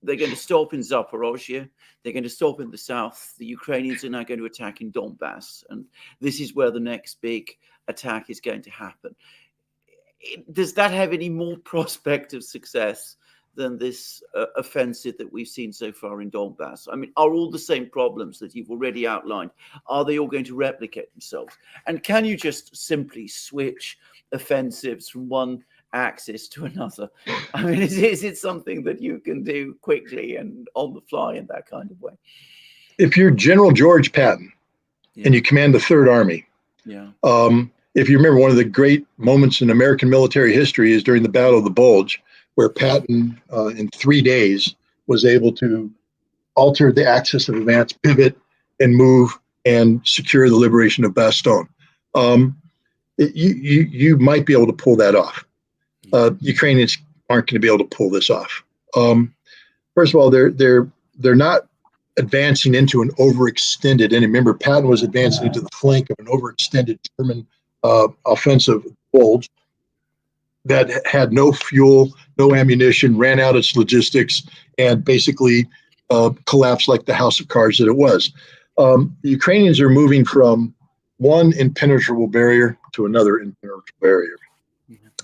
they're going to stop in Zaporozhye. They're going to stop in the south. The Ukrainians are now going to attack in Donbass. And this is where the next big attack is going to happen. Does that have any more prospect of success than this offensive that we've seen so far in Donbass? I mean, are all the same problems that you've already outlined, are they all going to replicate themselves? And can you just simply switch offensives from one axis to another? I mean, is it something that you can do quickly and on the fly in that kind of way? If you're General George Patton and you command the Third Army, if you remember, one of the great moments in American military history is during the Battle of the Bulge, where Patton, in 3 days, was able to alter the axis of advance, pivot, and move and secure the liberation of Bastogne. You might be able to pull that off. Ukrainians aren't going to be able to pull this off. First of all, they're not advancing into an overextended. And remember, Patton was advancing into the flank of an overextended German offensive bulge that had no fuel, no ammunition, ran out its logistics, and basically collapsed like the house of cards that it was. The Ukrainians are moving from one impenetrable barrier to another impenetrable barrier.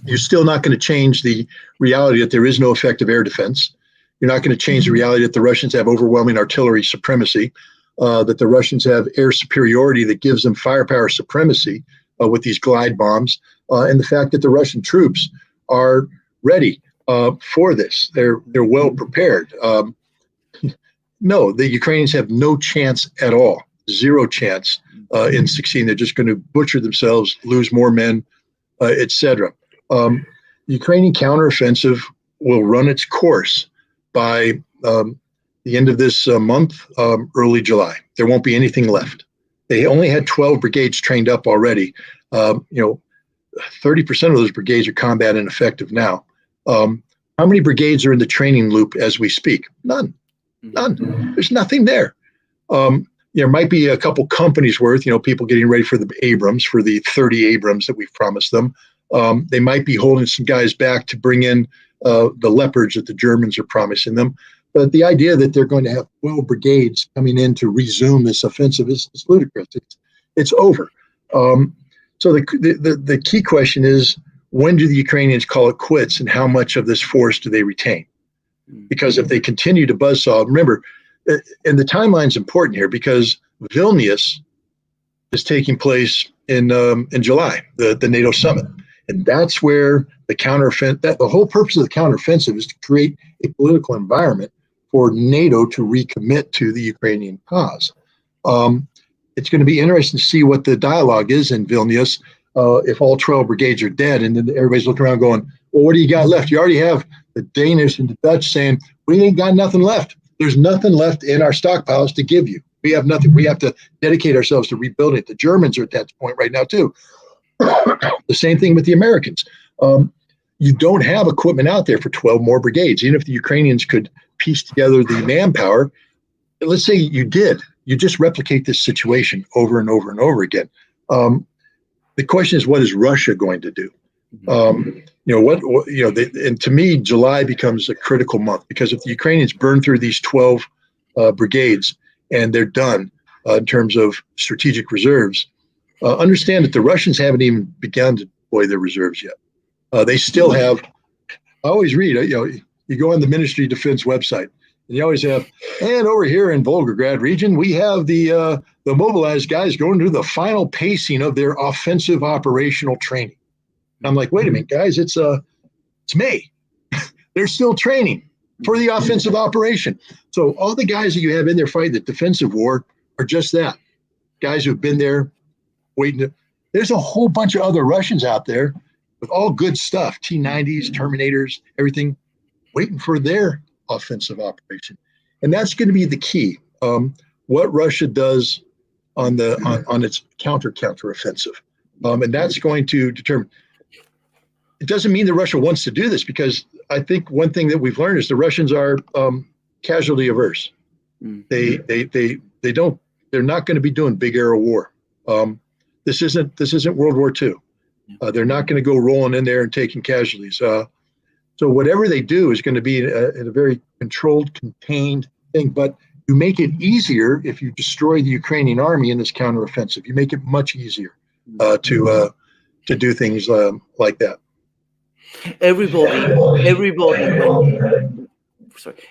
You're still not going to change the reality that there is no effective air defense. You're not going to change the reality that the Russians have overwhelming artillery supremacy, that the Russians have air superiority that gives them firepower supremacy with these glide bombs, and the fact that the Russian troops are ready for this. They're well prepared. No, the Ukrainians have no chance at all, zero chance in succeeding. They're just going to butcher themselves, lose more men, etc. The Ukrainian counteroffensive will run its course by the end of this month, early July. There won't be anything left. They only had 12 brigades trained up already. 30% of those brigades are combat ineffective now. How many brigades are in the training loop as we speak? None. There's nothing there. There might be a couple companies worth, people getting ready for the Abrams, for the 30 Abrams that we've promised them. They might be holding some guys back to bring in the Leopards that the Germans are promising them. But the idea that they're going to have 12 brigades coming in to resume this offensive is ludicrous. It's over. So the key question is, when do the Ukrainians call it quits, and how much of this force do they retain? Because if they continue to buzzsaw, remember, and the timeline's important here, because Vilnius is taking place in July, the NATO summit. And that's where the counteroffensive, the whole purpose of the counteroffensive is to create a political environment for NATO to recommit to the Ukrainian cause. It's going to be interesting to see what the dialogue is in Vilnius if all 12 brigades are dead, and then everybody's looking around going, well, what do you got left? You already have the Danish and the Dutch saying, we ain't got nothing left. There's nothing left in our stockpiles to give you. We have nothing. We have to dedicate ourselves to rebuilding it. The Germans are at that point right now, too. The same thing with the Americans. You don't have equipment out there for 12 more brigades. Even if the Ukrainians could piece together the manpower, let's say you did, you just replicate this situation over and over and over again. The question is, what is Russia going to do? And to me, July becomes a critical month, because if the Ukrainians burn through these 12 brigades and they're done in terms of strategic reserves, understand that the Russians haven't even begun to deploy their reserves yet. They still have, I always read, you go on the Ministry of Defense website, and you always have, and over here in Volgograd region, we have the mobilized guys going through the final pacing of their offensive operational training. And I'm like, wait a minute, guys, it's May. They're still training for the offensive operation. So all the guys that you have in there fighting the defensive war are just that. Guys who've been there waiting. There's a whole bunch of other Russians out there with all good stuff, T-90s, Terminators, everything, waiting for their offensive operation. And that's going to be the key. What Russia does on its counteroffensive. And that's going to determine. it doesn't mean that Russia wants to do this, because I think one thing that we've learned is the Russians are casualty averse. They don't, they're not going to be doing big air war. This isn't World War II. They're not going to go rolling in there and taking casualties. So whatever they do is going to be in a very controlled, contained thing. But you make it easier if you destroy the Ukrainian army in this counteroffensive. You make it much easier to do things like that.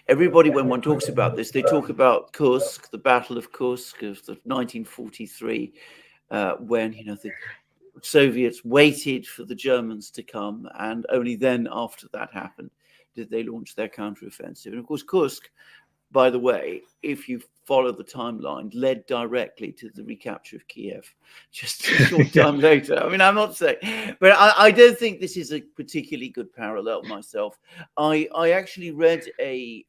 Everybody, when one talks about this, they talk about Kursk, the Battle of Kursk of 1943, when the Soviets waited for the Germans to come, and only then, after that happened, did they launch their counteroffensive. And of course, Kursk, by the way, if you follow the timeline, led directly to the recapture of Kiev just a short time later. I mean, I'm not saying, but I don't think this is a particularly good parallel myself. I actually read a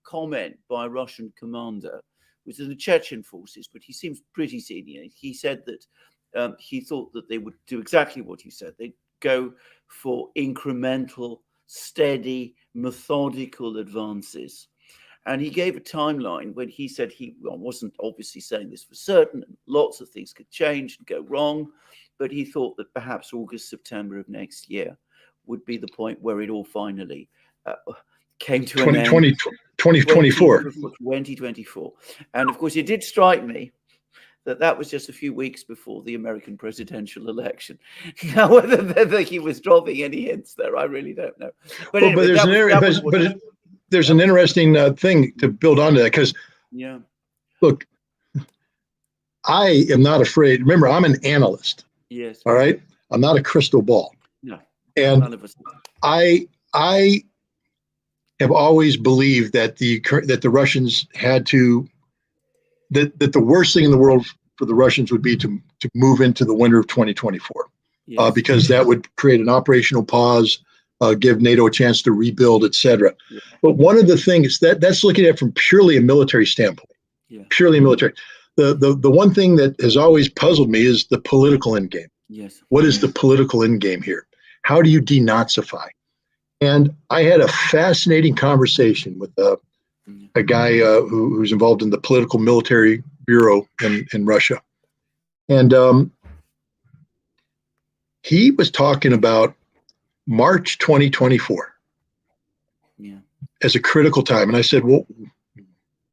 comment by a Russian commander, which is in the Chechen forces, but he seems pretty senior. He said that he thought that they would do exactly what you said. They'd go for incremental, steady, methodical advances. And he gave a timeline when he said he wasn't obviously saying this for certain. Lots of things could change and go wrong. But he thought that perhaps August, September of next year would be the point where it all finally came to an end. 2024. 2024. And of course, it did strike me that was just a few weeks before the American presidential election. Now, whether he was dropping any hints there, I really don't know. But well, anyway, there's an interesting thing to build onto that, because look, I am not afraid. Remember, I'm an analyst. Yes. All right. I'm not a crystal ball. No. And none of us. I have always believed that the Russians had to. That the worst thing in the world for the Russians would be to move into the winter of 2024, yes. Because that would create an operational pause, give NATO a chance to rebuild, etc. Yeah. But one of the things that's looking at it from purely a military standpoint, purely military. The one thing that has always puzzled me is the political endgame. Yes. What is the political endgame here? How do you denazify? And I had a fascinating conversation with a guy who's involved in the political military bureau in Russia. And he was talking about March 2024 as a critical time. And I said, well,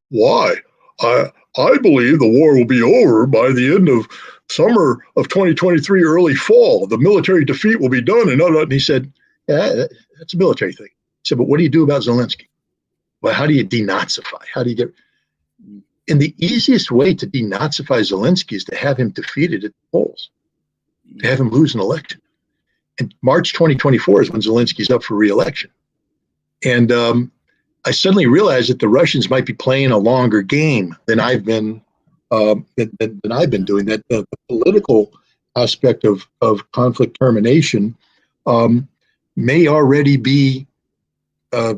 why? I believe the war will be over by the end of summer of 2023, early fall. The military defeat will be done. And he said, yeah, that's a military thing. I said, but what do you do about Zelensky? Well, how do you denazify? How do you get? And the easiest way to denazify Zelensky is to have him defeated at the polls, to have him lose an election. And March 2024 is when Zelensky's up for re-election. And I suddenly realized that the Russians might be playing a longer game than I've been doing. That the political aspect of conflict termination may already be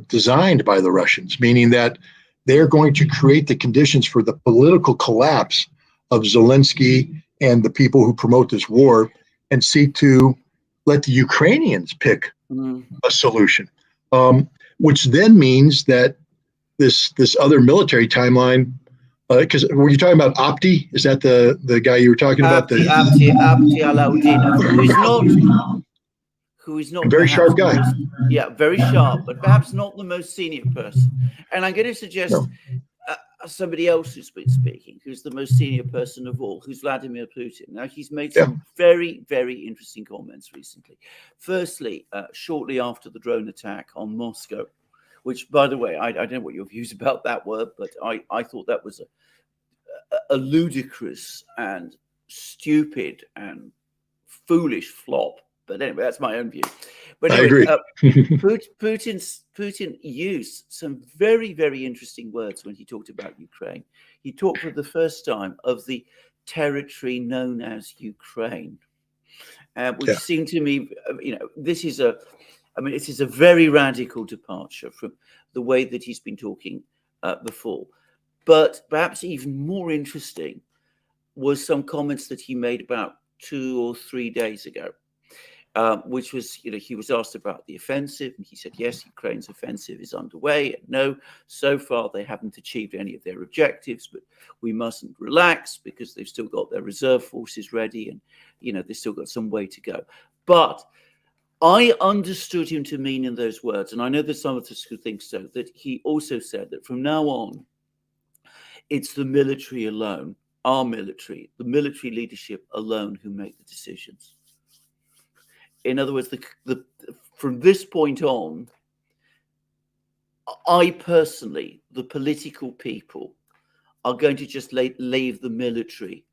designed by the Russians, meaning that they're going to create the conditions for the political collapse of Zelensky and the people who promote this war, and seek to let the Ukrainians pick a solution, which then means that this other military timeline, because were you talking about Abdi? Is that the guy you were talking about? Abdi Alaudinov, who is not a very sharp guy. Very sharp, but perhaps not the most senior person. And I'm going to suggest somebody else who's been speaking, who's the most senior person of all, who's Vladimir Putin. Now, he's made some very, very interesting comments recently. Firstly, shortly after the drone attack on Moscow, which, by the way, I don't know what your views about that were, but I thought that was a ludicrous and stupid and foolish flop. But anyway, that's my own view. But anyway, I agree. Putin used some very, very interesting words when he talked about Ukraine. He talked for the first time of the territory known as Ukraine, which seemed to me, this is a very radical departure from the way that he's been talking before. But perhaps even more interesting was some comments that he made about 2 or 3 days ago. which was, he was asked about the offensive, and he said, yes, Ukraine's offensive is underway. And no, so far they haven't achieved any of their objectives, but we mustn't relax because they've still got their reserve forces ready, and, they've still got some way to go. But I understood him to mean in those words, and I know there's some of us who think so, that he also said that from now on, it's the military alone, our military, the military leadership alone who make the decisions. In other words, from this point on, I personally, the political people, are going to just leave the military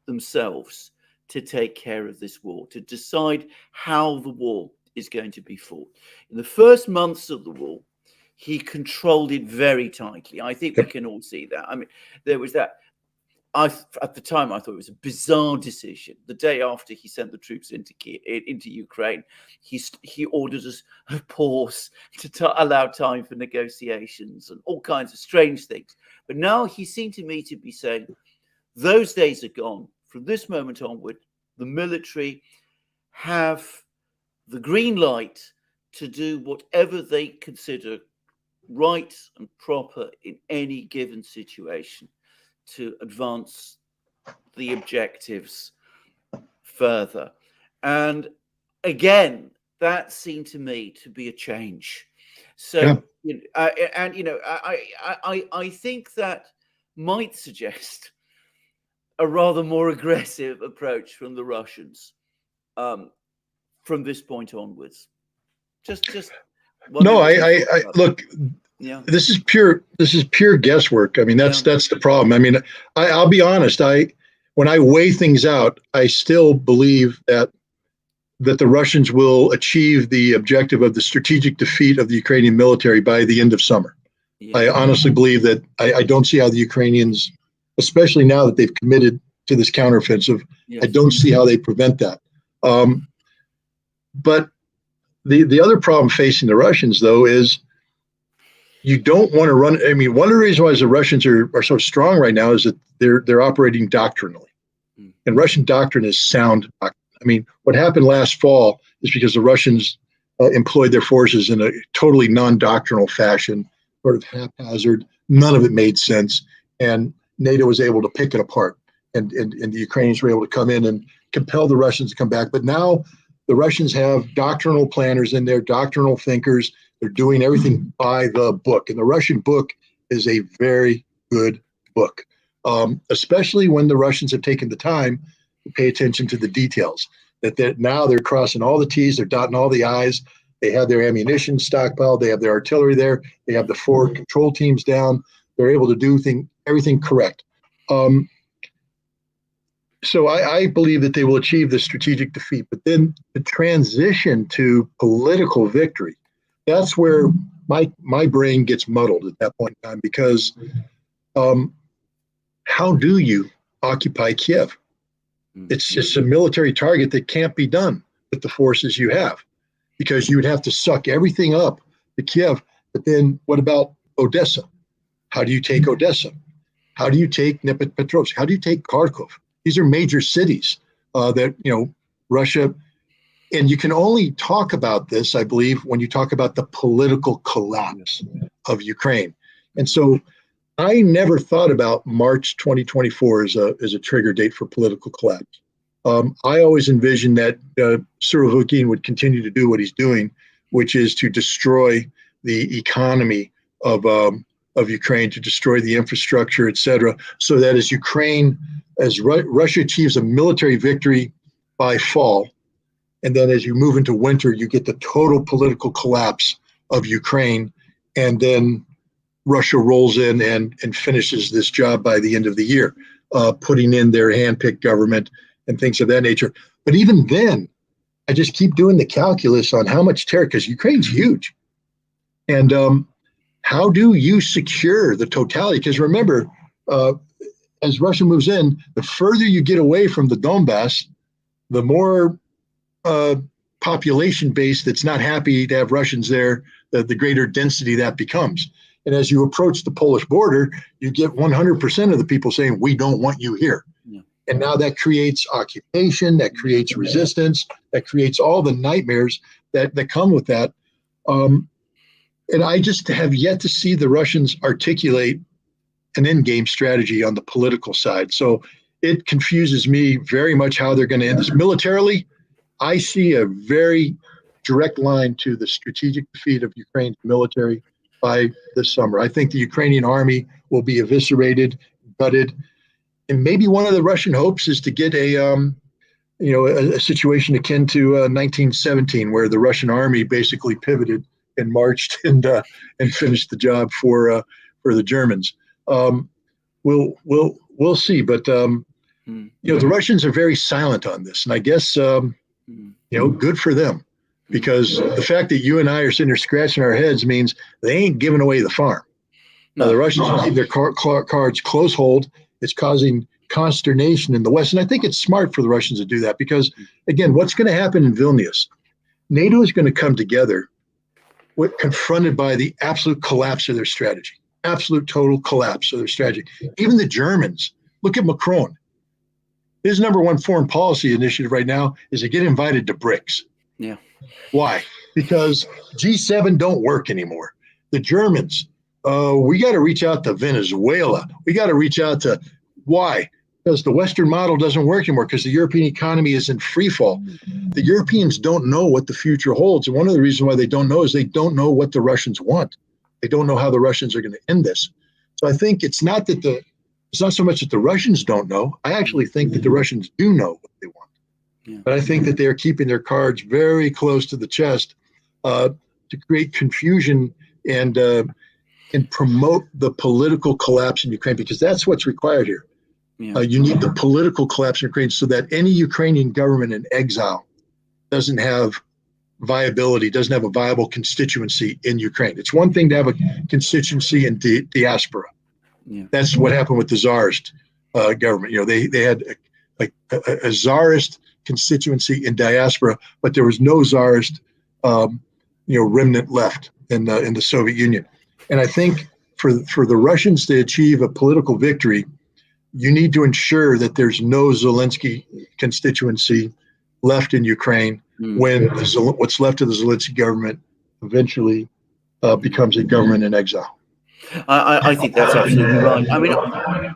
themselves to take care of this war, to decide how the war is going to be fought. In the first months of the war, he controlled it very tightly. I think we can all see that. I mean, there was that. At the time, I thought it was a bizarre decision. The day after he sent the troops into Ukraine, he ordered a pause to allow time for negotiations and all kinds of strange things. But now he seemed to me to be saying, those days are gone. From this moment onward, the military have the green light to do whatever they consider right and proper in any given situation to advance the objectives further. And again, that seemed to me to be a change. So, I think that might suggest a rather more aggressive approach from the Russians from this point onwards. No, I look. Yeah, this is pure guesswork. I mean, that's the problem. I mean, I'll be honest. When I weigh things out, I still believe that the Russians will achieve the objective of the strategic defeat of the Ukrainian military by the end of summer. Yeah. I honestly believe that. I don't see how the Ukrainians, especially now that they've committed to this counteroffensive, I don't see how they prevent that. But the other problem facing the Russians, though, is you don't want to run. I mean, one of the reasons why the Russians are so strong right now is that they're operating doctrinally, and Russian doctrine is sound doctrine. I mean, what happened last fall is because the Russians employed their forces in a totally non-doctrinal fashion, sort of haphazard. None of it made sense, and NATO was able to pick it apart, and the Ukrainians were able to come in and compel the Russians to come back. But now the Russians have doctrinal planners in there, doctrinal thinkers. They're doing everything by the book. And the Russian book is a very good book, especially when the Russians have taken the time to pay attention to the details. That now they're crossing all the T's, they're dotting all the I's. They have their ammunition stockpiled. They have their artillery there. They have the forward control teams down. They're able to do everything correct. So I believe that they will achieve the strategic defeat. But then the transition to political victory, that's where my brain gets muddled at that point in time, because how do you occupy Kiev? It's just a military target that can't be done with the forces you have, because you would have to suck everything up to Kiev. But then what about Odessa? How do you take Odessa? How do you take Dnipropetrovsk? How do you take Kharkov? These are major cities that, Russia, and you can only talk about this, I believe, when you talk about the political collapse of Ukraine. And so I never thought about March 2024 as a trigger date for political collapse. I always envisioned that Surovikin would continue to do what he's doing, which is to destroy the economy of Ukraine, to destroy the infrastructure, et cetera, so that as Russia achieves a military victory by fall, and then as you move into winter, you get the total political collapse of Ukraine, and then Russia rolls in and finishes this job by the end of the year, putting in their hand-picked government and things of that nature. But even then, I just keep doing the calculus on how much terror, because Ukraine's huge. And how do you secure the totality? Because remember, as Russia moves in, the further you get away from the Donbass, the more population base that's not happy to have Russians there, the greater density that becomes. And as you approach the Polish border, you get 100% of the people saying, we don't want you here. Yeah. And now that creates occupation, that creates resistance, that creates all the nightmares that come with that. And I just have yet to see the Russians articulate an end-game strategy on the political side. So it confuses me very much how they're going to end this. Militarily, I see a very direct line to the strategic defeat of Ukraine's military by this summer. I think the Ukrainian army will be eviscerated, gutted, and maybe one of the Russian hopes is to get a situation akin to 1917, where the Russian army basically pivoted and marched and finished the job for the Germans. We'll see, but the Russians are very silent on this, and I guess good for them, because the fact that you and I are sitting there scratching our heads means they ain't giving away the farm. No. The Russians keep their cards close hold. It's causing consternation in the West, and I think it's smart for the Russians to do that, because again, what's going to happen in Vilnius? NATO is going to come together, confronted by the absolute collapse of their strategy. Absolute total collapse of their strategy. Even the Germans, look at Macron. His number one foreign policy initiative right now is to get invited to BRICS. Yeah. Why? Because G7 don't work anymore. The Germans, we got to reach out to Venezuela. We got to reach out to, why? Because the Western model doesn't work anymore, because the European economy is in free fall. The Europeans don't know what the future holds. And one of the reasons why they don't know is they don't know what the Russians want. They don't know how the Russians are going to end this. So I think it's not so much that the Russians don't know. I actually think that the Russians do know what they want. Yeah. But I think that they are keeping their cards very close to the chest to create confusion and promote the political collapse in Ukraine, because that's what's required here. Yeah. You need the political collapse in Ukraine so that any Ukrainian government in exile doesn't have viability, doesn't have a viable constituency in Ukraine. It's one thing to have a constituency in diaspora. Yeah. That's what happened with the Tsarist government. They had a Tsarist constituency in diaspora, but there was no Tsarist remnant left in the Soviet Union. And I think for the Russians to achieve a political victory, you need to ensure that there's no Zelensky constituency left in Ukraine when what's left of the Zelensky government eventually becomes a government in exile. I think that's absolutely right. I mean,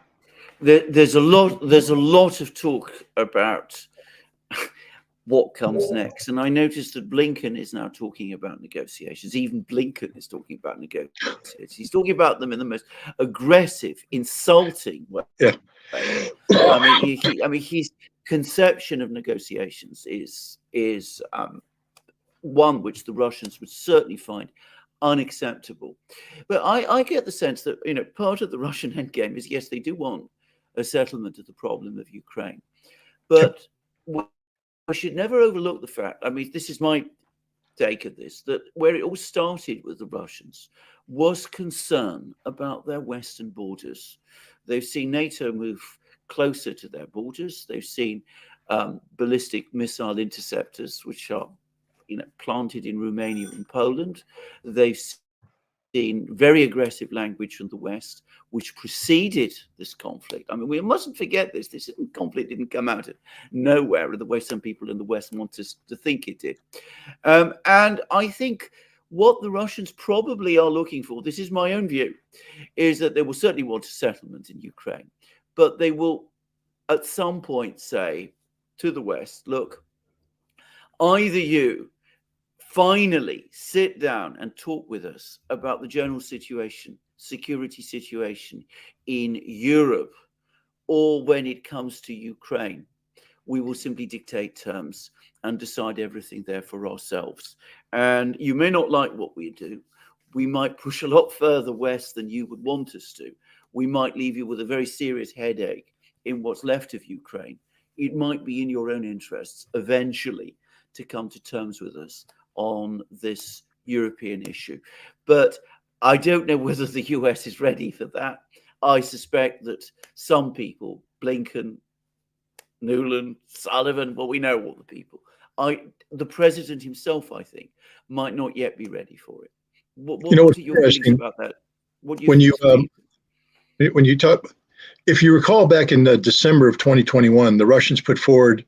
there's a lot of talk about what comes next, and I noticed that Blinken is now talking about negotiations. Even Blinken is talking about negotiations. He's talking about them in the most aggressive, insulting way. Yeah. I mean, his conception of negotiations is one which the Russians would certainly find unacceptable. But I get the sense that part of the Russian endgame is, yes, they do want a settlement of the problem of Ukraine, but I should never overlook the fact, I mean, this is my take of this, that where it all started with the Russians was concern about their western borders. They've seen NATO move closer to their borders. They've seen ballistic missile interceptors, which are planted in Romania and Poland. They've seen very aggressive language from the West, which preceded this conflict. I mean, we mustn't forget this. This conflict didn't come out of nowhere the way some people in the West want us to think it did. And I think what the Russians probably are looking for, this is my own view, is that they will certainly want a settlement in Ukraine, but they will at some point say to the West, look, either you finally sit down and talk with us about the general situation, security situation in Europe, or when it comes to Ukraine, we will simply dictate terms and decide everything there for ourselves. And you may not like what we do. We might push a lot further west than you would want us to. We might leave you with a very serious headache in what's left of Ukraine. It might be in your own interests eventually to come to terms with us on this European issue. But I don't know whether the US is ready for that. I suspect that some people, Blinken, Nuland, Sullivan, well, we know all the people. The president himself, I think, might not yet be ready for it. What are your feelings about that? When you talk, if you recall back in December of 2021, the Russians put forward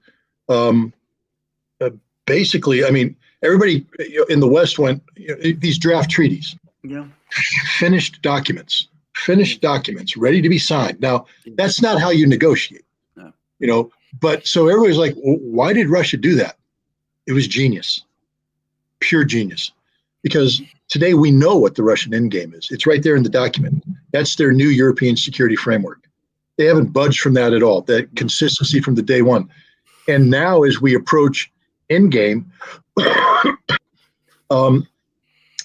basically, I mean, everybody in the West went, these draft treaties, finished documents, ready to be signed. Now, that's not how you negotiate, but so everybody's like, well, why did Russia do that? It was genius, pure genius, because today we know what the Russian endgame is. It's right there in the document. That's their new European security framework. They haven't budged from that at all, that consistency from the day one. And now as we approach endgame, the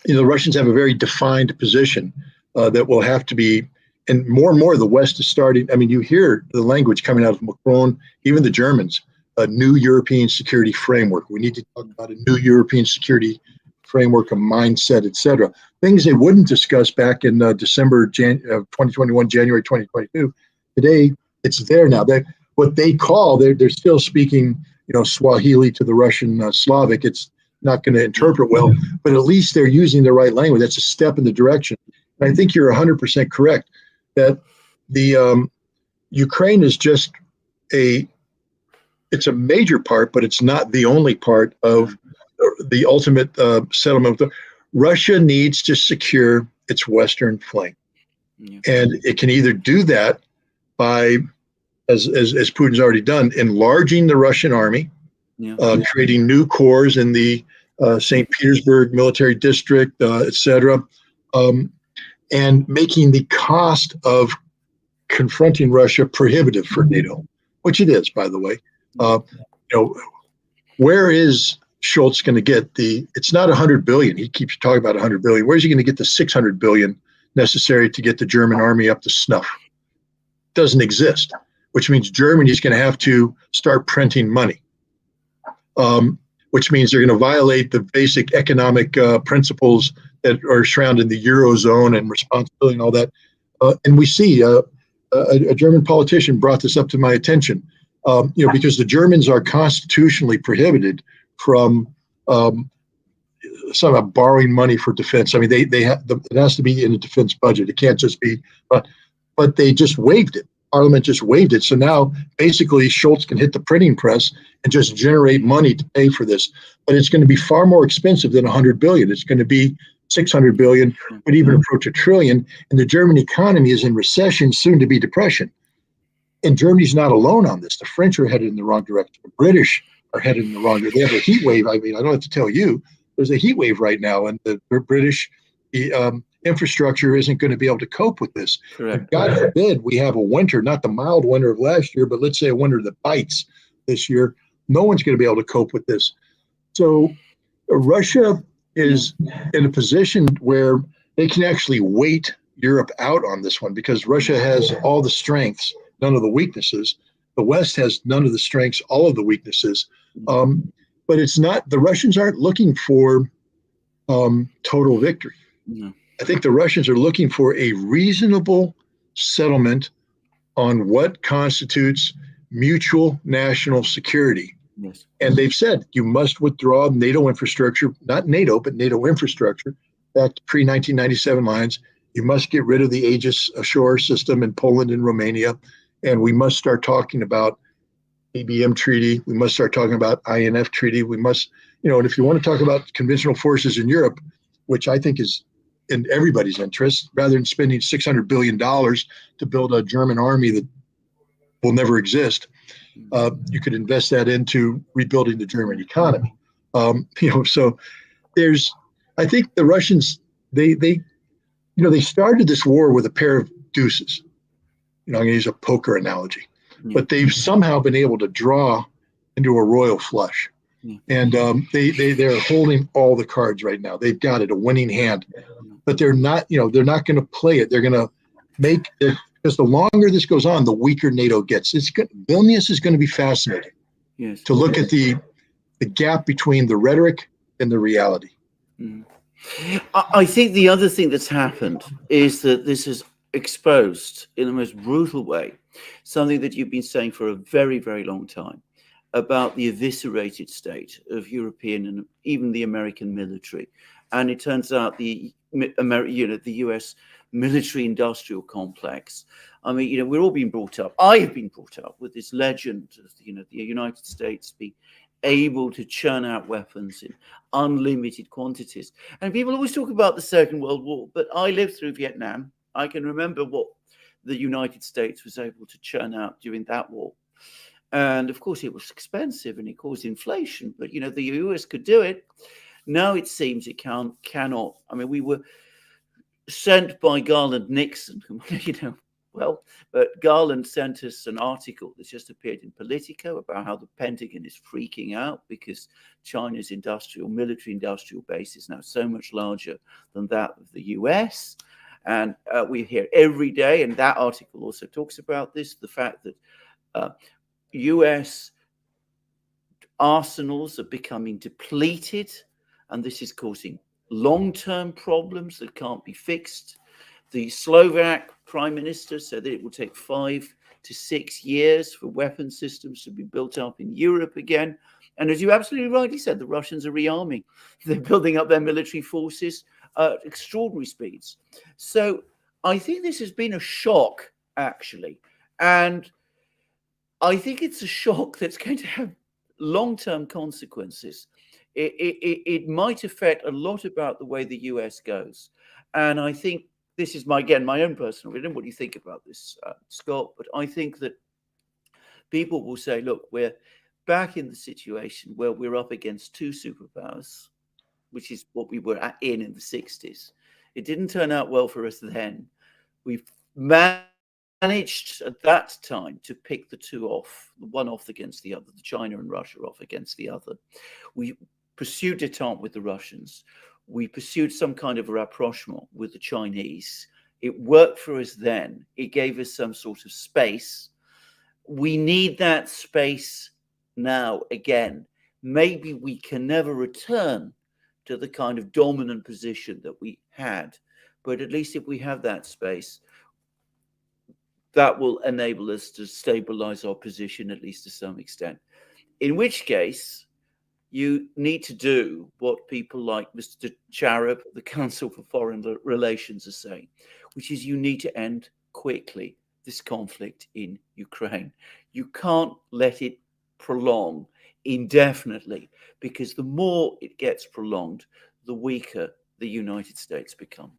Russians have a very defined position that will have to be, and more the West is starting. I mean, you hear the language coming out of Macron, even the Germans, a new European security framework. We need to talk about a new European security framework, a mindset, etc. Things they wouldn't discuss back in December 2021, January 2022. Today, it's there now. What they call, they're still speaking, Swahili to the Russian Slavic. It's not going to interpret well, but at least they're using the right language. That's a step in the direction. And I think you're 100% correct that the Ukraine is just it's a major part, but it's not the only part of the ultimate settlement. Russia needs to secure its western flank, and it can either do that by, as Putin's already done, enlarging the Russian army, creating new corps in the St. Petersburg military district, etc., and making the cost of confronting Russia prohibitive for NATO, which it is, by the way. Where is Schultz going to get it's not 100 billion. He keeps talking about 100 billion. Where's he going to get the 600 billion necessary to get the German army up to snuff? Doesn't exist, which means Germany's going to have to start printing money, which means they're going to violate the basic economic principles that are surrounding the Eurozone and responsibility and all that. And we see a German politician brought this up to my attention, because the Germans are constitutionally prohibited from somehow borrowing money for defense. I mean, it has to be in a defense budget. It can't just be, but they just waived it. Parliament just waived it. So now basically Schultz can hit the printing press and just generate money to pay for this. But it's going to be far more expensive than 100 billion. It's going to be 600 billion, but even approach $1 trillion. And the German economy is in recession, soon to be depression. And Germany's not alone on this. The French are headed in the wrong direction. The British are headed in the wrong direction. They have a heat wave. I mean, I don't have to tell you, there's a heat wave right now, and the British infrastructure isn't going to be able to cope with this. God forbid we have a winter, not the mild winter of last year, but let's say a winter that bites this year. No one's going to be able to cope with this. So Russia is in a position where they can actually wait Europe out on this one, because Russia has all the strengths, none of the weaknesses. The West has none of the strengths, all of the weaknesses. But it's not, the Russians aren't looking for total victory. No. I think the Russians are looking for a reasonable settlement on what constitutes mutual national security. Yes. And they've said you must withdraw NATO infrastructure, not NATO, but NATO infrastructure back to pre-1997 lines. You must get rid of the Aegis Ashore system in Poland and Romania. And we must start talking about ABM treaty. We must start talking about INF treaty. We must, and if you want to talk about conventional forces in Europe, which I think is in everybody's interest, rather than spending $600 billion to build a German army that will never exist, you could invest that into rebuilding the German economy. So I think the Russians, they started this war with a pair of deuces. I'm going to use a poker analogy, but they've somehow been able to draw into a royal flush. And they're holding all the cards right now. They've got it, a winning hand, but they're not going to play it. They're going to make it, because the longer this goes on, the weaker NATO gets. Vilnius is going to be fascinating to look at the gap between the rhetoric and the reality. I think the other thing that's happened is that this has exposed in the most brutal way something that you've been saying for a very, very long time about the eviscerated state of European and even the American military, And it turns out the US military-industrial complex. I mean, we're all being brought up. I have been brought up with this legend of, the United States being able to churn out weapons in unlimited quantities. And people always talk about the Second World War, but I lived through Vietnam. I can remember what the United States was able to churn out during that war. And of course, it was expensive and it caused inflation, but the US could do it. Now it seems it cannot. I mean, we were sent by Garland Nixon, but Garland sent us an article that's just appeared in Politico about how the Pentagon is freaking out because China's military-industrial base is now so much larger than that of the US. And we hear every day, and that article also talks about this, the fact that US arsenals are becoming depleted, and this is causing long-term problems that can't be fixed. The Slovak prime minister said that it will take 5 to 6 years for weapon systems to be built up in Europe again. And as you absolutely rightly said, the Russians are rearming. They're building up their military forces at extraordinary speeds. So I think this has been a shock, actually. And I think it's a shock that's going to have long-term consequences. It might affect a lot about the way the US goes. And I think this is my own personal opinion. What do you think about this, Scott? But I think that people will say, look, we're back in the situation where we're up against two superpowers, which is what we were in the 60s. It didn't turn out well for us then. We've managed at that time to pick the two off, the one off against the other, the China and Russia off against the other. We pursued détente with the Russians. We pursued some kind of rapprochement with the Chinese. It worked for us then. It gave us some sort of space. We need that space now again. Maybe we can never return to the kind of dominant position that we had, but at least if we have that space, that will enable us to stabilize our position, at least to some extent. In which case, you need to do what people like Mr. Charab, the Council for Foreign Relations, are saying, which is you need to end quickly this conflict in Ukraine. You can't let it prolong indefinitely, because the more it gets prolonged, the weaker the United States become.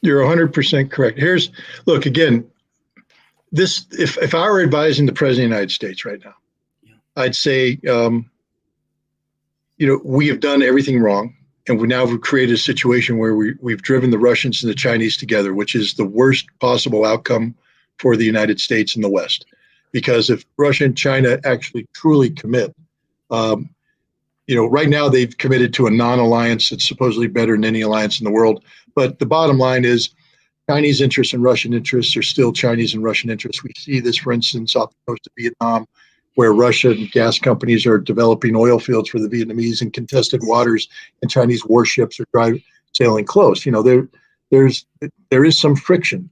You're 100% correct. Look, again, if I were advising the President of the United States right now, I'd say, we have done everything wrong, and we now have created a situation where we've driven the Russians and the Chinese together, which is the worst possible outcome for the United States and the West. Because if Russia and China actually truly commit, right now they've committed to a non-alliance that's supposedly better than any alliance in the world. But the bottom line is Chinese interests and Russian interests are still Chinese and Russian interests. We see this, for instance, off the coast of Vietnam, where Russian gas companies are developing oil fields for the Vietnamese in contested waters, and Chinese warships are sailing close. There is some friction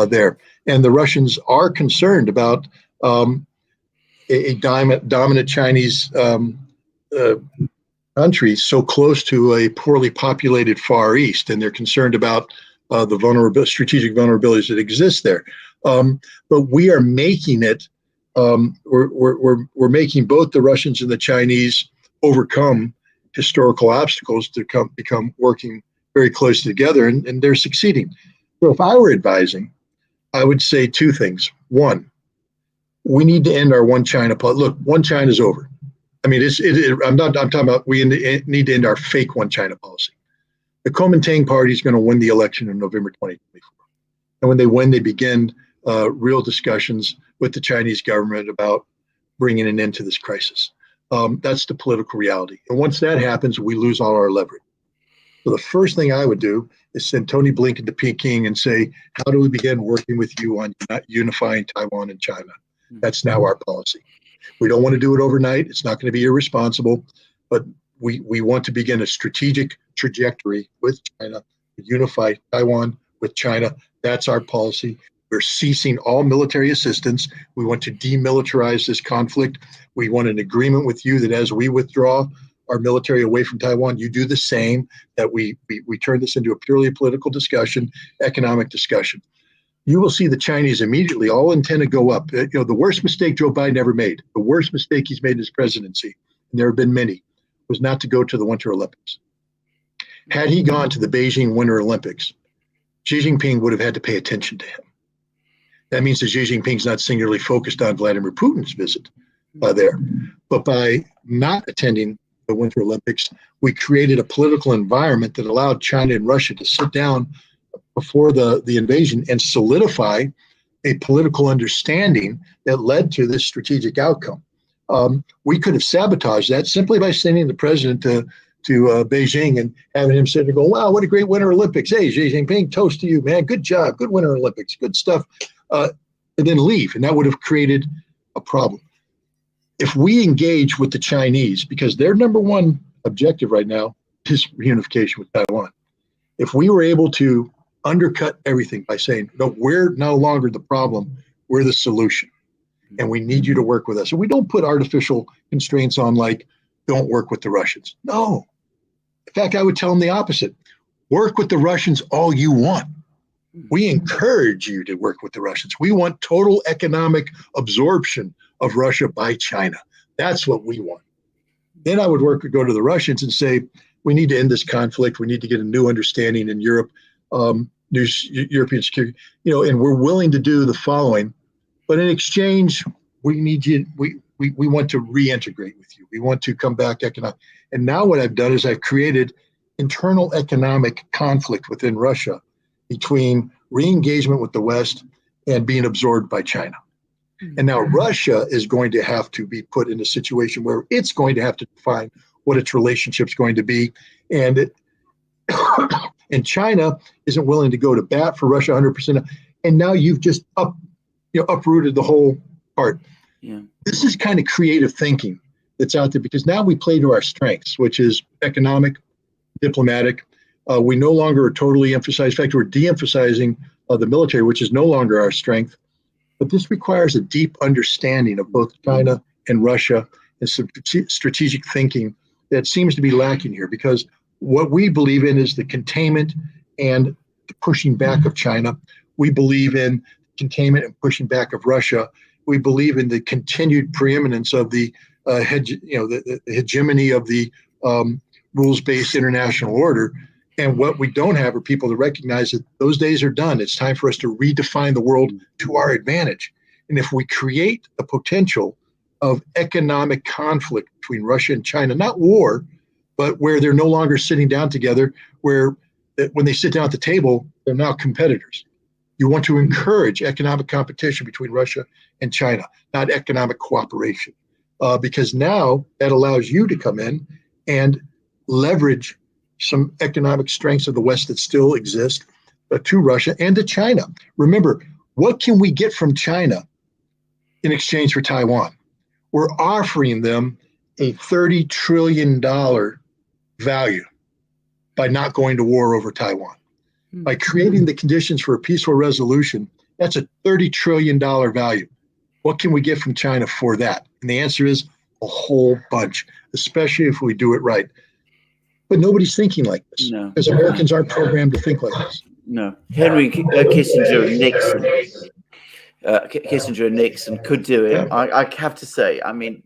there, and the Russians are concerned about a dominant Chinese country so close to a poorly populated Far East, and they're concerned about the strategic vulnerabilities that exist there. But we are making it. We're making both the Russians and the Chinese overcome historical obstacles to become working very close together, and they're succeeding. So if I were advising, I would say two things. One, we need to end our one China policy. Look, one China is over. I mean, I'm talking about we need to end our fake one China policy. The Kuomintang party is going to win the election in November 2024. And when they win, they begin real discussions with the Chinese government about bringing an end to this crisis. That's the political reality. And once that happens, we lose all our leverage. So the first thing I would do is send Tony Blinken to Peking and say, how do we begin working with you on unifying Taiwan and China? That's now our policy. We don't want to do it overnight. It's not going to be irresponsible, but we want to begin a strategic trajectory with China to unify Taiwan with China. That's our policy. We're ceasing all military assistance. We want to demilitarize this conflict. We want an agreement with you that as we withdraw, our military away from Taiwan, you do the same, that we turn this into a purely political discussion, economic discussion. You will see the Chinese immediately all intend to go up. The worst mistake Joe Biden ever made, the worst mistake he's made in his presidency, and there have been many, was not to go to the Winter Olympics. Had he gone to the Beijing Winter Olympics, Xi Jinping would have had to pay attention to him. That means that Xi Jinping's not singularly focused on Vladimir Putin's visit there. But by not attending the Winter Olympics, we created a political environment that allowed China and Russia to sit down before the invasion and solidify a political understanding that led to this strategic outcome. We could have sabotaged that simply by sending the president to Beijing and having him sit there and go, wow, what a great Winter Olympics. Hey, Xi Jinping, toast to you, man. Good job. Good Winter Olympics. Good stuff. And then leave. And that would have created a problem. If we engage with the Chinese, because their number one objective right now is reunification with Taiwan. If we were able to undercut everything by saying, no, we're no longer the problem, we're the solution. And we need you to work with us. And we don't put artificial constraints on, like, don't work with the Russians. No. In fact, I would tell them the opposite. Work with the Russians all you want. We encourage you to work with the Russians. We want total economic absorption of Russia by China. That's what we want. Then I would go to the Russians and say, we need to end this conflict. We need to get a new understanding in Europe, new European security, and we're willing to do the following. But in exchange, we need you. We want to reintegrate with you. We want to come back economic. And now what I've done is I've created internal economic conflict within Russia between re-engagement with the West and being absorbed by China. And now Russia is going to have to be put in a situation where it's going to have to define what its relationship's going to be. And and China isn't willing to go to bat for Russia 100%. And now you've just uprooted the whole part. Yeah. This is kind of creative thinking that's out there, because now we play to our strengths, which is economic, diplomatic. We no longer are totally emphasized. In fact, we're de-emphasizing the military, which is no longer our strength. But this requires a deep understanding of both China and Russia and some strategic thinking that seems to be lacking here, because what we believe in is the containment and the pushing back of China. We believe in containment and pushing back of Russia. We believe in the continued preeminence of the hegemony of the rules-based international order. And what we don't have are people that recognize that those days are done. It's time for us to redefine the world to our advantage. And if we create the potential of economic conflict between Russia and China, not war, but where they're no longer sitting down together, where when they sit down at the table, they're now competitors. You want to encourage economic competition between Russia and China, not economic cooperation, because now that allows you to come in and leverage some economic strengths of the West that still exist to Russia and to China. Remember, what can we get from China in exchange for Taiwan? We're offering them a $30 trillion value by not going to war over Taiwan. By creating the conditions for a peaceful resolution, that's a $30 trillion value. What can we get from China for that? And the answer is a whole bunch, especially if we do it right. But nobody's thinking like this, because Americans aren't programmed to think like this. No. Henry Kissinger and Nixon could do it. Yeah. I have to say, I mean,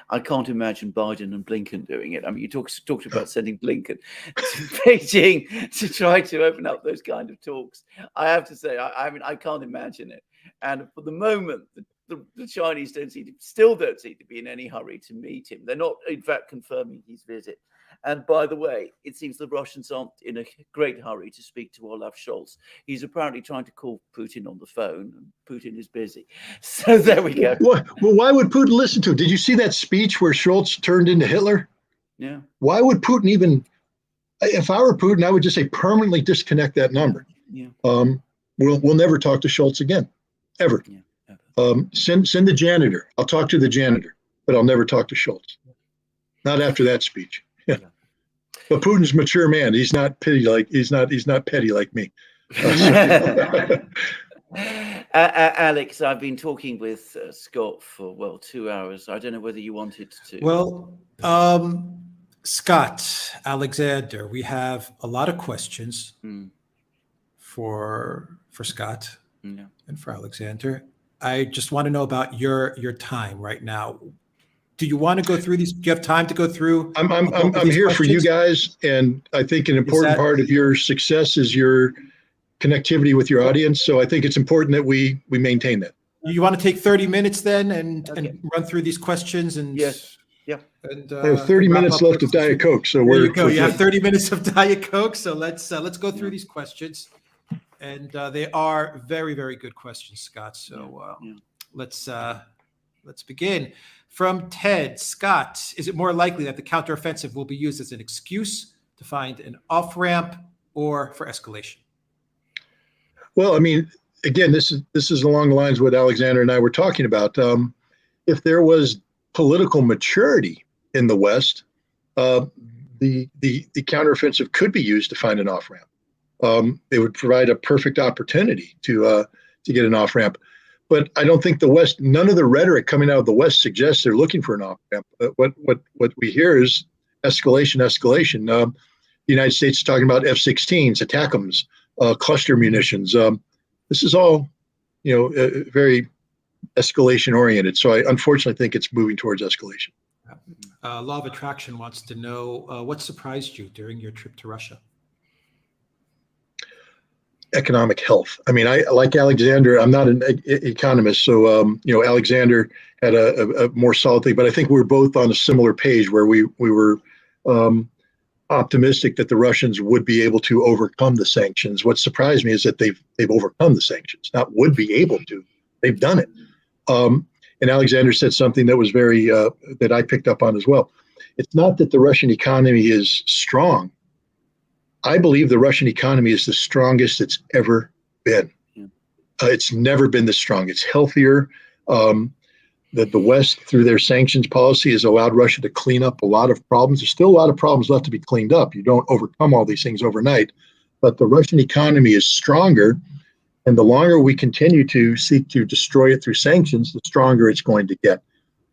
I can't imagine Biden and Blinken doing it. I mean, you talked about sending Blinken to Beijing to try to open up those kind of talks. I have to say, I mean, I can't imagine it. And for the moment, the Chinese still don't seem to be in any hurry to meet him. They're not, in fact, confirming his visit. And by the way, it seems the Russians aren't in a great hurry to speak to Olaf Scholz. He's apparently trying to call Putin on the phone, and Putin is busy. So there we go. Well, why would Putin listen to it? Did you see that speech where Scholz turned into Hitler? Yeah. Why would Putin even, if I were Putin, I would just say permanently disconnect that number. Yeah. We'll never talk to Scholz again, ever. Yeah. Send the janitor. I'll talk to the janitor, but I'll never talk to Scholz. Not after that speech. Yeah. But Putin's a mature man. He's not petty like me. Alex, I've been talking with Scott for 2 hours. I don't know whether you wanted to. Well, Scott, Alexander, we have a lot of questions for Scott and for Alexander. I just want to know about your time right now. Do you want to go through these? Do you have time to go through? I'm here questions? For you guys, and I think an important part of your success is your connectivity with your audience. So I think it's important that we maintain that. You want to take 30 minutes then and run through these questions? And yes. Yeah. And I have 30 minutes left of Diet Coke. So there you go. You have 30 minutes of Diet Coke. So let's go through these questions. And they are very, very good questions, Scott. So let's begin. From Ted, Scott, is it more likely that the counteroffensive will be used as an excuse to find an off-ramp or for escalation? Well, I mean, again, this is along the lines of what Alexander and I were talking about. If there was political maturity in the West, the counteroffensive could be used to find an off-ramp. It would provide a perfect opportunity to get an off-ramp. But I don't think the West, none of the rhetoric coming out of the West suggests they're looking for an off-ramp. What we hear is escalation. The United States is talking about F-16s, ATACMS, cluster munitions. This is all, very escalation oriented. So I unfortunately think it's moving towards escalation. Law of Attraction wants to know what surprised you during your trip to Russia? Economic health. I mean, I like Alexander. I'm not an economist, so Alexander had a more solid thing. But I think we were both on a similar page where we were optimistic that the Russians would be able to overcome the sanctions. What surprised me is that they've overcome the sanctions. Not would be able to. They've done it. And Alexander said something that was very that I picked up on as well. It's not that the Russian economy is strong. I believe the Russian economy is the strongest it's ever been. It's never been this strong. It's healthier. That the West, through their sanctions policy, has allowed Russia to clean up a lot of problems. There's still a lot of problems left to be cleaned up. You don't overcome all these things overnight. But the Russian economy is stronger. And the longer we continue to seek to destroy it through sanctions, the stronger it's going to get.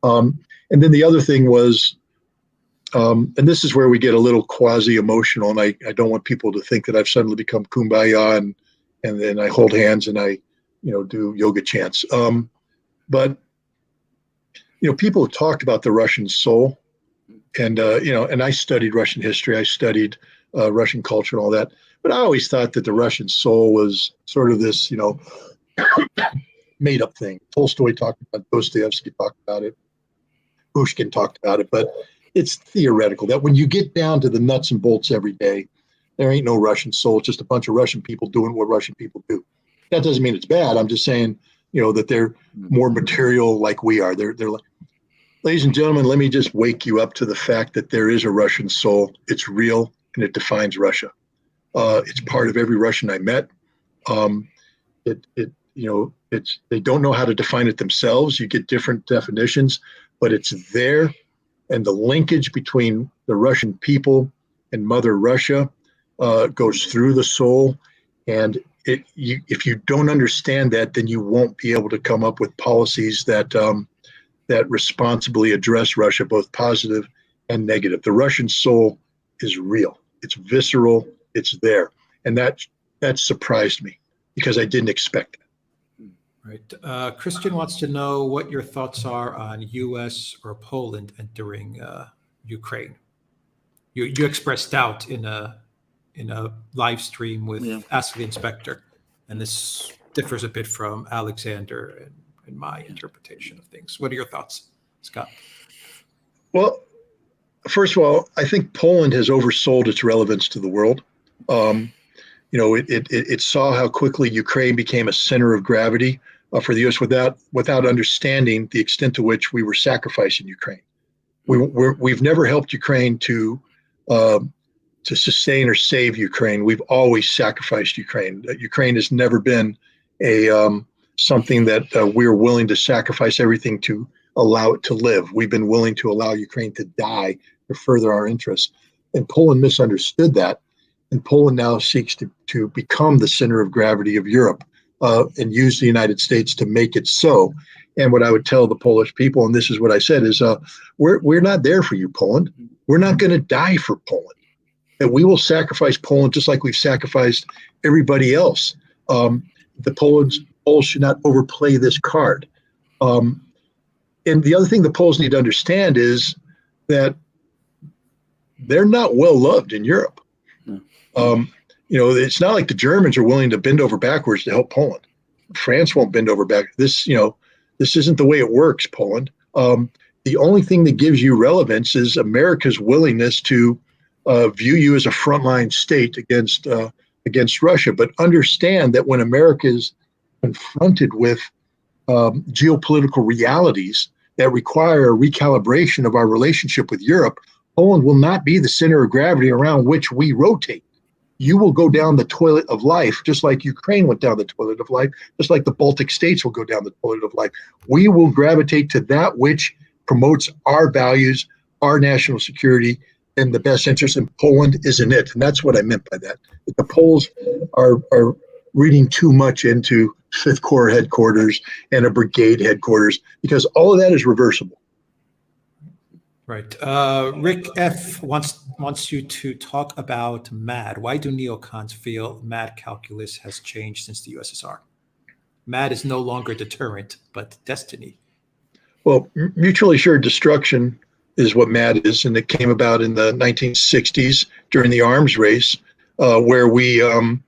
And then the other thing was, and this is where we get a little quasi-emotional, and I don't want people to think that I've suddenly become kumbaya and then I hold hands and I, do yoga chants. But people have talked about the Russian soul, and and I studied Russian history, I studied Russian culture and all that. But I always thought that the Russian soul was sort of this, made up thing. Tolstoy talked about it, Dostoevsky talked about it, Pushkin talked about it, but it's theoretical that when you get down to the nuts and bolts every day, there ain't no Russian soul. It's just a bunch of Russian people doing what Russian people do. That doesn't mean it's bad. I'm just saying, that they're more material like we are. They're like, ladies and gentlemen, let me just wake you up to the fact that there is a Russian soul. It's real and it defines Russia. It's part of every Russian I met. They don't know how to define it themselves. You get different definitions, but it's there. And the linkage between the Russian people and Mother Russia goes through the soul. And if you don't understand that, then you won't be able to come up with policies that responsibly address Russia, both positive and negative. The Russian soul is real. It's visceral. It's there. And that surprised me because I didn't expect it. Right. Christian wants to know what your thoughts are on U.S. or Poland entering Ukraine. You expressed doubt in a live stream with Ask the Inspector, and this differs a bit from Alexander and my interpretation of things. What are your thoughts, Scott? Well, first of all, I think Poland has oversold its relevance to the world. It saw how quickly Ukraine became a center of gravity for the U.S. without understanding the extent to which we were sacrificing Ukraine. We've never helped Ukraine to sustain or save Ukraine. We've always sacrificed Ukraine. Ukraine has never been something that we're willing to sacrifice everything to allow it to live. We've been willing to allow Ukraine to die to further our interests. And Poland misunderstood that. And Poland now seeks to become the center of gravity of Europe and use the United States to make it so. And what I would tell the Polish people, and this is what I said, is we're not there for you, Poland. We're not going to die for Poland. That we will sacrifice Poland just like we've sacrificed everybody else. The Poles should not overplay this card. And the other thing the Poles need to understand is that they're not well loved in Europe. It's not like the Germans are willing to bend over backwards to help Poland. France won't bend over back. This isn't the way it works, Poland. The only thing that gives you relevance is America's willingness to view you as a frontline state against Russia. But understand that when America is confronted with geopolitical realities that require a recalibration of our relationship with Europe, Poland will not be the center of gravity around which we rotate. You will go down the toilet of life, just like Ukraine went down the toilet of life, just like the Baltic states will go down the toilet of life. We will gravitate to that which promotes our values, our national security, and the best interest in Poland is in it. And that's what I meant by that. The Poles are reading too much into Fifth Corps headquarters and a brigade headquarters, because all of that is reversible. Right. Rick F. wants you to talk about MAD. Why do neocons feel MAD calculus has changed since the USSR? MAD is no longer deterrent, but destiny. Well, mutually assured destruction is what MAD is, and it came about in the 1960s during the arms race, where we and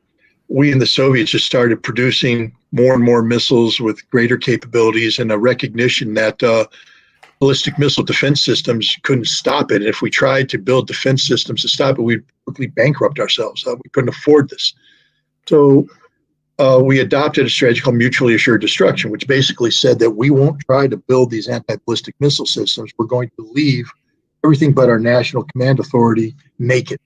the Soviets just started producing more and more missiles with greater capabilities, and a recognition that ballistic missile defense systems couldn't stop it. And if we tried to build defense systems to stop it, we'd quickly bankrupt ourselves. We couldn't afford this. So we adopted a strategy called mutually assured destruction, which basically said that we won't try to build these anti-ballistic missile systems. We're going to leave everything but our national command authority naked,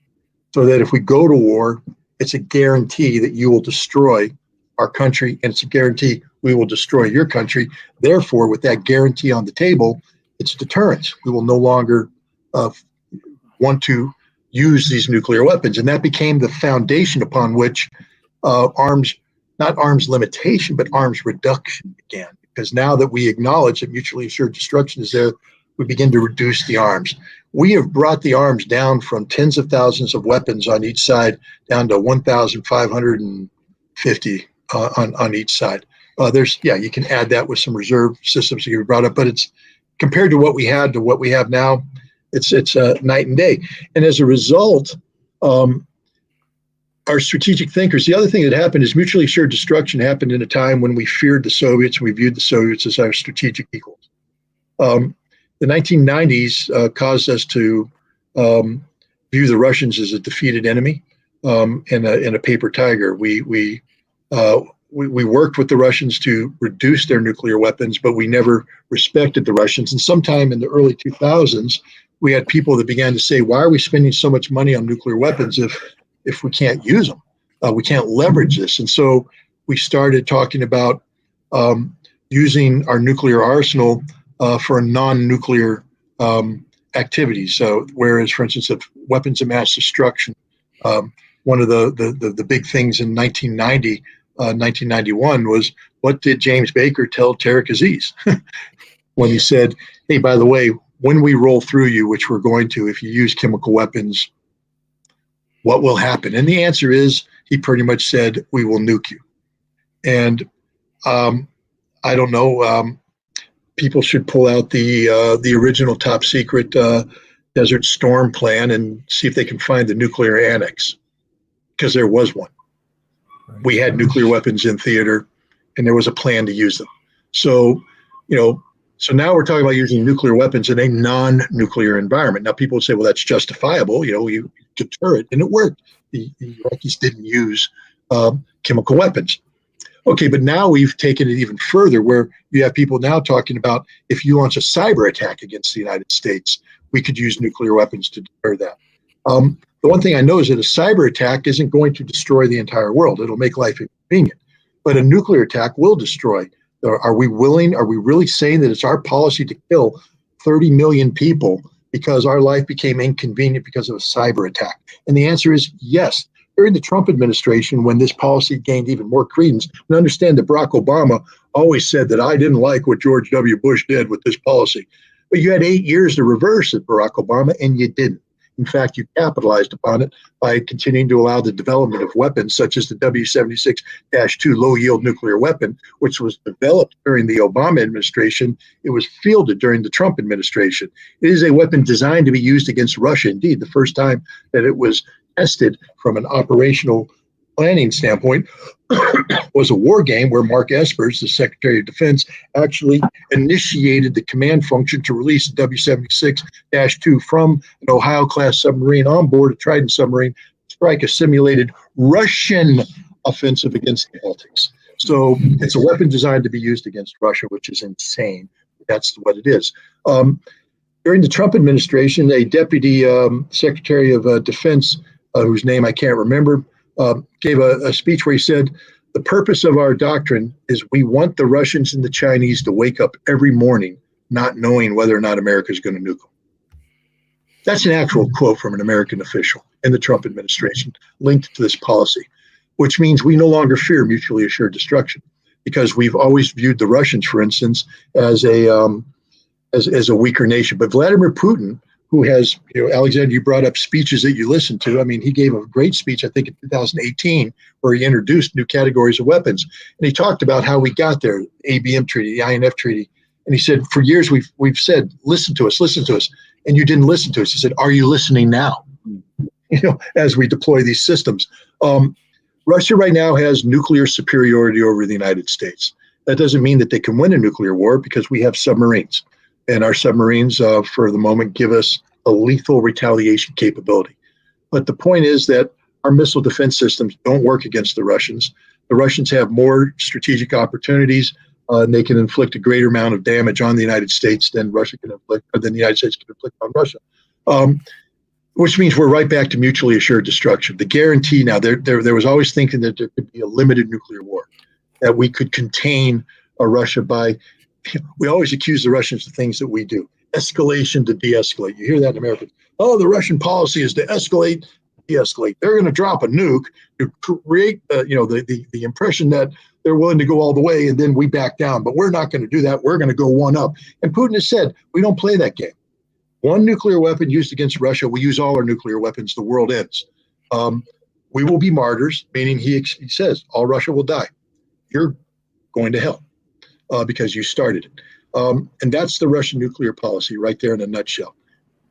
so that if we go to war, it's a guarantee that you will destroy our country, and it's a guarantee we will destroy your country. Therefore, with that guarantee on the table, it's deterrence. We will no longer want to use these nuclear weapons. And that became the foundation upon which not arms limitation, but arms reduction began. Because now that we acknowledge that mutually assured destruction is there, we begin to reduce the arms. We have brought the arms down from tens of thousands of weapons on each side down to 1,550 on each side. You can add that with some reserve systems that you brought up, but it's compared to what we had to what we have now, it's night and day. And as a result, our strategic thinkers, the other thing that happened is mutually assured destruction happened in a time when we feared the Soviets and we viewed the Soviets as our strategic equals. The 1990s caused us to view the Russians as a defeated enemy and a paper tiger. We worked with the Russians to reduce their nuclear weapons, but we never respected the Russians. And sometime in the early 2000s, we had people that began to say, why are we spending so much money on nuclear weapons if we can't use them? We can't leverage this. And so we started talking about using our nuclear arsenal for a non-nuclear activities. So whereas, for instance, of weapons of mass destruction, one of the big things in 1991 was, what did James Baker tell Tariq Aziz when he said, hey, by the way, when we roll through you, which we're going to, if you use chemical weapons, what will happen? And the answer is, he pretty much said, we will nuke you. And I don't know, people should pull out the original top secret Desert Storm plan and see if they can find the nuclear annex, because there was one. We had nuclear weapons in theater, and there was a plan to use them. So, so now we're talking about using nuclear weapons in a non-nuclear environment. Now, people would say, well, that's justifiable. You deter it, and it worked. The Iraqis didn't use chemical weapons. Okay, but now we've taken it even further, where you have people now talking about, if you launch a cyber attack against the United States, we could use nuclear weapons to deter that. The one thing I know is that a cyber attack isn't going to destroy the entire world. It'll make life inconvenient. But a nuclear attack will destroy. Are we really saying that it's our policy to kill 30 million people because our life became inconvenient because of a cyber attack? And the answer is yes. During the Trump administration, when this policy gained even more credence, and understand that Barack Obama always said that I didn't like what George W. Bush did with this policy. But you had 8 years to reverse it, Barack Obama, and you didn't. In fact, you capitalized upon it by continuing to allow the development of weapons such as the W-76-2 low-yield nuclear weapon, which was developed during the Obama administration. It was fielded during the Trump administration. It is a weapon designed to be used against Russia. Indeed, the first time that it was tested from an operational planning standpoint was a war game where Mark Espers, the Secretary of Defense, actually initiated the command function to release the W-76-2 from an Ohio-class submarine on board a Trident submarine to strike a simulated Russian offensive against the Baltics. So it's a weapon designed to be used against Russia, which is insane. That's what it is. During the Trump administration, a Deputy Secretary of Defense, whose name I can't remember, gave a speech where he said, the purpose of our doctrine is we want the Russians and the Chinese to wake up every morning not knowing whether or not America is going to nuke them. That's an actual quote from an American official in the Trump administration linked to this policy, which means we no longer fear mutually assured destruction because we've always viewed the Russians, for instance, as a weaker nation. But Vladimir Putin, who has, Alexander, you brought up speeches that you listened to. I mean, he gave a great speech, I think, in 2018, where he introduced new categories of weapons. And he talked about how we got there, ABM treaty, the INF treaty. And he said, for years, we've said, listen to us. And you didn't listen to us. He said, are you listening now? As we deploy these systems. Russia right now has nuclear superiority over the United States. That doesn't mean that they can win a nuclear war because we have submarines. And our submarines, for the moment, give us a lethal retaliation capability. But the point is that our missile defense systems don't work against the Russians. The Russians have more strategic opportunities, and they can inflict a greater amount of damage on the United States than Russia can inflict, or than the United States can inflict on Russia. Which means we're right back to mutually assured destruction. The guarantee now, there was always thinking that there could be a limited nuclear war, that we could contain Russia by. We always accuse the Russians of things that we do. Escalation to de-escalate. You hear that in America. Oh, the Russian policy is to escalate, de-escalate. They're going to drop a nuke to create, the impression that they're willing to go all the way, and then we back down. But we're not going to do that. We're going to go one up. And Putin has said, we don't play that game. One nuclear weapon used against Russia, we use all our nuclear weapons, the world ends. We will be martyrs, meaning he says, all Russia will die. You're going to hell. Because you started it. And that's the Russian nuclear policy right there in a nutshell.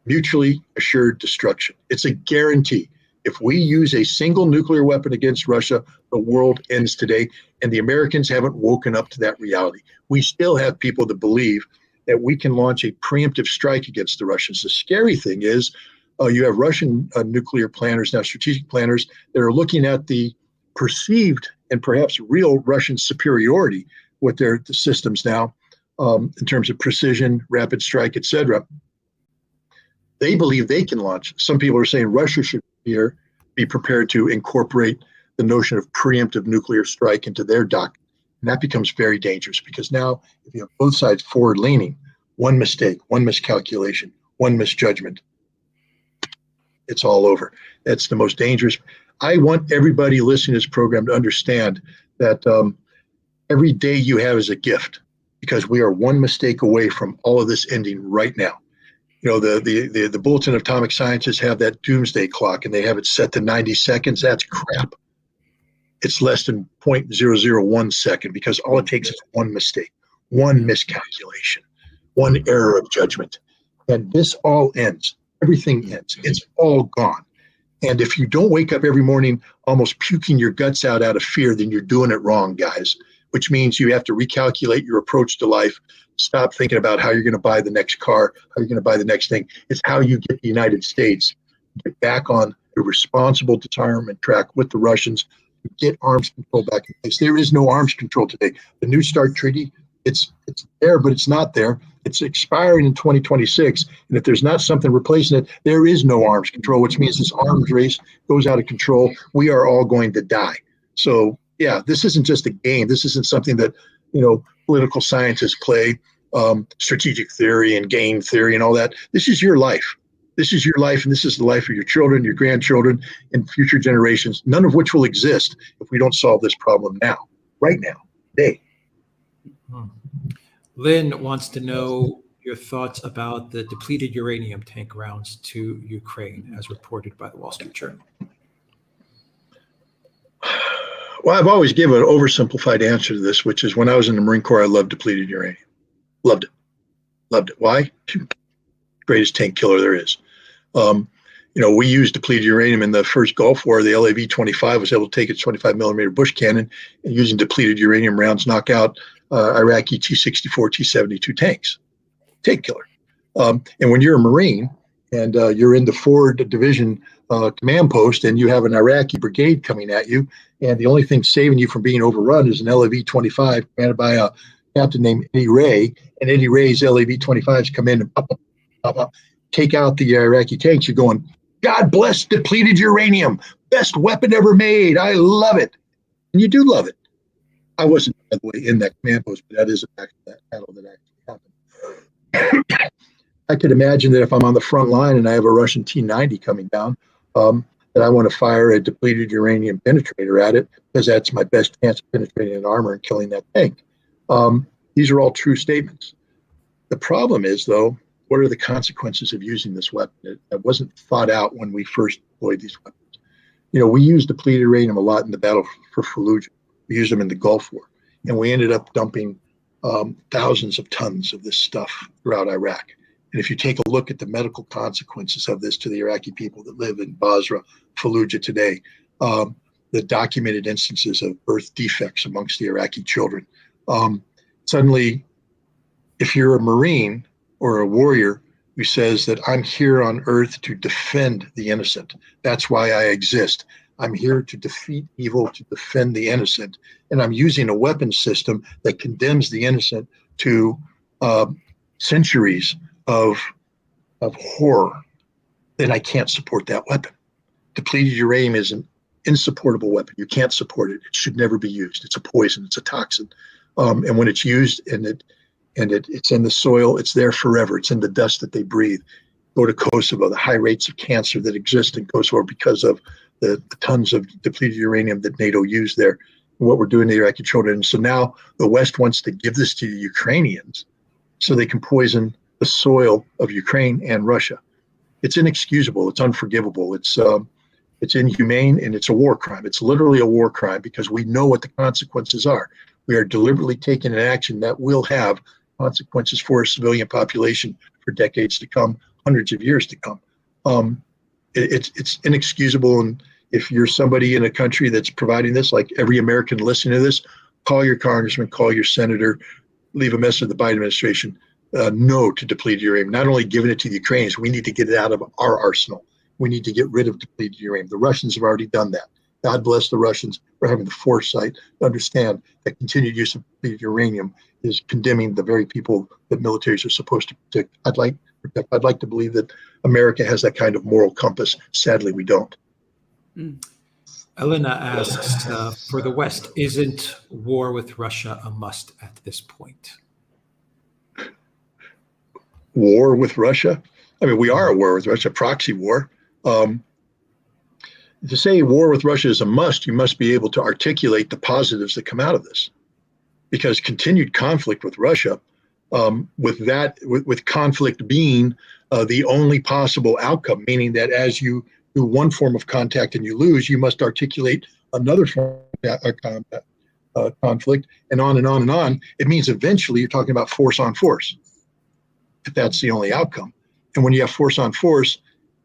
Mutually assured destruction. It's a guarantee. If we use a single nuclear weapon against Russia, the world ends today. And the Americans haven't woken up to that reality. We still have people that believe that we can launch a preemptive strike against the Russians. The scary thing is you have Russian nuclear planners, now strategic planners, that are looking at the perceived and perhaps real Russian superiority with their systems now in terms of precision, rapid strike, etc. They believe they can launch. Some people are saying Russia should be prepared to incorporate the notion of preemptive nuclear strike into their doctrine. And that becomes very dangerous because now if you have both sides forward leaning, one mistake, one miscalculation, one misjudgment, it's all over. That's the most dangerous. I want everybody listening to this program to understand that every day you have is a gift because we are one mistake away from all of this ending right now. The Bulletin of Atomic Scientists have that doomsday clock and they have it set to 90 seconds. That's crap. It's less than 0.001 second because all it takes is one mistake, one miscalculation, one error of judgment. And this all ends. Everything ends. It's all gone. And if you don't wake up every morning almost puking your guts out of fear, then you're doing it wrong, guys. Which means you have to recalculate your approach to life. Stop thinking about how you're going to buy the next car, how you're going to buy the next thing. It's how you get the United States get back on a responsible disarmament track with the Russians, get arms control back in place. There is no arms control today. The New START treaty, it's there, but it's not there. It's expiring in 2026. And if there's not something replacing it, there is no arms control, which means this arms race goes out of control. We are all going to die. So, yeah, this isn't just a game. This isn't something that, political scientists play, strategic theory and game theory and all that. This is your life. This is your life, and this is the life of your children, your grandchildren, and future generations, none of which will exist if we don't solve this problem now, right now, today. Lynn wants to know your thoughts about the depleted uranium tank rounds to Ukraine, as reported by the Wall Street Journal. Well, I've always given an oversimplified answer to this, which is when I was in the Marine Corps, I loved depleted uranium. Loved it. Loved it. Why? Greatest tank killer there is. We used depleted uranium in the first Gulf War. The LAV-25 was able to take its 25 millimeter Bush cannon and using depleted uranium rounds knock out Iraqi T-64, T-72 tanks. Tank killer. And when you're a Marine and you're in the Ford Division command post and you have an Iraqi brigade coming at you, and the only thing saving you from being overrun is an LAV-25 commanded by a captain named Eddie Ray, and Eddie Ray's LAV-25s come in and pop, take out the Iraqi tanks. You're going, God bless depleted uranium, best weapon ever made. I love it. And you do love it. I wasn't, by the way, in that command post, but that is a fact of that battle that actually happened. I could imagine that if I'm on the front line and I have a Russian T-90 coming down, that I want to fire a depleted uranium penetrator at it because that's my best chance of penetrating an armor and killing that tank. These are all true statements. The problem is, though, what are the consequences of using this weapon? It wasn't thought out when we first deployed these weapons. We used depleted uranium a lot in the battle for Fallujah. We used them in the Gulf War, and we ended up dumping thousands of tons of this stuff throughout Iraq. And if you take a look at the medical consequences of this to the Iraqi people that live in Basra, Fallujah today, the documented instances of birth defects amongst the Iraqi children. Suddenly, if you're a Marine or a warrior who says that I'm here on earth to defend the innocent, that's why I exist. I'm here to defeat evil, to defend the innocent. And I'm using a weapon system that condemns the innocent to centuries of horror, then I can't support that weapon. Depleted uranium is an insupportable weapon. You can't support it. It should never be used. It's a poison. It's a toxin. And when it's used and it's in the soil, it's there forever. It's in the dust that they breathe. Go to Kosovo, the high rates of cancer that exist in Kosovo because of the tons of depleted uranium that NATO used there, and what we're doing to the Iraqi children. And so now the West wants to give this to the Ukrainians so they can poison the soil of Ukraine and Russia. It's inexcusable. It's unforgivable. It's inhumane, and it's a war crime. It's literally a war crime because we know what the consequences are. We are deliberately taking an action that will have consequences for a civilian population for decades to come, hundreds of years to come. It's inexcusable. And if you're somebody in a country that's providing this, like every American listening to this, call your congressman, call your senator, leave a message to the Biden administration. No to depleted uranium. Not only giving it to the Ukrainians, we need to get it out of our arsenal. We need to get rid of depleted uranium. The Russians have already done that. God bless the Russians for having the foresight to understand that continued use of depleted uranium is condemning the very people that militaries are supposed to protect. I'd like to believe that America has that kind of moral compass. Sadly, we don't. Elena asks, for the West, isn't war with Russia a must at this point? War with Russia? I mean, we are at war with Russia, proxy war. To say war with Russia is a must, you must be able to articulate the positives that come out of this. Because continued conflict with Russia, with conflict being the only possible outcome, meaning that as you do one form of contact and you lose, you must articulate another form of conflict, and on and on and on. It means eventually you're talking about force on force, if that's the only outcome. And when you have force on force,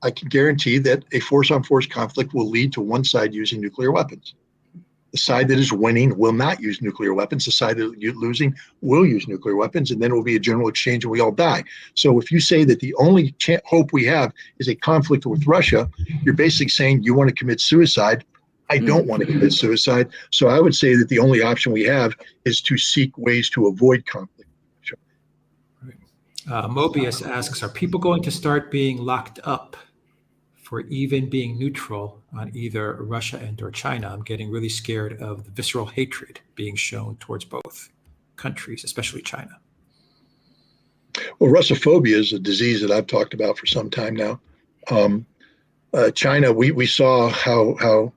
I can guarantee that a force on force conflict will lead to one side using nuclear weapons. The side that is winning will not use nuclear weapons. The side that is losing will use nuclear weapons, and then it will be a general exchange and we all die. So if you say that the only hope we have is a conflict with Russia, you're basically saying you want to commit suicide. I don't want to commit suicide. So I would say that the only option we have is to seek ways to avoid conflict. Mobius asks, are people going to start being locked up for even being neutral on either Russia and or China? I'm getting really scared of the visceral hatred being shown towards both countries, especially China. Well, Russophobia is a disease that I've talked about for some time now. China, we saw how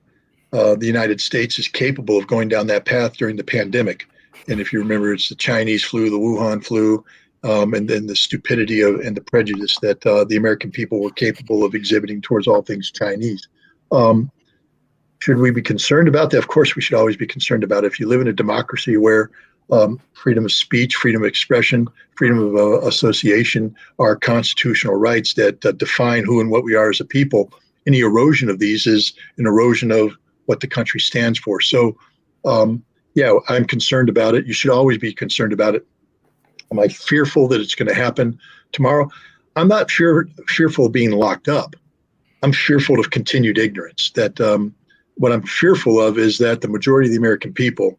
the United States is capable of going down that path during the pandemic. And if you remember, it's the Chinese flu, the Wuhan flu, and then the stupidity and the prejudice that the American people were capable of exhibiting towards all things Chinese. Should we be concerned about that? Of course, we should always be concerned about it. If you live in a democracy where freedom of speech, freedom of expression, freedom of association are constitutional rights that define who and what we are as a people, any erosion of these is an erosion of what the country stands for. So, yeah, I'm concerned about it. You should always be concerned about it. Am I fearful that it's going to happen tomorrow? I'm not fearful of being locked up. I'm fearful of continued ignorance. That what I'm fearful of is that the majority of the American people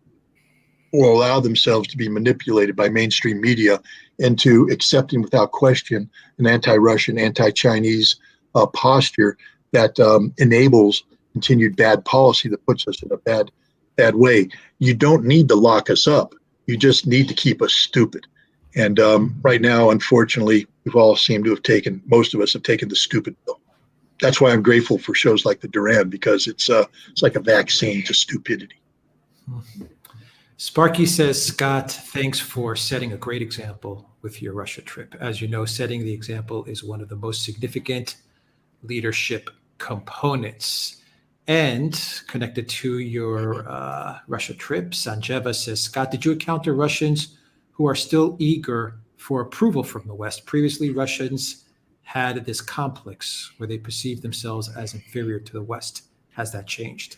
will allow themselves to be manipulated by mainstream media into accepting without question an anti-Russian, anti-Chinese posture that enables continued bad policy that puts us in a bad way. You don't need to lock us up. You just need to keep us stupid. And right now, unfortunately, most of us have taken the stupid pill. That's why I'm grateful for shows like the Duran, because it's like a vaccine to stupidity. Sparky says, Scott, thanks for setting a great example with your Russia trip. As you know, setting the example is one of the most significant leadership components. And connected to your Russia trip, Sanjeva says, Scott, did you encounter Russians who are still eager for approval from the West? Previously, Russians had this complex where they perceived themselves as inferior to the West. Has that changed?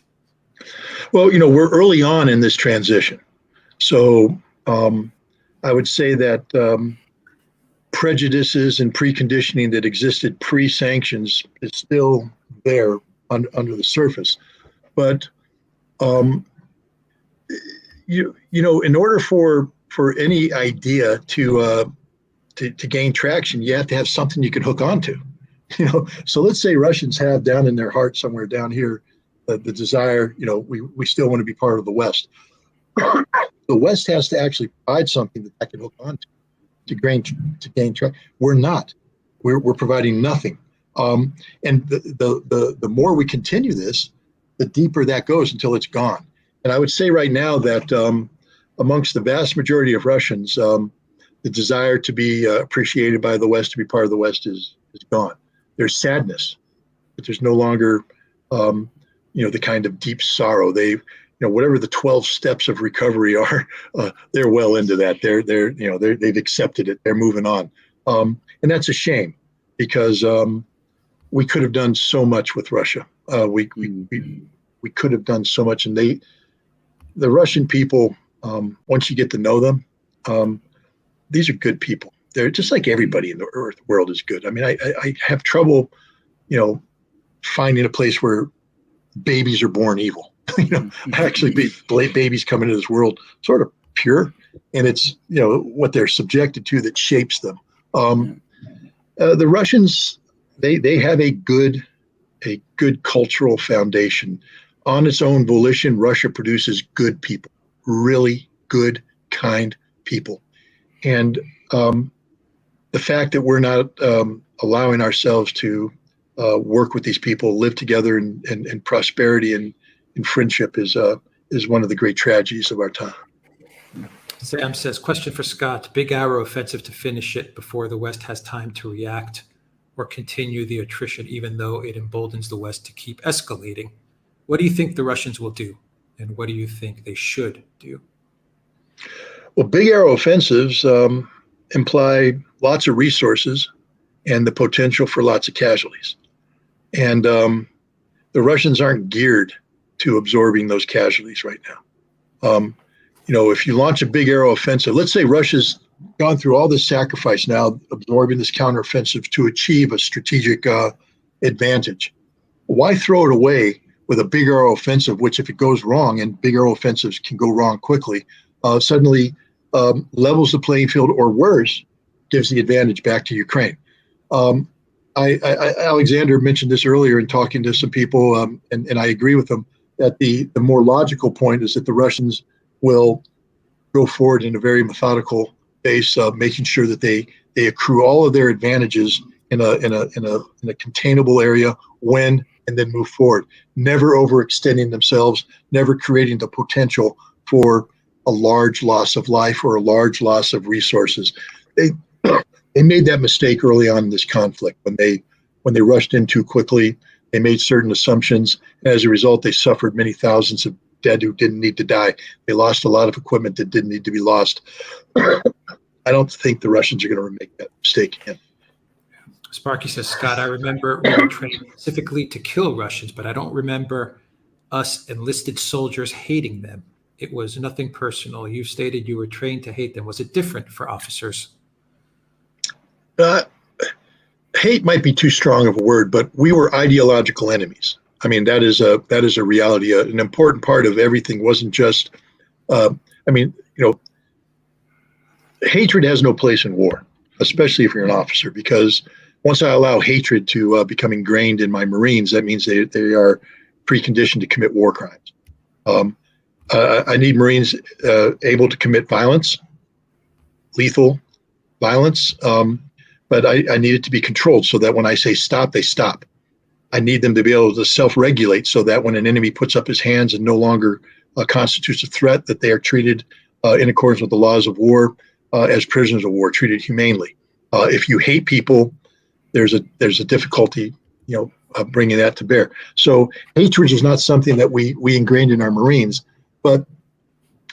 Well, we're early on in this transition. So I would say that prejudices and preconditioning that existed pre-sanctions is still there under the surface. But, in order for any idea to gain traction, you have to have something you can hook onto. So let's say Russians have down in their heart somewhere down here the desire, we still want to be part of the West. The West has to actually provide something that can hook onto to gain traction. We're not. We're providing nothing. And the more we continue this, the deeper that goes until it's gone. And I would say right now that amongst the vast majority of Russians, the desire to be appreciated by the West, to be part of the West, is gone. There's sadness, but there's no longer, the kind of deep sorrow. Whatever the 12 steps of recovery are, they're well into that. They've accepted it. They're moving on, and that's a shame because we could have done so much with Russia. We could have done so much, and the Russian people, once you get to know them, these are good people. They're just like everybody in the world is good. I mean, I have trouble, finding a place where babies are born evil. Actually, babies come into this world sort of pure, and it's what they're subjected to that shapes them. The Russians, they have a good cultural foundation. On its own volition, Russia produces good people, really good, kind people. And the fact that we're not allowing ourselves to work with these people, live together in prosperity and in friendship is one of the great tragedies of our time. Sam says, question for Scott, big arrow offensive to finish it before the West has time to react or continue the attrition, even though it emboldens the West to keep escalating. What do you think the Russians will do? And what do you think they should do? Well, big arrow offensives imply lots of resources and the potential for lots of casualties. And the Russians aren't geared to absorbing those casualties right now. If you launch a big arrow offensive, let's say Russia's gone through all this sacrifice now, absorbing this counteroffensive to achieve a strategic advantage. Why throw it away with a big arrow offensive, which if it goes wrong, and big arrow offensives can go wrong quickly, suddenly levels the playing field, or worse, gives the advantage back to Ukraine. Alexander mentioned this earlier in talking to some people, and I agree with them, that the more logical point is that the Russians will go forward in a very methodical base, making sure that they accrue all of their advantages in a containable area when, and then move forward, never overextending themselves, never creating the potential for a large loss of life or a large loss of resources. They made that mistake early on in this conflict when they rushed in too quickly. They made certain assumptions, and as a result, they suffered many thousands of dead who didn't need to die. They lost a lot of equipment that didn't need to be lost. I don't think the Russians are going to make that mistake again. Sparky says, Scott, I remember we were trained specifically to kill Russians, but I don't remember us enlisted soldiers hating them. It was nothing personal. You stated you were trained to hate them. Was it different for officers? Hate might be too strong of a word, but we were ideological enemies. I mean, that is a reality. An important part of everything wasn't just, hatred has no place in war, especially if you're an officer, because once I allow hatred to become ingrained in my Marines, that means they are preconditioned to commit war crimes. I need Marines able to commit violence, lethal violence, but I need it to be controlled so that when I say stop, they stop. I need them to be able to self-regulate so that when an enemy puts up his hands and no longer constitutes a threat, that they are treated in accordance with the laws of war as prisoners of war, treated humanely. If you hate people, there's a difficulty, of bringing that to bear. So hatred is not something that we ingrained in our Marines. But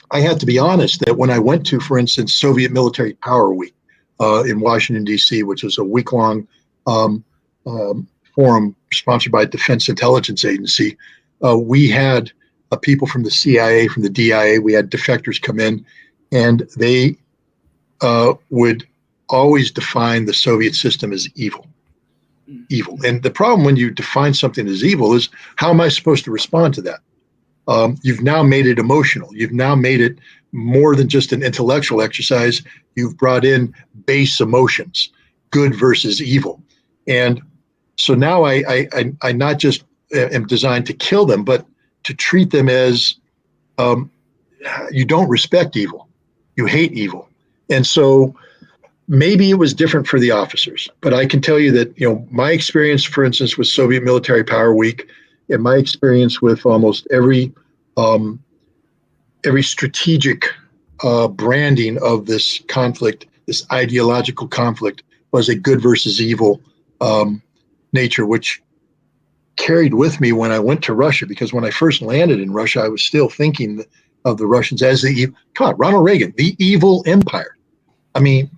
I have to be honest that when I went to, for instance, Soviet Military Power Week in Washington, D.C., which was a week-long forum sponsored by Defense Intelligence Agency, we had people from the CIA, from the DIA, we had defectors come in, and they would always define the Soviet system as evil. Evil. And the problem when you define something as evil is, how am I supposed to respond to that? You've now made it emotional. You've now made it more than just an intellectual exercise. You've brought in base emotions, good versus evil. And so now I not just am designed to kill them, but to treat them as you don't respect evil. You hate evil. And so maybe it was different for the officers, but I can tell you that, my experience, for instance, with Soviet Military Power Week, and my experience with almost every strategic branding of this conflict, this ideological conflict, was a good versus evil nature, which carried with me when I went to Russia, because when I first landed in Russia, I was still thinking of the Russians as Ronald Reagan, the evil empire. I mean,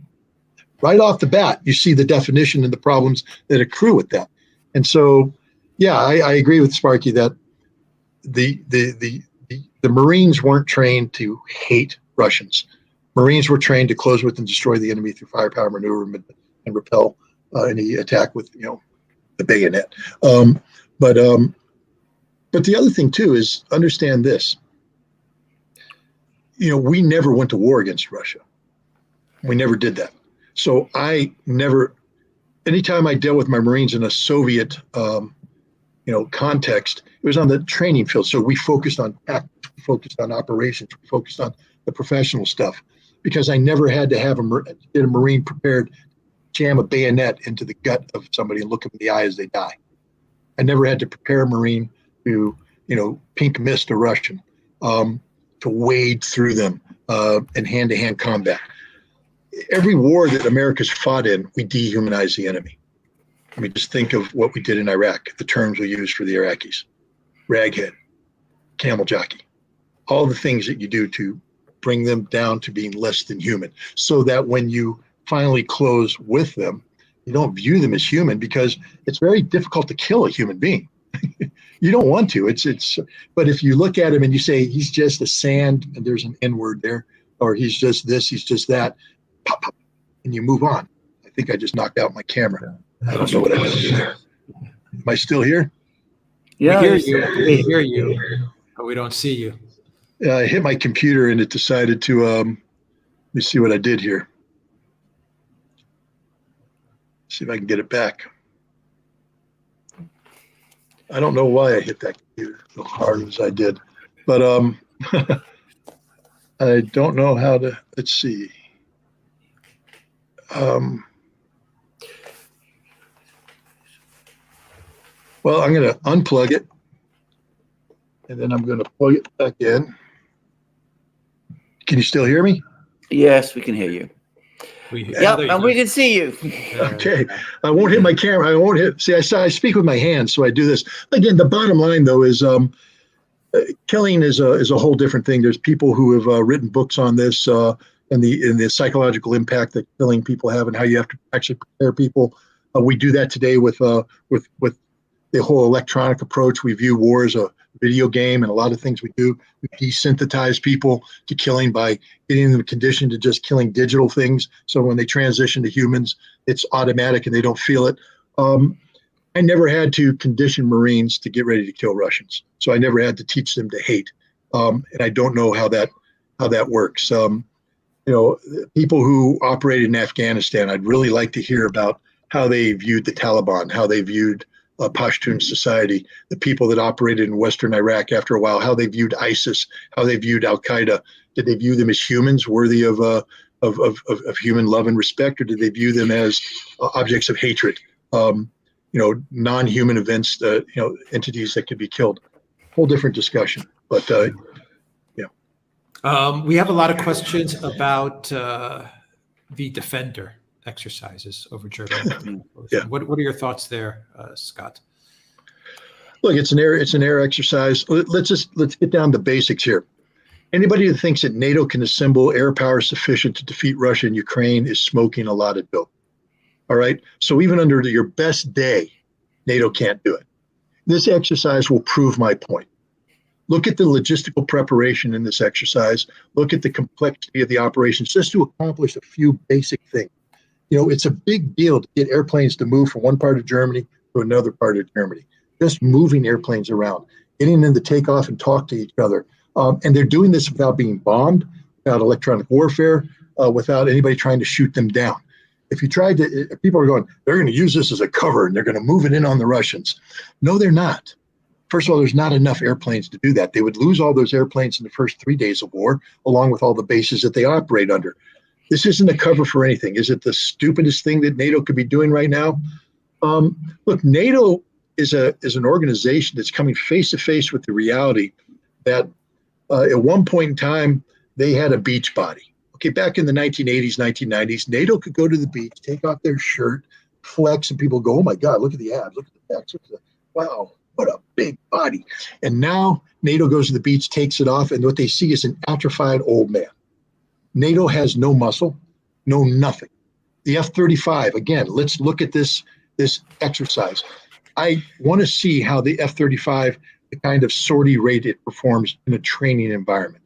right off the bat, you see the definition and the problems that accrue with that. And so, yeah, I agree with Sparky that the Marines weren't trained to hate Russians. Marines were trained to close with and destroy the enemy through firepower, maneuver, and repel any attack with, the bayonet. But the other thing too is, understand this. We never went to war against Russia. We never did that. So anytime I dealt with my Marines in a Soviet context, it was on the training field. So we focused on tactics, we focused on operations, we focused on the professional stuff, because I never had to have a Marine prepared to jam a bayonet into the gut of somebody and look them in the eye as they die. I never had to prepare a Marine to, pink mist a Russian, to wade through them in hand-to-hand combat. Every war that America's fought in, we dehumanize the enemy. I mean, just think of what we did in Iraq, the terms we used for the Iraqis: raghead, camel jockey, all the things that you do to bring them down to being less than human, so that when you finally close with them, you don't view them as human, because it's very difficult to kill a human being. You don't want to. But if you look at him and you say, he's just a sand, and there's an N word there, or he's just this, he's just that, pop, pop, and you move on. I think I just knocked out my camera. I don't know what I did there. Am I still here? Yeah, we hear you, but we don't see you. I hit my computer and it decided to, let me see what I did here. See if I can get it back. I don't know why I hit that computer so hard as I did, but I don't know how to, let's see. Well, I'm going to unplug it, and then I'm going to plug it back in. Can you still hear me? Yes, we can hear you. Yeah, and we can see you. Okay. I won't hit my camera. I won't hit. See, I speak with my hands, so I do this. Again, the bottom line, though, is killing is a whole different thing. There's people who have written books on this and the psychological impact that killing people have and how you have to actually prepare people. We do that today with the whole electronic approach. We view war as a video game, and a lot of things we do. We desynthesize people to killing by getting them conditioned to just killing digital things. So when they transition to humans, it's automatic and they don't feel it. I never had to condition Marines to get ready to kill Russians. So I never had to teach them to hate. And I don't know how that works. People who operated in Afghanistan, I'd really like to hear about how they viewed the Taliban, how they viewed Pashtun society, the people that operated in Western Iraq after a while, how they viewed ISIS, how they viewed Al Qaeda. Did they view them as humans worthy of human love and respect, or did they view them as objects of hatred? Non-human events, entities that could be killed. Whole different discussion. But we have a lot of questions about the Defender exercises over Germany. Yeah. What are your thoughts there, Scott? Look, it's an air exercise. Let's get down to basics here. Anybody who thinks that NATO can assemble air power sufficient to defeat Russia and Ukraine is smoking a lot of dope. All right. So even under your best day, NATO can't do it. This exercise will prove my point. Look at the logistical preparation in this exercise. Look at the complexity of the operations just to accomplish a few basic things. It's a big deal to get airplanes to move from one part of Germany to another part of Germany. Just moving airplanes around, getting them to take off and talk to each other. And they're doing this without being bombed, without electronic warfare, without anybody trying to shoot them down. If people are going, they're going to use this as a cover and they're going to move it in on the Russians. No, they're not. First of all, there's not enough airplanes to do that. They would lose all those airplanes in the first 3 days of war, along with all the bases that they operate under. This isn't a cover for anything. Is it the stupidest thing that NATO could be doing right now? Look, NATO is an organization that's coming face to face with the reality that at one point in time, they had a beach body. Okay, back in the 1980s, 1990s, NATO could go to the beach, take off their shirt, flex, and people go, oh my God, look at the abs, look at the pecs, wow, what a big body. And now NATO goes to the beach, takes it off, and what they see is an atrophied old man. NATO has no muscle, no nothing. The F-35, again, let's look at this exercise. I want to see how the F-35, the kind of sortie rate it performs in a training environment.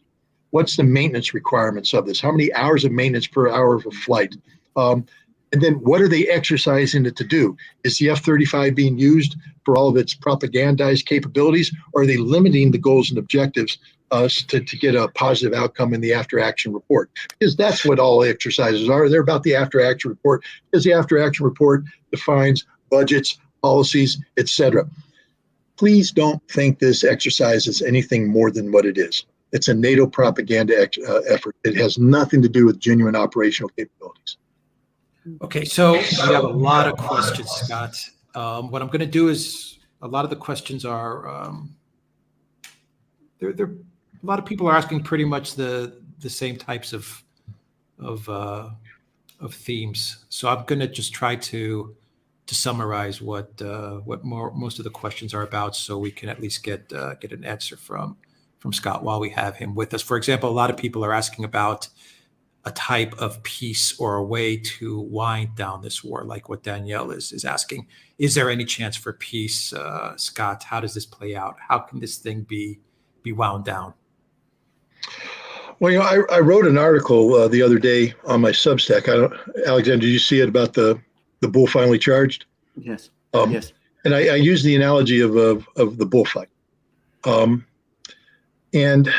What's the maintenance requirements of this? How many hours of maintenance per hour of a flight? And then what are they exercising it to do? Is the F-35 being used for all of its propagandized capabilities, or are they limiting the goals and objectives to get a positive outcome in the after-action report? Because that's what all exercises are. They're about the after-action report, because the after-action report defines budgets, policies, etc. Please don't think this exercise is anything more than what it is. It's a NATO propaganda effort. It has nothing to do with genuine operational capabilities. Okay, so we have a lot of questions, Scott. What I'm going to do is a lot of the questions are a lot of people are asking pretty much the same types of themes. So I'm going to just try to summarize what most of the questions are about, so we can at least get an answer from Scott while we have him with us. For example, a lot of people are asking about a type of peace or a way to wind down this war, like what Danielle is asking. Is there any chance for peace, Scott? How does this play out? How can this thing be wound down? Well, I wrote an article the other day on my Substack. Alexander, did you see it about the bull finally charged? Yes. Yes. And I used the analogy of the bullfight. And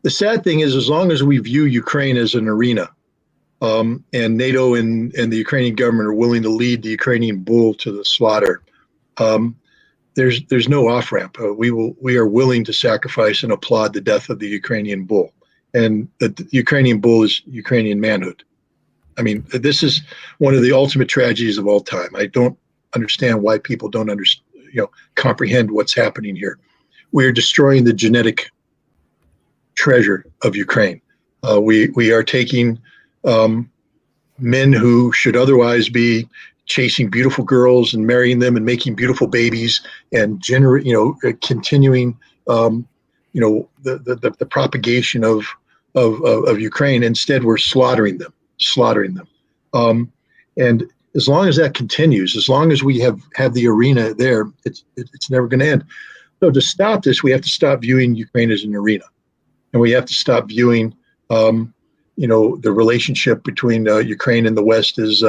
the sad thing is, as long as we view Ukraine as an arena, and NATO and the Ukrainian government are willing to lead the Ukrainian bull to the slaughter, there's no off-ramp. We are willing to sacrifice and applaud the death of the Ukrainian bull. And the Ukrainian bull is Ukrainian manhood. I mean, this is one of the ultimate tragedies of all time. I don't understand why people don't comprehend what's happening here. We are destroying the genetic treasure of Ukraine. We are taking men who should otherwise be chasing beautiful girls and marrying them and making beautiful babies and continuing the propagation of Ukraine. Instead, we're slaughtering them. And as long as that continues, as long as we have the arena there, it's never going to end. So to stop this, we have to stop viewing Ukraine as an arena, and we have to stop viewing the relationship between Ukraine and the West is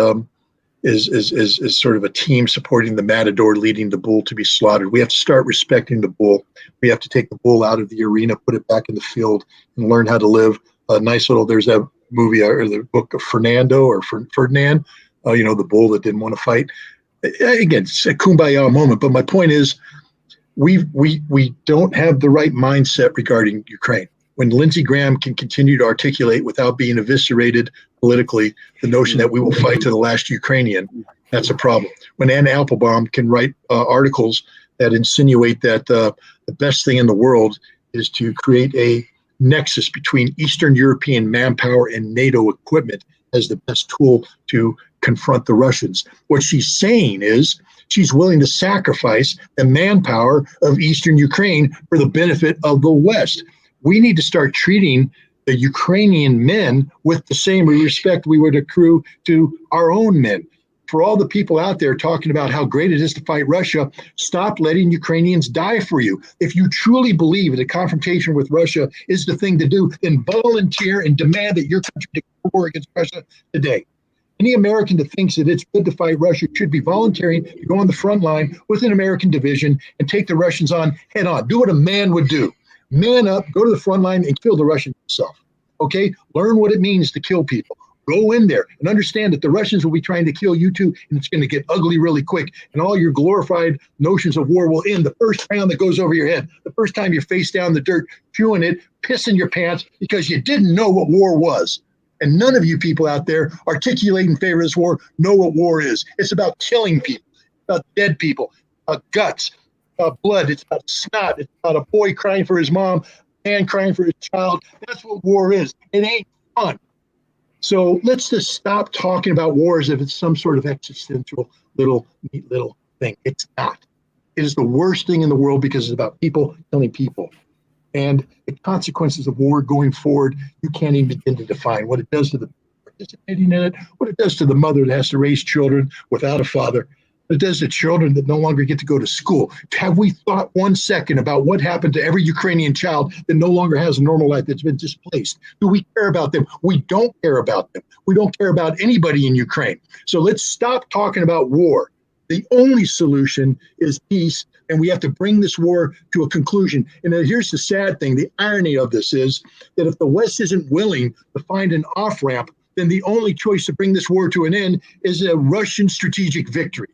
sort of a team supporting the matador, leading the bull to be slaughtered. We have to start respecting the bull. We have to take the bull out of the arena, put it back in the field, and learn how to live a nice little. There's that movie or the book of Ferdinand, the bull that didn't want to fight. Again, it's a kumbaya moment. But my point is, we don't have the right mindset regarding Ukraine. When Lindsey Graham can continue to articulate without being eviscerated politically the notion that we will fight to the last Ukrainian, that's a problem. When Ann Applebaum can write articles that insinuate that the best thing in the world is to create a nexus between Eastern European manpower and NATO equipment as the best tool to confront the Russians, what she's saying is she's willing to sacrifice the manpower of Eastern Ukraine for the benefit of the West. We need to start treating the Ukrainian men with the same respect we would accrue to our own men. For all the people out there talking about how great it is to fight Russia, stop letting Ukrainians die for you. If you truly believe that a confrontation with Russia is the thing to do, then volunteer and demand that your country declare war against Russia today. Any American that thinks that it's good to fight Russia should be volunteering to go on the front line with an American division and take the Russians on head on. Do what a man would do. Man up, go to the front line and kill the Russians yourself. Okay? Learn what it means to kill people. Go in there and understand that the Russians will be trying to kill you too, and it's going to get ugly really quick. And all your glorified notions of war will end the first round that goes over your head. The first time you're face down in the dirt, chewing it, pissing your pants because you didn't know what war was. And none of you people out there articulating in favor of this war know what war is. It's about killing people, about dead people, about guts, about blood. It's about snot. It's about a boy crying for his mom, a man crying for his child. That's what war is. It ain't fun. So let's just stop talking about war as if it's some sort of existential neat little thing. It's not. It is the worst thing in the world because it's about people killing people. And the consequences of war going forward, you can't even begin to define what it does to the participating in it, what it does to the mother that has to raise children without a father, what it does to children that no longer get to go to school. Have we thought 1 second about what happened to every Ukrainian child that no longer has a normal life, that's been displaced? Do we care about them? We don't care about them. We don't care about anybody in Ukraine. So let's stop talking about war. The only solution is peace, and we have to bring this war to a conclusion. And here's the sad thing. The irony of this is that if the West isn't willing to find an off-ramp, then the only choice to bring this war to an end is a Russian strategic victory.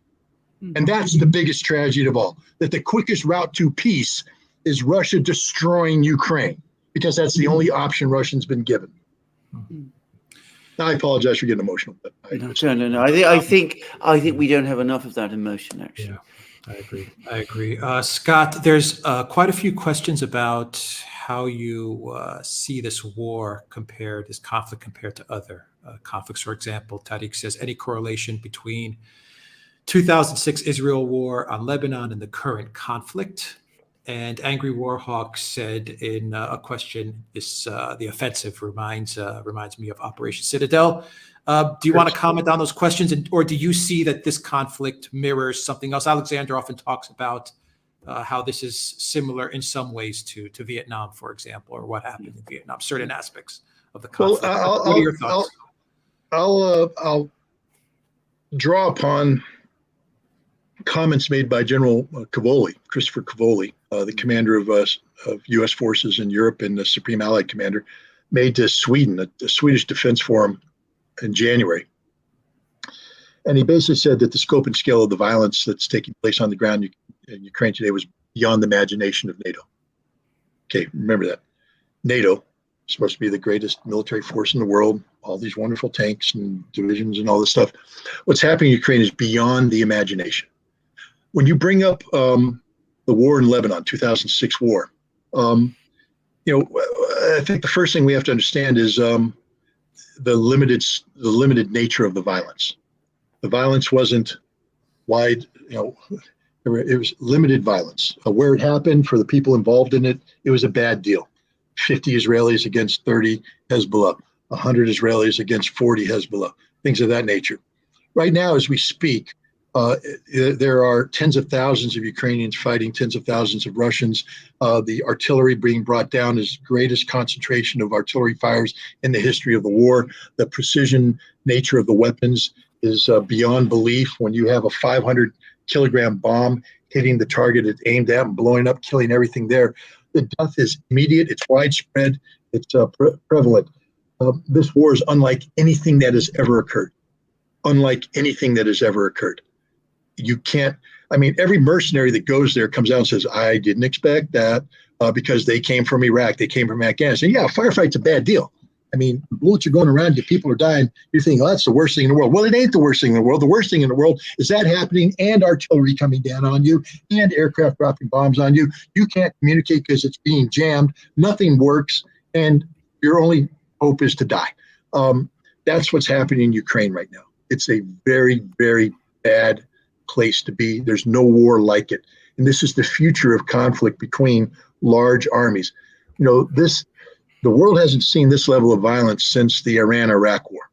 And that's the biggest tragedy of all, that the quickest route to peace is Russia destroying Ukraine, because that's the only option Russia's been given. I apologize for getting emotional, but no. I think we don't have enough of that emotion, actually. Yeah, I agree. Scott, there's quite a few questions about how you see this conflict compared to other conflicts. For example, Tariq says, any correlation between 2006 Israel war on Lebanon and the current conflict? And Angry Warhawk said in a question, the offensive reminds me of Operation Citadel. Do you want to comment on those questions, or do you see that this conflict mirrors something else? Alexander often talks about how this is similar in some ways to Vietnam, for example, or what happened in Vietnam, certain aspects of the conflict. Well, what are your thoughts? I'll draw upon comments made by General Christopher Cavoli, the commander of U.S. forces in Europe and the Supreme Allied Commander, made to Sweden, the Swedish Defense Forum, in January. And he basically said that the scope and scale of the violence that's taking place on the ground in Ukraine today was beyond the imagination of NATO. Okay, remember that. NATO is supposed to be the greatest military force in the world, all these wonderful tanks and divisions and all this stuff. What's happening in Ukraine is beyond the imagination. when you bring up the war in Lebanon, 2006 war, I think the first thing we have to understand is the limited nature of the violence. The violence wasn't wide, it was limited violence. Where it happened, for the people involved in it, it was a bad deal. 50 Israelis against 30 Hezbollah, 100 Israelis against 40 Hezbollah, things of that nature. Right now, as we speak, there are tens of thousands of Ukrainians fighting tens of thousands of Russians. The artillery being brought down is the greatest concentration of artillery fires in the history of the war. The precision nature of the weapons is beyond belief. When you have a 500-kilogram bomb hitting the target it's aimed at and blowing up, killing everything there, the death is immediate, it's widespread, it's prevalent. This war is unlike anything that has ever occurred. Unlike anything that has ever occurred. You can't, every mercenary that goes there comes out and says, I didn't expect that because they came from Iraq, they came from Afghanistan. Yeah, a firefight's a bad deal. Bullets are going around, people are dying. You're thinking, that's the worst thing in the world. Well, it ain't the worst thing in the world. The worst thing in the world is that happening and artillery coming down on you and aircraft dropping bombs on you. You can't communicate because it's being jammed. Nothing works. And your only hope is to die. That's what's happening in Ukraine right now. It's a very, very bad place to be. There's no war like it. And this is the future of conflict between large armies. The world hasn't seen this level of violence since the Iran-Iraq war,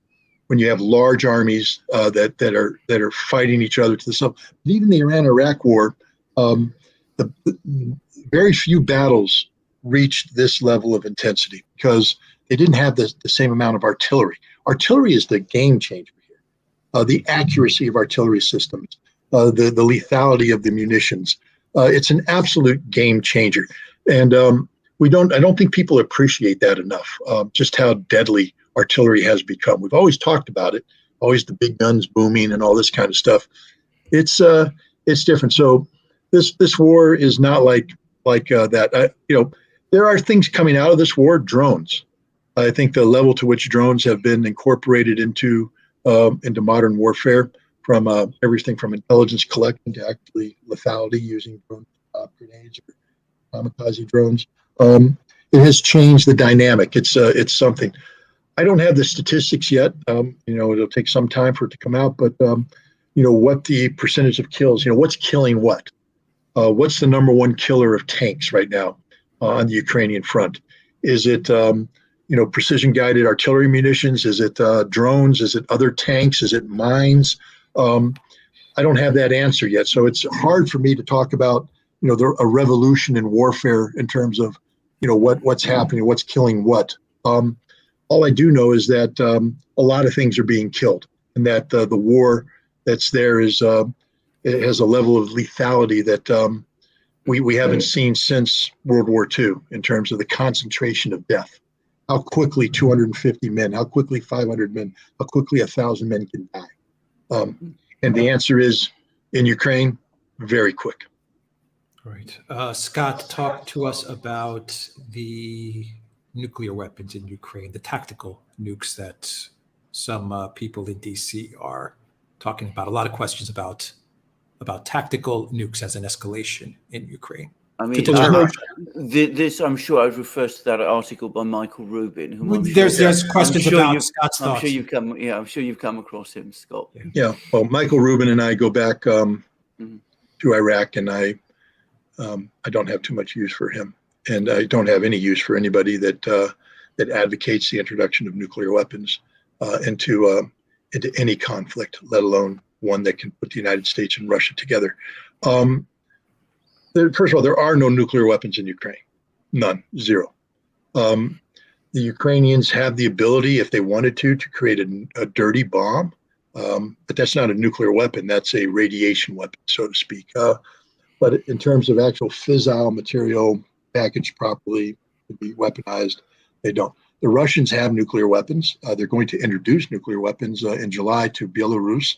when you have large armies that are fighting each other to the south. But even the Iran-Iraq war, the very few battles reached this level of intensity because they didn't have the same amount of artillery. Artillery is the game changer here. The accuracy of artillery systems, the lethality of the munitions. It's an absolute game changer. And I don't think people appreciate that enough, just how deadly artillery has become. We've always talked about it, always the big guns booming and all this kind of stuff. It's different. So this war is not like that. There are things coming out of this war. Drones. I think the level to which drones have been incorporated into modern warfare, from everything from intelligence collecting to actually lethality using drone grenades or kamikaze drones. It has changed the dynamic. It's something. I don't have the statistics yet. It'll take some time for it to come out, but what the percentage of kills, what's killing what? What's the number one killer of tanks right now on the Ukrainian front? Is it precision guided artillery munitions? Is it drones? Is it other tanks? Is it mines? I don't have that answer yet. So it's hard for me to talk about, a revolution in warfare in terms of, what's happening, what's killing what. All I do know is that a lot of things are being killed, and that the war that's there it has a level of lethality that we haven't seen since World War II in terms of the concentration of death. How quickly 250 men, how quickly 500 men, how quickly 1,000 men can die. And the answer is, in Ukraine, very quick. Right. Scott, talk to us about the nuclear weapons in Ukraine, the tactical nukes that some people in DC are talking about. A lot of questions about tactical nukes as an escalation in Ukraine. This, I'm sure, I would refer to that article by Michael Rubin. There's questions about Scott's thoughts. I'm sure you've come across him, Scott. Yeah. Well, Michael Rubin and I go back to Iraq, and I don't have too much use for him, and I don't have any use for anybody that advocates the introduction of nuclear weapons into any conflict, let alone one that can put the United States and Russia together. First of all, there are no nuclear weapons in Ukraine. None. Zero. The Ukrainians have the ability, if they wanted to create a dirty bomb, but that's not a nuclear weapon. That's a radiation weapon, so to speak. But in terms of actual fissile material packaged properly to be weaponized, they don't. The Russians have nuclear weapons. They're going to introduce nuclear weapons in July to Belarus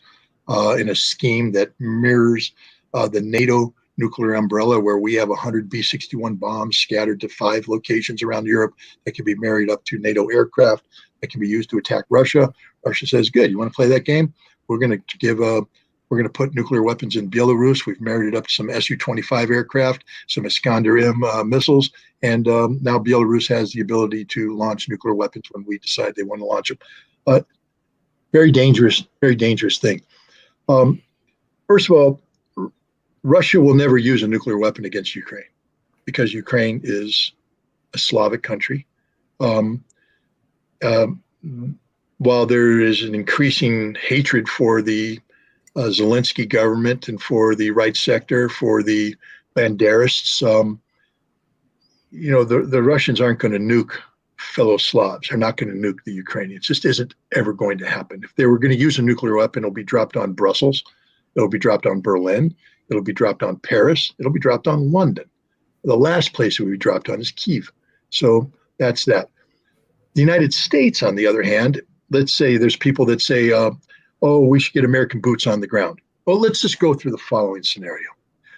in a scheme that mirrors the NATO nuclear umbrella, where we have 100 B-61 bombs scattered to 5 locations around Europe that can be married up to NATO aircraft that can be used to attack Russia. Russia says, good, you want to play that game? We're going to give We're going to put nuclear weapons in Belarus. We've married it up to some Su-25 aircraft, some Iskander-M missiles, and now Belarus has the ability to launch nuclear weapons when we decide they want to launch them. Very dangerous thing. First of all, Russia will never use a nuclear weapon against Ukraine because Ukraine is a Slavic country. While there is an increasing hatred for the Zelensky government and for the right sector, for the Banderists, the Russians aren't going to nuke fellow Slavs. They're not going to nuke the Ukrainians. It just isn't ever going to happen. If they were going to use a nuclear weapon, it'll be dropped on Brussels. It'll be dropped on Berlin. It'll be dropped on Paris. It'll be dropped on London. The last place it will be dropped on is Kyiv. So that's that. The United States, on the other hand, let's say there's people that say, we should get American boots on the ground. Well, let's just go through the following scenario.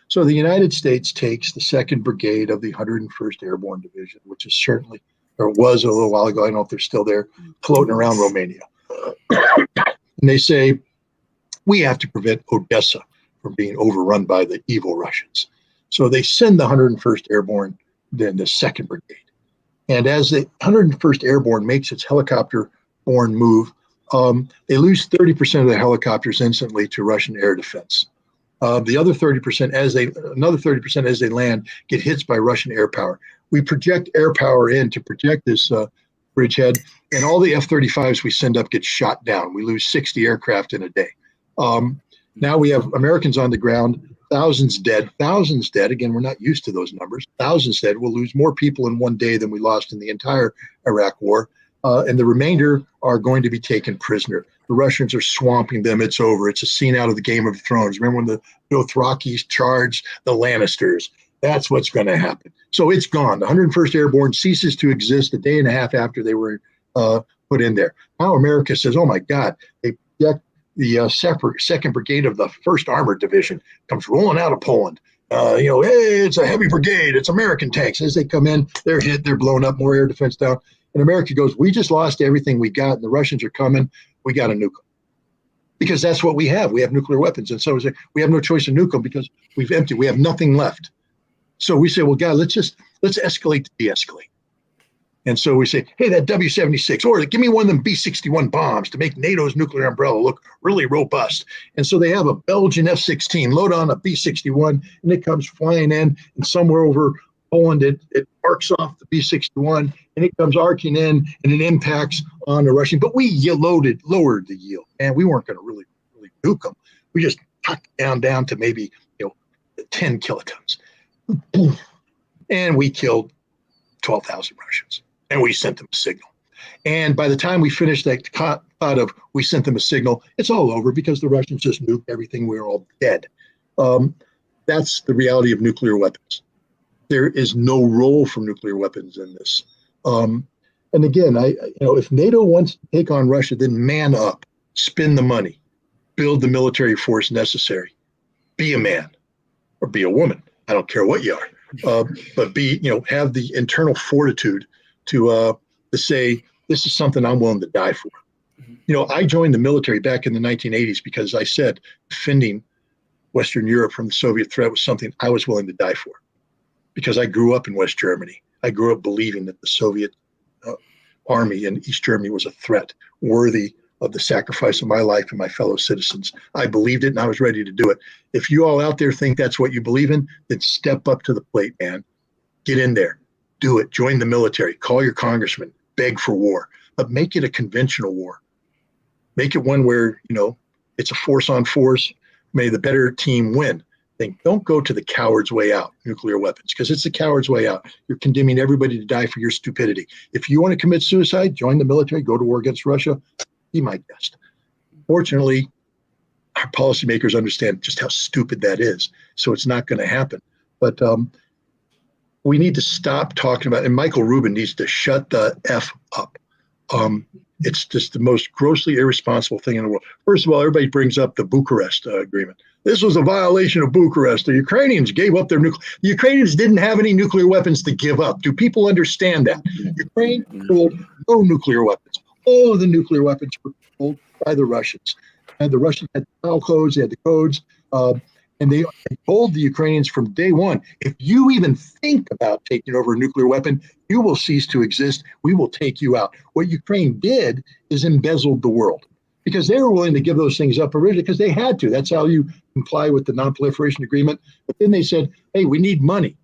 So the United States takes the 2nd Brigade of the 101st Airborne Division, which is certainly, or was a little while ago, I don't know if they're still there, floating around Romania. And they say, we have to prevent Odessa from being overrun by the evil Russians. So they send the 101st Airborne, then the 2nd Brigade. And as the 101st Airborne makes its helicopter-borne move, they lose 30% of the helicopters instantly to Russian air defense. The other 30%, another 30% as they land, get hits by Russian air power. We project air power in to protect this bridgehead, and all the F-35s we send up get shot down. We lose 60 aircraft in a day. Now we have Americans on the ground, thousands dead. Again, we're not used to those numbers. Thousands dead. We'll lose more people in one day than we lost in the entire Iraq war. And the remainder are going to be taken prisoner. The Russians are swamping them. It's over. It's a scene out of the Game of Thrones. Remember when the Dothrakis charged the Lannisters? That's what's going to happen. So it's gone. The 101st Airborne ceases to exist a day and a half after they were put in there. Now America says, oh my God, they project the 2nd Brigade of the 1st Armored Division comes rolling out of Poland. Hey, it's a heavy brigade. It's American tanks. As they come in, they're hit, they're blown up, more air defense down. And America goes, we just lost everything we got, and the Russians are coming. We got to nuke them. Because that's what we have. We have nuclear weapons. And so we have no choice to nuke them because we've emptied. We have nothing left. So we say, well, God, let's escalate to de-escalate. And so we say, hey, that W-76, or give me one of them B-61 bombs to make NATO's nuclear umbrella look really robust. And so they have a Belgian F-16 load on a B-61, and it comes flying in, and somewhere over Poland, it arcs off the B-61, and it comes arcing in, and it impacts on the Russian. But we lowered the yield, and we weren't going to really nuke them. We just tucked down to maybe 10 kilotons. And we killed 12,000 Russians. And we sent them a signal. And by the time we finished that thought of we sent them a signal, it's all over because the Russians just nuked everything. We're all dead. That's the reality of nuclear weapons. There is no role for nuclear weapons in this. And again, if NATO wants to take on Russia, then man up, spend the money, build the military force necessary, be a man or be a woman. I don't care what you are, but have the internal fortitude to say, this is something I'm willing to die for. I joined the military back in the 1980s because I said defending Western Europe from the Soviet threat was something I was willing to die for. Because I grew up in West Germany. I grew up believing that the Soviet army in East Germany was a threat worthy of the sacrifice of my life and my fellow citizens. I believed it and I was ready to do it. If you all out there think that's what you believe in, then step up to the plate, man. Get in there. Do it. Join the military. Call your congressman. Beg for war. But make it a conventional war. Make it one where, it's a force on force. May the better team win. Don't go to the coward's way out, nuclear weapons, because it's the coward's way out. You're condemning everybody to die for your stupidity. If you want to commit suicide, join the military, go to war against Russia, be my guest. Fortunately, our policymakers understand just how stupid that is, so it's not going to happen. But we need to stop talking about, and Michael Rubin needs to shut the F up. It's just the most grossly irresponsible thing in the world. First of all, everybody brings up the Bucharest Agreement. This was a violation of Bucharest. The Ukrainians gave up their nuclear. The Ukrainians didn't have any nuclear weapons to give up. Do people understand that? Ukraine pulled no nuclear weapons. All of the nuclear weapons were pulled by the Russians. the Russians had the file codes, they had the codes, and they told the Ukrainians from day one, if you even think about taking over a nuclear weapon, you will cease to exist. We will take you out. What Ukraine did is embezzled the world because they were willing to give those things up originally because they had to. That's how you comply with the non-proliferation agreement. But then they said, hey, we need money.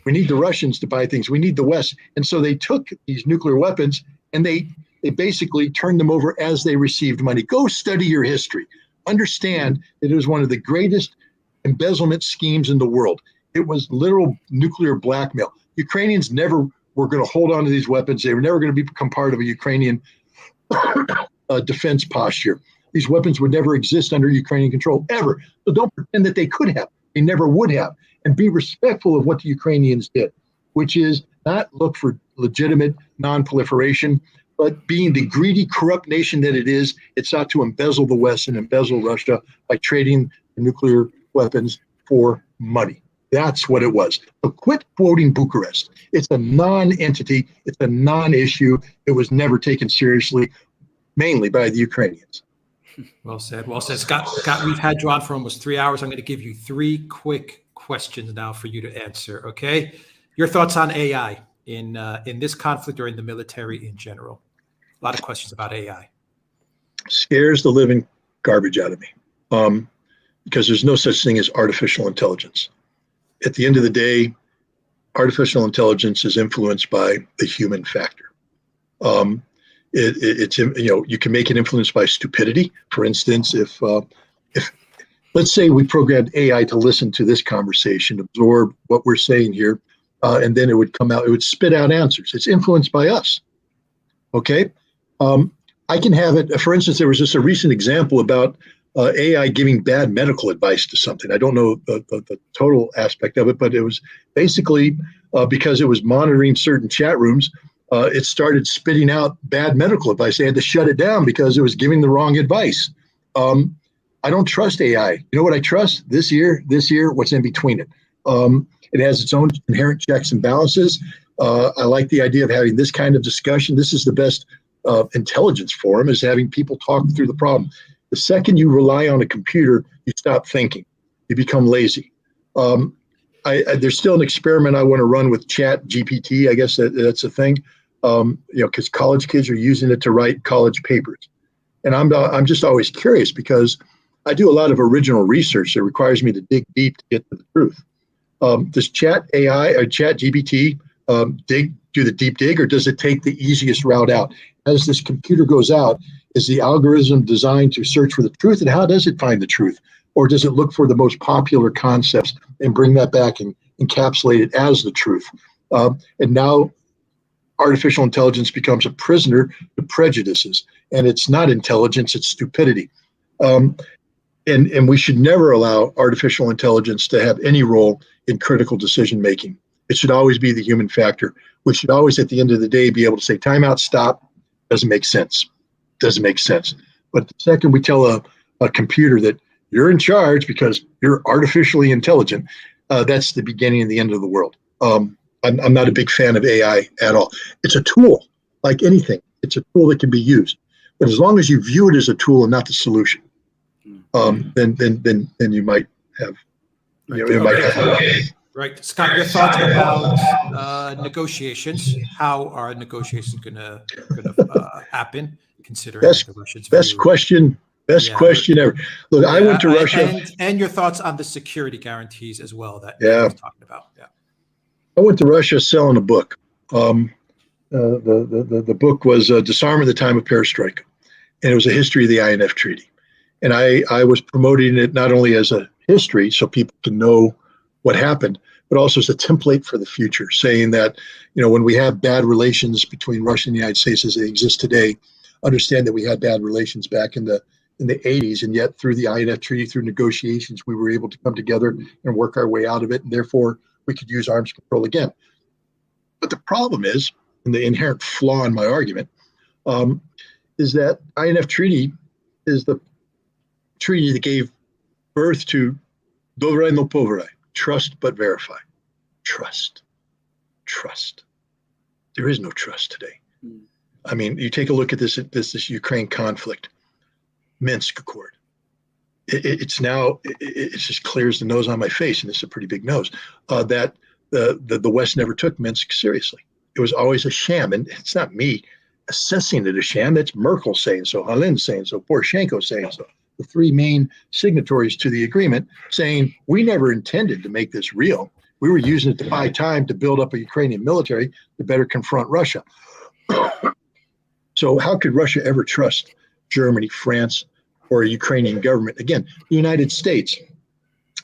We need the Russians to buy things. We need the West. And so they took these nuclear weapons and they basically turned them over as they received money. Go study your history. Understand that it was one of the greatest embezzlement schemes in the world. It was literal nuclear blackmail. Ukrainians never were going to hold on to these weapons. They were never going to become part of a Ukrainian defense posture. These weapons would never exist under Ukrainian control, ever. So don't pretend that they could have. They never would have. And be respectful of what the Ukrainians did, which is not look for legitimate non-proliferation, but being the greedy, corrupt nation that it is, it sought to embezzle the West and embezzle Russia by trading nuclear weapons for money. That's what it was. So quit quoting Bucharest. It's a non-entity. It's a non-issue. It was never taken seriously, mainly by the Ukrainians. Well said. Well said. Scott, we've had you on for almost 3 hours. I'm going to give you 3 quick questions now for you to answer, okay? Your thoughts on AI in this conflict or in the military in general? A lot of questions about AI. Scares the living garbage out of me. Because there's no such thing as artificial intelligence. At the end of the day, artificial intelligence is influenced by the human factor. It's you can make it influenced by stupidity. For instance, if let's say we programmed AI to listen to this conversation, absorb what we're saying here, and then it would come out, it would spit out answers. It's influenced by us. Okay, I can have it. For instance, there was just a recent example about AI giving bad medical advice to something. I don't know the total aspect of it, but it was basically because it was monitoring certain chat rooms, it started spitting out bad medical advice. They had to shut it down because it was giving the wrong advice. I don't trust AI. You know what I trust? This year, what's in between it. It has its own inherent checks and balances. I like the idea of having this kind of discussion. This is the best intelligence forum, is having people talk through the problem. The second you rely on a computer, you stop thinking. You become lazy. There's still an experiment I want to run with Chat GPT. I guess that's a thing, because college kids are using it to write college papers. And I'm just always curious because I do a lot of original research that requires me to dig deep to get to the truth. Does Chat AI or Chat GPT do the deep dig, or does it take the easiest route out? As this computer goes out, is the algorithm designed to search for the truth, and how does it find the truth? Or does it look for the most popular concepts and bring that back and encapsulate it as the truth? And now artificial intelligence becomes a prisoner to prejudices, and it's not intelligence, it's stupidity. And we should never allow artificial intelligence to have any role in critical decision making. It should always be the human factor. We should always, at the end of the day, be able to say, time out, stop, doesn't make sense. Doesn't make sense. But the second we tell a computer that you're in charge because you're artificially intelligent, that's the beginning and the end of the world. I'm not a big fan of AI at all. It's a tool, like anything. It's a tool that can be used. But as long as you view it as a tool and not the solution, then you might have. Right, Scott. Your thoughts about negotiations? How are negotiations going to happen? Considering the Russians' best question ever. Look, I went to Russia, and your thoughts on the security guarantees as well that I was talking about. Yeah, I went to Russia selling a book. The book was Disarm at the Time of Perestroika, and it was a history of the INF Treaty. And I was promoting it not only as a history, so people can know what happened, but also as a template for the future, saying that, when we have bad relations between Russia and the United States as they exist today, understand that we had bad relations back in the 80s, and yet through the INF Treaty, through negotiations, we were able to come together and work our way out of it, and therefore we could use arms control again. But the problem is, and the inherent flaw in my argument, is that INF Treaty is the treaty that gave birth to Dovrei no Povrei, trust but verify. Trust. There is no trust today. I mean, you take a look at this Ukraine conflict, Minsk Accord. it's now it's as clear as the nose on my face, and this is a pretty big nose, that the West never took Minsk seriously. It was always a sham, and it's not me assessing it a sham. It's Merkel saying so, Hollande saying so, Poroshenko saying so. The three main signatories to the agreement saying we never intended to make this real. We were using it to buy time to build up a Ukrainian military to better confront Russia. So how could Russia ever trust Germany, France, or a Ukrainian government? Again, the United States.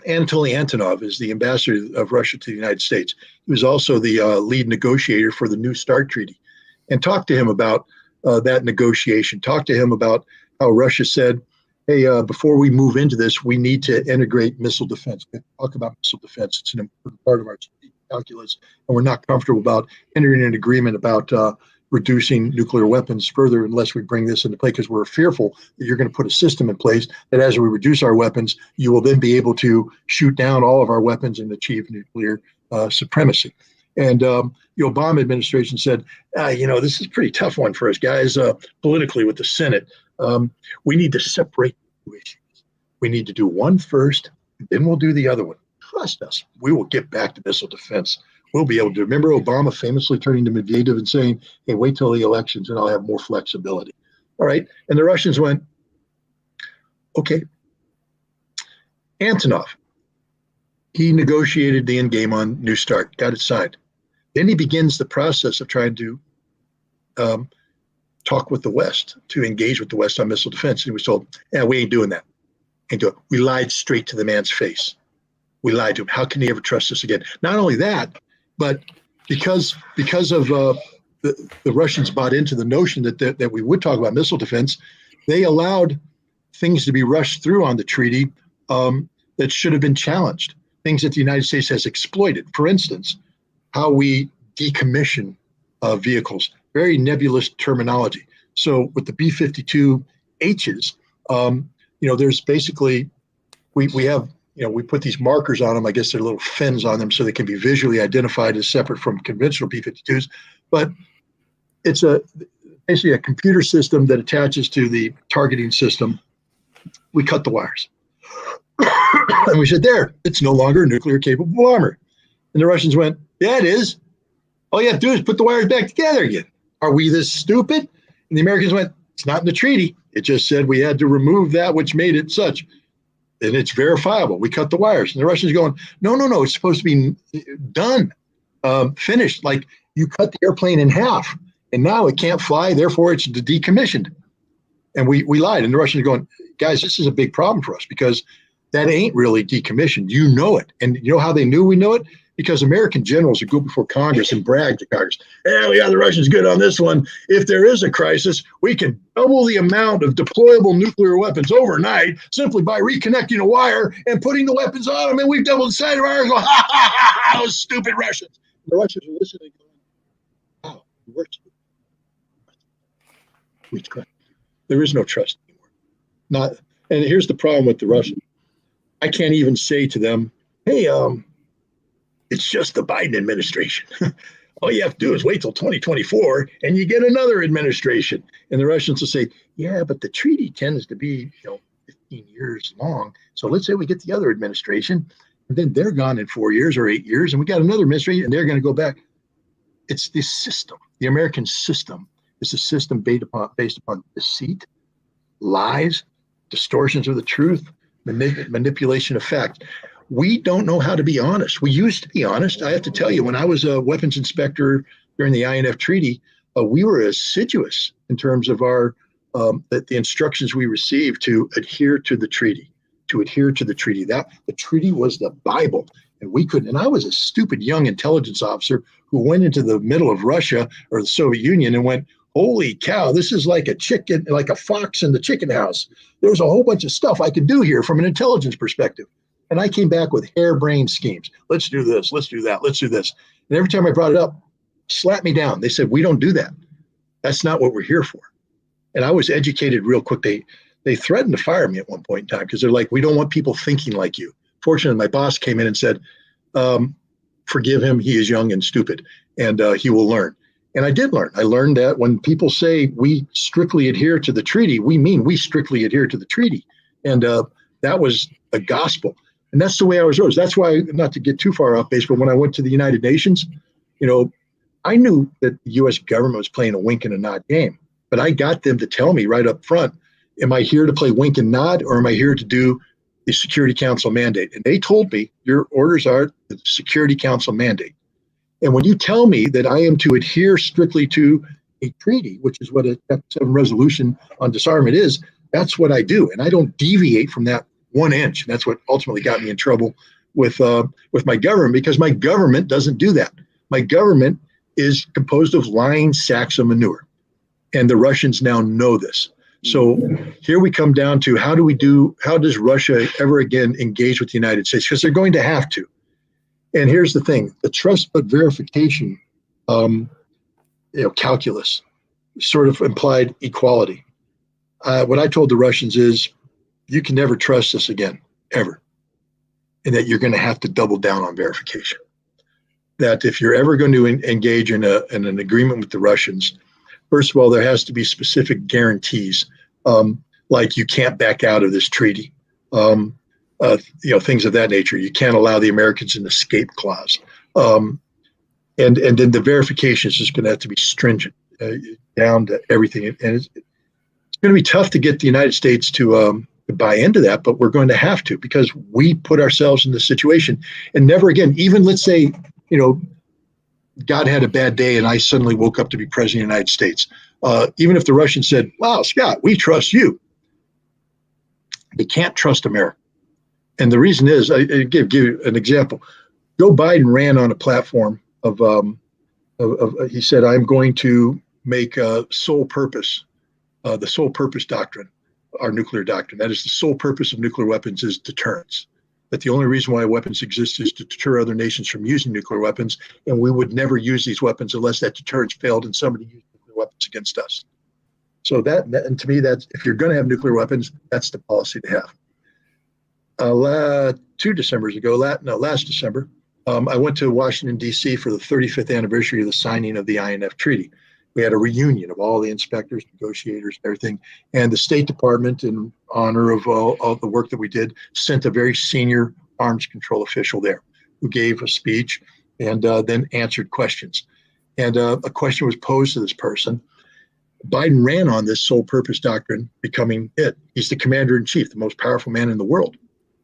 Anatoly Antonov is the ambassador of Russia to the United States. He was also the lead negotiator for the New START Treaty. And talk to him about that negotiation. Talk to him about how Russia said, hey, before we move into this, we need to integrate missile defense. We talk about missile defense. It's an important part of our calculus. And we're not comfortable about entering an agreement about reducing nuclear weapons further unless we bring this into play, because we're fearful that you're going to put a system in place that as we reduce our weapons, you will then be able to shoot down all of our weapons and achieve nuclear supremacy. And the Obama administration said, this is a pretty tough one for us guys politically with the Senate. We need to separate two issues. We need to do one first, then we'll do the other one. Trust us. We will get back to missile defense. We'll be able to. Remember Obama famously turning to Medvedev and saying, hey, wait till the elections and I'll have more flexibility. All right. And the Russians went, okay. Antonov, he negotiated the end game on New START, got it signed. Then he begins the process of trying to talk with the West, to engage with the West on missile defense. And he was told, yeah, we ain't doing that. Ain't doing it. We lied straight to the man's face. We lied to him. How can he ever trust us again? Not only that, but because of the Russians bought into the notion that we would talk about missile defense, they allowed things to be rushed through on the treaty that should have been challenged, things that the United States has exploited. For instance, how we decommission vehicles, very nebulous terminology. So with the B-52Hs, there's basically, we have, we put these markers on them. I guess they're little fins on them so they can be visually identified as separate from conventional B-52s. But it's basically a computer system that attaches to the targeting system. We cut the wires. And we said, there, it's no longer a nuclear capable bomber. And the Russians went, yeah, it is. All you have to do is put the wires back together again. Are we this stupid? And the Americans went, it's not in the treaty. It just said we had to remove that which made it such. And it's verifiable. We cut the wires. And the Russians going, no, it's supposed to be done, finished. Like you cut the airplane in half and now it can't fly. Therefore, it's decommissioned. And we lied. And the Russians are going, guys, this is a big problem for us because that ain't really decommissioned. You know it. And you know how they knew we know it? Because American generals would go before Congress and brag to Congress, yeah, we got the Russians good on this one. If there is a crisis, we can double the amount of deployable nuclear weapons overnight simply by reconnecting a wire and putting the weapons on them. And we've doubled the size of ours. Go, ha, ha, ha, ha, those stupid Russians. The Russians are listening. Wow, we're stupid. We trust. There is no trust anymore. And here's the problem with the Russians. I can't even say to them, hey, it's just the Biden administration. All you have to do is wait till 2024 and you get another administration. And the Russians will say, yeah, but the treaty tends to be 15 years long. So let's say we get the other administration and then they're gone in 4 years or 8 years and we got another administration and they're going to go back. It's this system. The American system is a system based upon deceit, lies, distortions of the truth, manipulation of fact. We don't know how to be honest. We used to be honest. I have to tell you, when I was a weapons inspector during the INF Treaty, we were assiduous in terms of the instructions we received to adhere to the treaty, That the treaty was the Bible, and we couldn't. And I was a stupid young intelligence officer who went into the middle of Russia or the Soviet Union and went, holy cow, this is like a fox in the chicken house. There's a whole bunch of stuff I could do here from an intelligence perspective. And I came back with harebrained schemes. Let's do this. Let's do that. Let's do this. And every time I brought it up, slapped me down. They said, we don't do that. That's not what we're here for. And I was educated real quick. They threatened to fire me at one point in time because they're like, we don't want people thinking like you. Fortunately, my boss came in and said, forgive him. He is young and stupid, and he will learn. And I did learn. I learned that when people say we strictly adhere to the treaty, we mean we strictly adhere to the treaty. And That was a gospel. And that's the way I was raised. That's why, not to get too far off base, but when I went to the United Nations, I knew that the U.S. government was playing a wink and a nod game, but I got them to tell me right up front, am I here to play wink and nod, or am I here to do the Security Council mandate? And they told me, your orders are the Security Council mandate. And when you tell me that I am to adhere strictly to a treaty, which is what a Chapter 7 resolution on disarmament is, that's what I do. And I don't deviate from that 1 inch. And that's what ultimately got me in trouble with my government, because my government doesn't do that. My government is composed of lying sacks of manure. And the Russians now know this. So here we come down to how does Russia ever again engage with the United States? Because they're going to have to. And here's the thing, the trust but verification calculus sort of implied equality. What I told the Russians is, you can never trust us again, ever. And that you're going to have to double down on verification. That if you're ever going to engage in an agreement with the Russians, first of all, there has to be specific guarantees, like you can't back out of this treaty, things of that nature. You can't allow the Americans an escape clause. And then the verification is just going to have to be stringent, down to everything. And it's going to be tough to get the United States to buy into that, but we're going to have to, because we put ourselves in this situation. And never again, even let's say, God had a bad day and I suddenly woke up to be president of the United States. Even if the Russians said, wow, Scott, we trust you. They can't trust America. And the reason is, I give you an example. Joe Biden ran on a platform of he said, I'm going to make the sole purpose doctrine, our nuclear doctrine. That is, the sole purpose of nuclear weapons is deterrence. That the only reason why weapons exist is to deter other nations from using nuclear weapons, and we would never use these weapons unless that deterrence failed and somebody used nuclear weapons against us. So that and to me, that's, if you're going to have nuclear weapons, that's the policy to have. Last December, I went to Washington, D.C. for the 35th anniversary of the signing of the INF Treaty. We had a reunion of all the inspectors, negotiators, everything. And the State Department, in honor of all the work that we did, sent a very senior arms control official there who gave a speech and then answered questions. And a question was posed to this person. Biden ran on this sole purpose doctrine, becoming it. He's the commander in chief, the most powerful man in the world.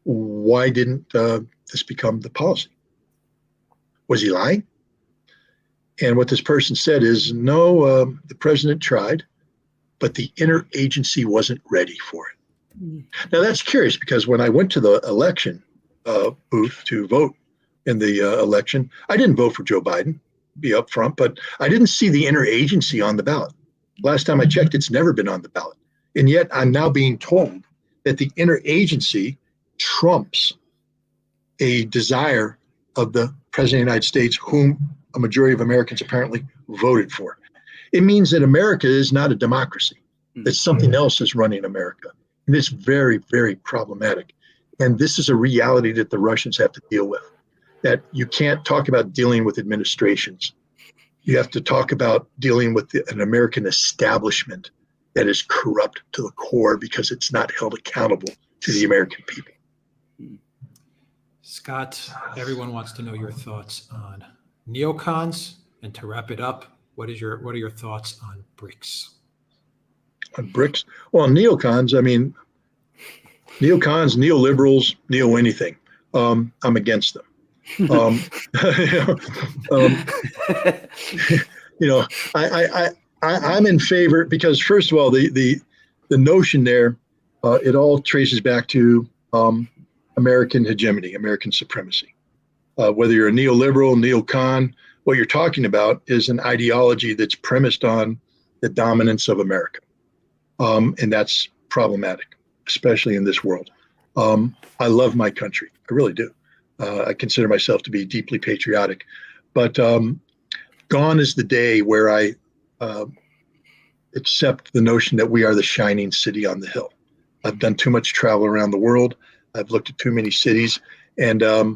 Why didn't this become the policy? Was he lying? And what this person said is, no, the president tried, but the interagency wasn't ready for it. Now, that's curious, because when I went to the election booth to vote in the election, I didn't vote for Joe Biden, be upfront, but I didn't see the interagency on the ballot. Last time I checked, it's never been on the ballot. And yet I'm now being told that the interagency trumps a desire of the president of the United States, whom a majority of Americans apparently voted for. It means that America is not a democracy, that something else is running America. And it's very, very problematic. And this is a reality that the Russians have to deal with, that you can't talk about dealing with administrations. You have to talk about dealing with an American establishment that is corrupt to the core because it's not held accountable to the American people. Scott, everyone wants to know your thoughts on neocons, and to wrap it up, what are your thoughts on BRICS? On BRICS? Well, neocons, I mean, neocons, neoliberals, neo anything. I'm against them. I'm in favor, because first of all, the notion there, it all traces back to American hegemony, American supremacy. Whether you're a neoliberal, neocon, what you're talking about is an ideology that's premised on the dominance of America. And that's problematic, especially in this world. I love my country. I really do. I consider myself to be deeply patriotic. But gone is the day where I accept the notion that we are the shining city on the hill. I've done too much travel around the world. I've looked at too many cities, and I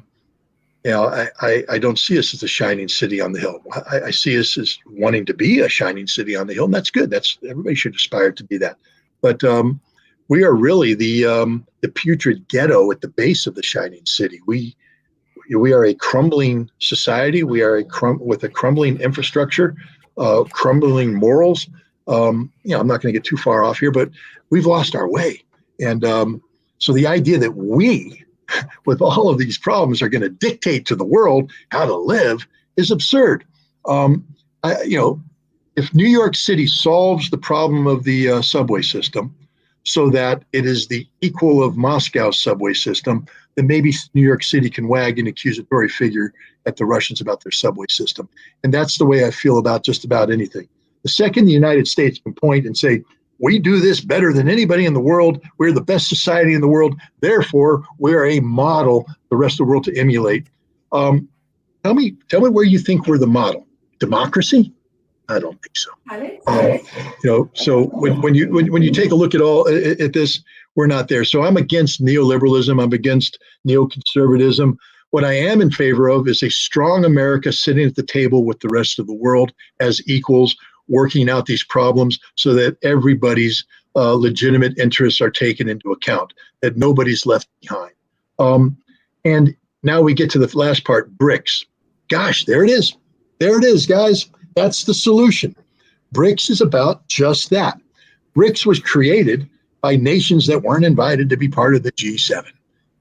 don't see us as a shining city on the hill. I see us as wanting to be a shining city on the hill, and that's good. Everybody should aspire to be that. But we are really the putrid ghetto at the base of the shining city. We are a crumbling society. We are with a crumbling infrastructure, crumbling morals. I'm not going to get too far off here, but we've lost our way. And so the idea that we, with all of these problems, are going to dictate to the world how to live is absurd. If New York City solves the problem of the subway system so that it is the equal of Moscow's subway system, then maybe New York City can wag an accusatory figure at the Russians about their subway system. And that's the way I feel about just about anything. The second the United States can point and say, we do this better than anybody in the world, we're the best society in the world, therefore we are a model for the rest of the world to emulate. Tell me where you think we're the model. Democracy? I don't think so. So when you take a look at this, we're not there. So I'm against neoliberalism. I'm against neoconservatism. What I am in favor of is a strong America sitting at the table with the rest of the world as equals, working out these problems so that everybody's legitimate interests are taken into account, that nobody's left behind. And now we get to the last part, BRICS. Gosh, there it is. There it is, guys. That's the solution. BRICS is about just that. BRICS was created by nations that weren't invited to be part of the G7.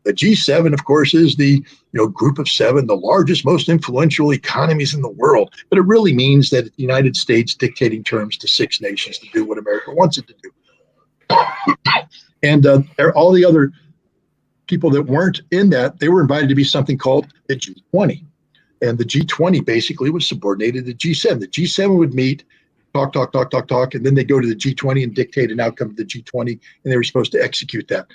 The G7, of course, is the group of seven, the largest, most influential economies in the world. But it really means that the United States dictating terms to six nations to do what America wants it to do. And all the other people that weren't in that, they were invited to be something called the G20. And the G20 basically was subordinated to the G7. The G7 would meet, talk, and then they go to the G20 and dictate an outcome of the G20, and they were supposed to execute that.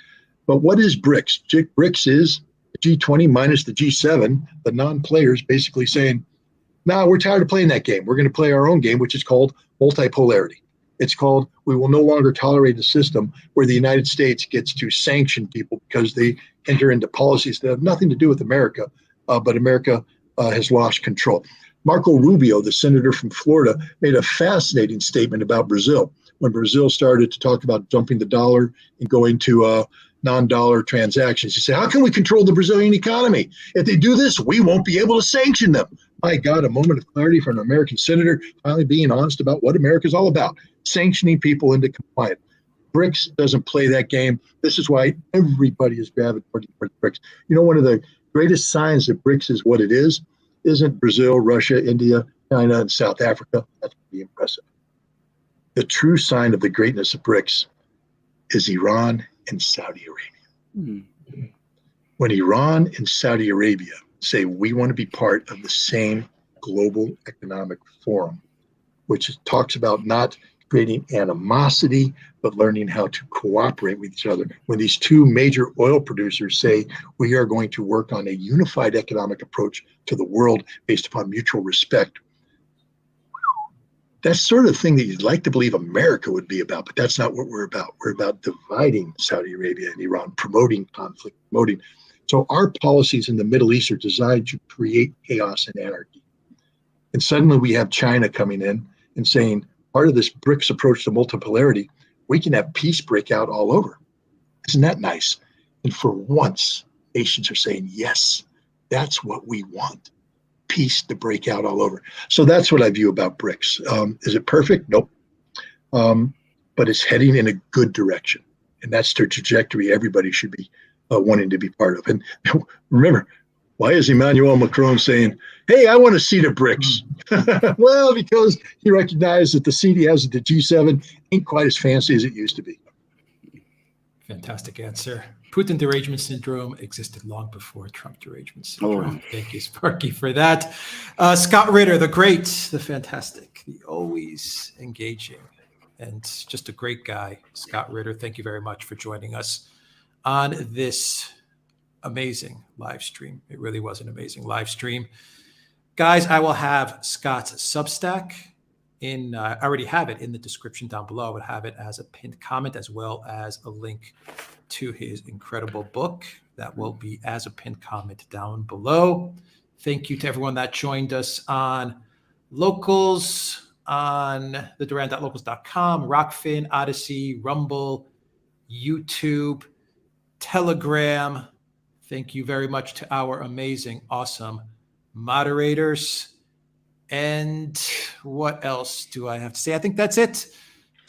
But what is BRICS? BRICS is the G20 minus the G7, the non-players basically saying, no, we're tired of playing that game. We're going to play our own game, which is called multipolarity. It's called, we will no longer tolerate a system where the United States gets to sanction people because they enter into policies that have nothing to do with America, but America has lost control. Marco Rubio, the senator from Florida, made a fascinating statement about Brazil. When Brazil started to talk about dumping the dollar and going to non-dollar transactions, he said, how can we control the Brazilian economy? If they do this, we won't be able to sanction them. My God, a moment of clarity for an American senator finally being honest about what America's all about, sanctioning people into compliance. BRICS doesn't play that game. This is why everybody is gravitating towards BRICS. One of the greatest signs that BRICS is what it is isn't Brazil, Russia, India, China, and South Africa. That's pretty impressive. The true sign of the greatness of BRICS is Iran and Saudi Arabia. Mm-hmm. When Iran and Saudi Arabia say we want to be part of the same global economic forum, which talks about not creating animosity, but learning how to cooperate with each other. When these two major oil producers say we are going to work on a unified economic approach to the world based upon mutual respect, that's sort of the thing that you'd like to believe America would be about, but that's not what we're about. We're about dividing Saudi Arabia and Iran, promoting conflict, promoting. So our policies in the Middle East are designed to create chaos and anarchy. And suddenly we have China coming in and saying, part of this BRICS approach to multipolarity, we can have peace break out all over. Isn't that nice? And for once, nations are saying, yes, that's what we want. Peace to break out all over. So that's what I view about BRICS. Is it perfect? Nope. But it's heading in a good direction. And that's the trajectory everybody should be wanting to be part of. And remember, why is Emmanuel Macron saying, hey, I want a seat at BRICS? Well, because he recognized that the seat he has at the G7 ain't quite as fancy as it used to be. Fantastic answer. Putin derangement syndrome existed long before Trump derangement syndrome. Oh. Thank you, Sparky, for that. Scott Ritter, the great, the fantastic, the always engaging, and just a great guy. Scott Ritter, thank you very much for joining us on this amazing live stream. It really was an amazing live stream. Guys, I will have Scott's Substack in, I already have it in the description down below. I would have it as a pinned comment as well as a link to his incredible book. That will be as a pinned comment down below. Thank you to everyone that joined us on Locals, on the Duran.locals.com, Rockfin, Odyssey, Rumble, YouTube, Telegram. Thank you very much to our amazing, awesome moderators. And what else do I have to say? I think that's it.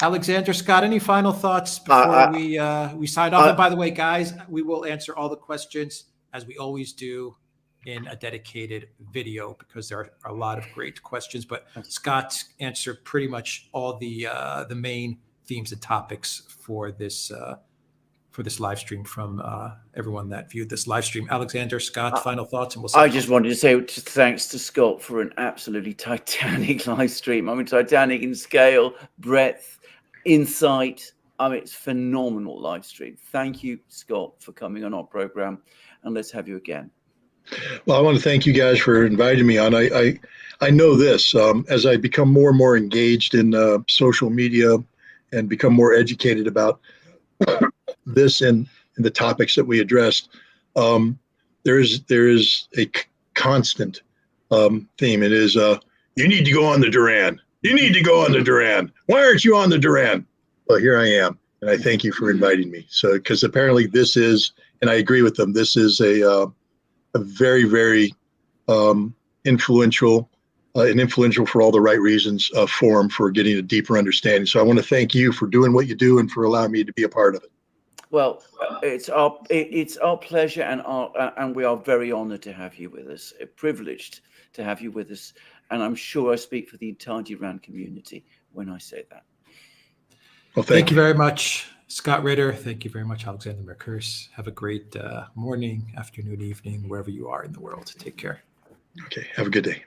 Alexander, Scott, any final thoughts before we sign off? And by the way, guys, we will answer all the questions as we always do in a dedicated video because there are a lot of great questions. But Scott answered pretty much all the main themes and topics for this live stream from everyone that viewed this live stream. Alexander, Scott, final thoughts, and we'll. I just wanted to say thanks to Scott for an absolutely titanic live stream. I mean, titanic in scale, breadth, insight. I mean, it's phenomenal live stream. Thank you, Scott, for coming on our program, and let's have you again. Well, I want to thank you guys for inviting me on. I know this as I become more and more engaged in social media and become more educated about this and the topics that we addressed. There is a constant theme. It is you need to go on the Duran. You need to go on the Duran. Why aren't you on the Duran? Well, here I am, and I thank you for inviting me. So, because apparently this is, and I agree with them, this is a very, very influential, and influential for all the right reasons, forum for getting a deeper understanding. So I want to thank you for doing what you do and for allowing me to be a part of it. Well, it's our pleasure, and we are very honored to have you with us, privileged to have you with us. And I'm sure I speak for the entire Duran community when I say that. Well, thank you very much, Scott Ritter. Thank you very much, Alexander McGregor. Have a great morning, afternoon, evening, wherever you are in the world. Take care. Okay. Have a good day.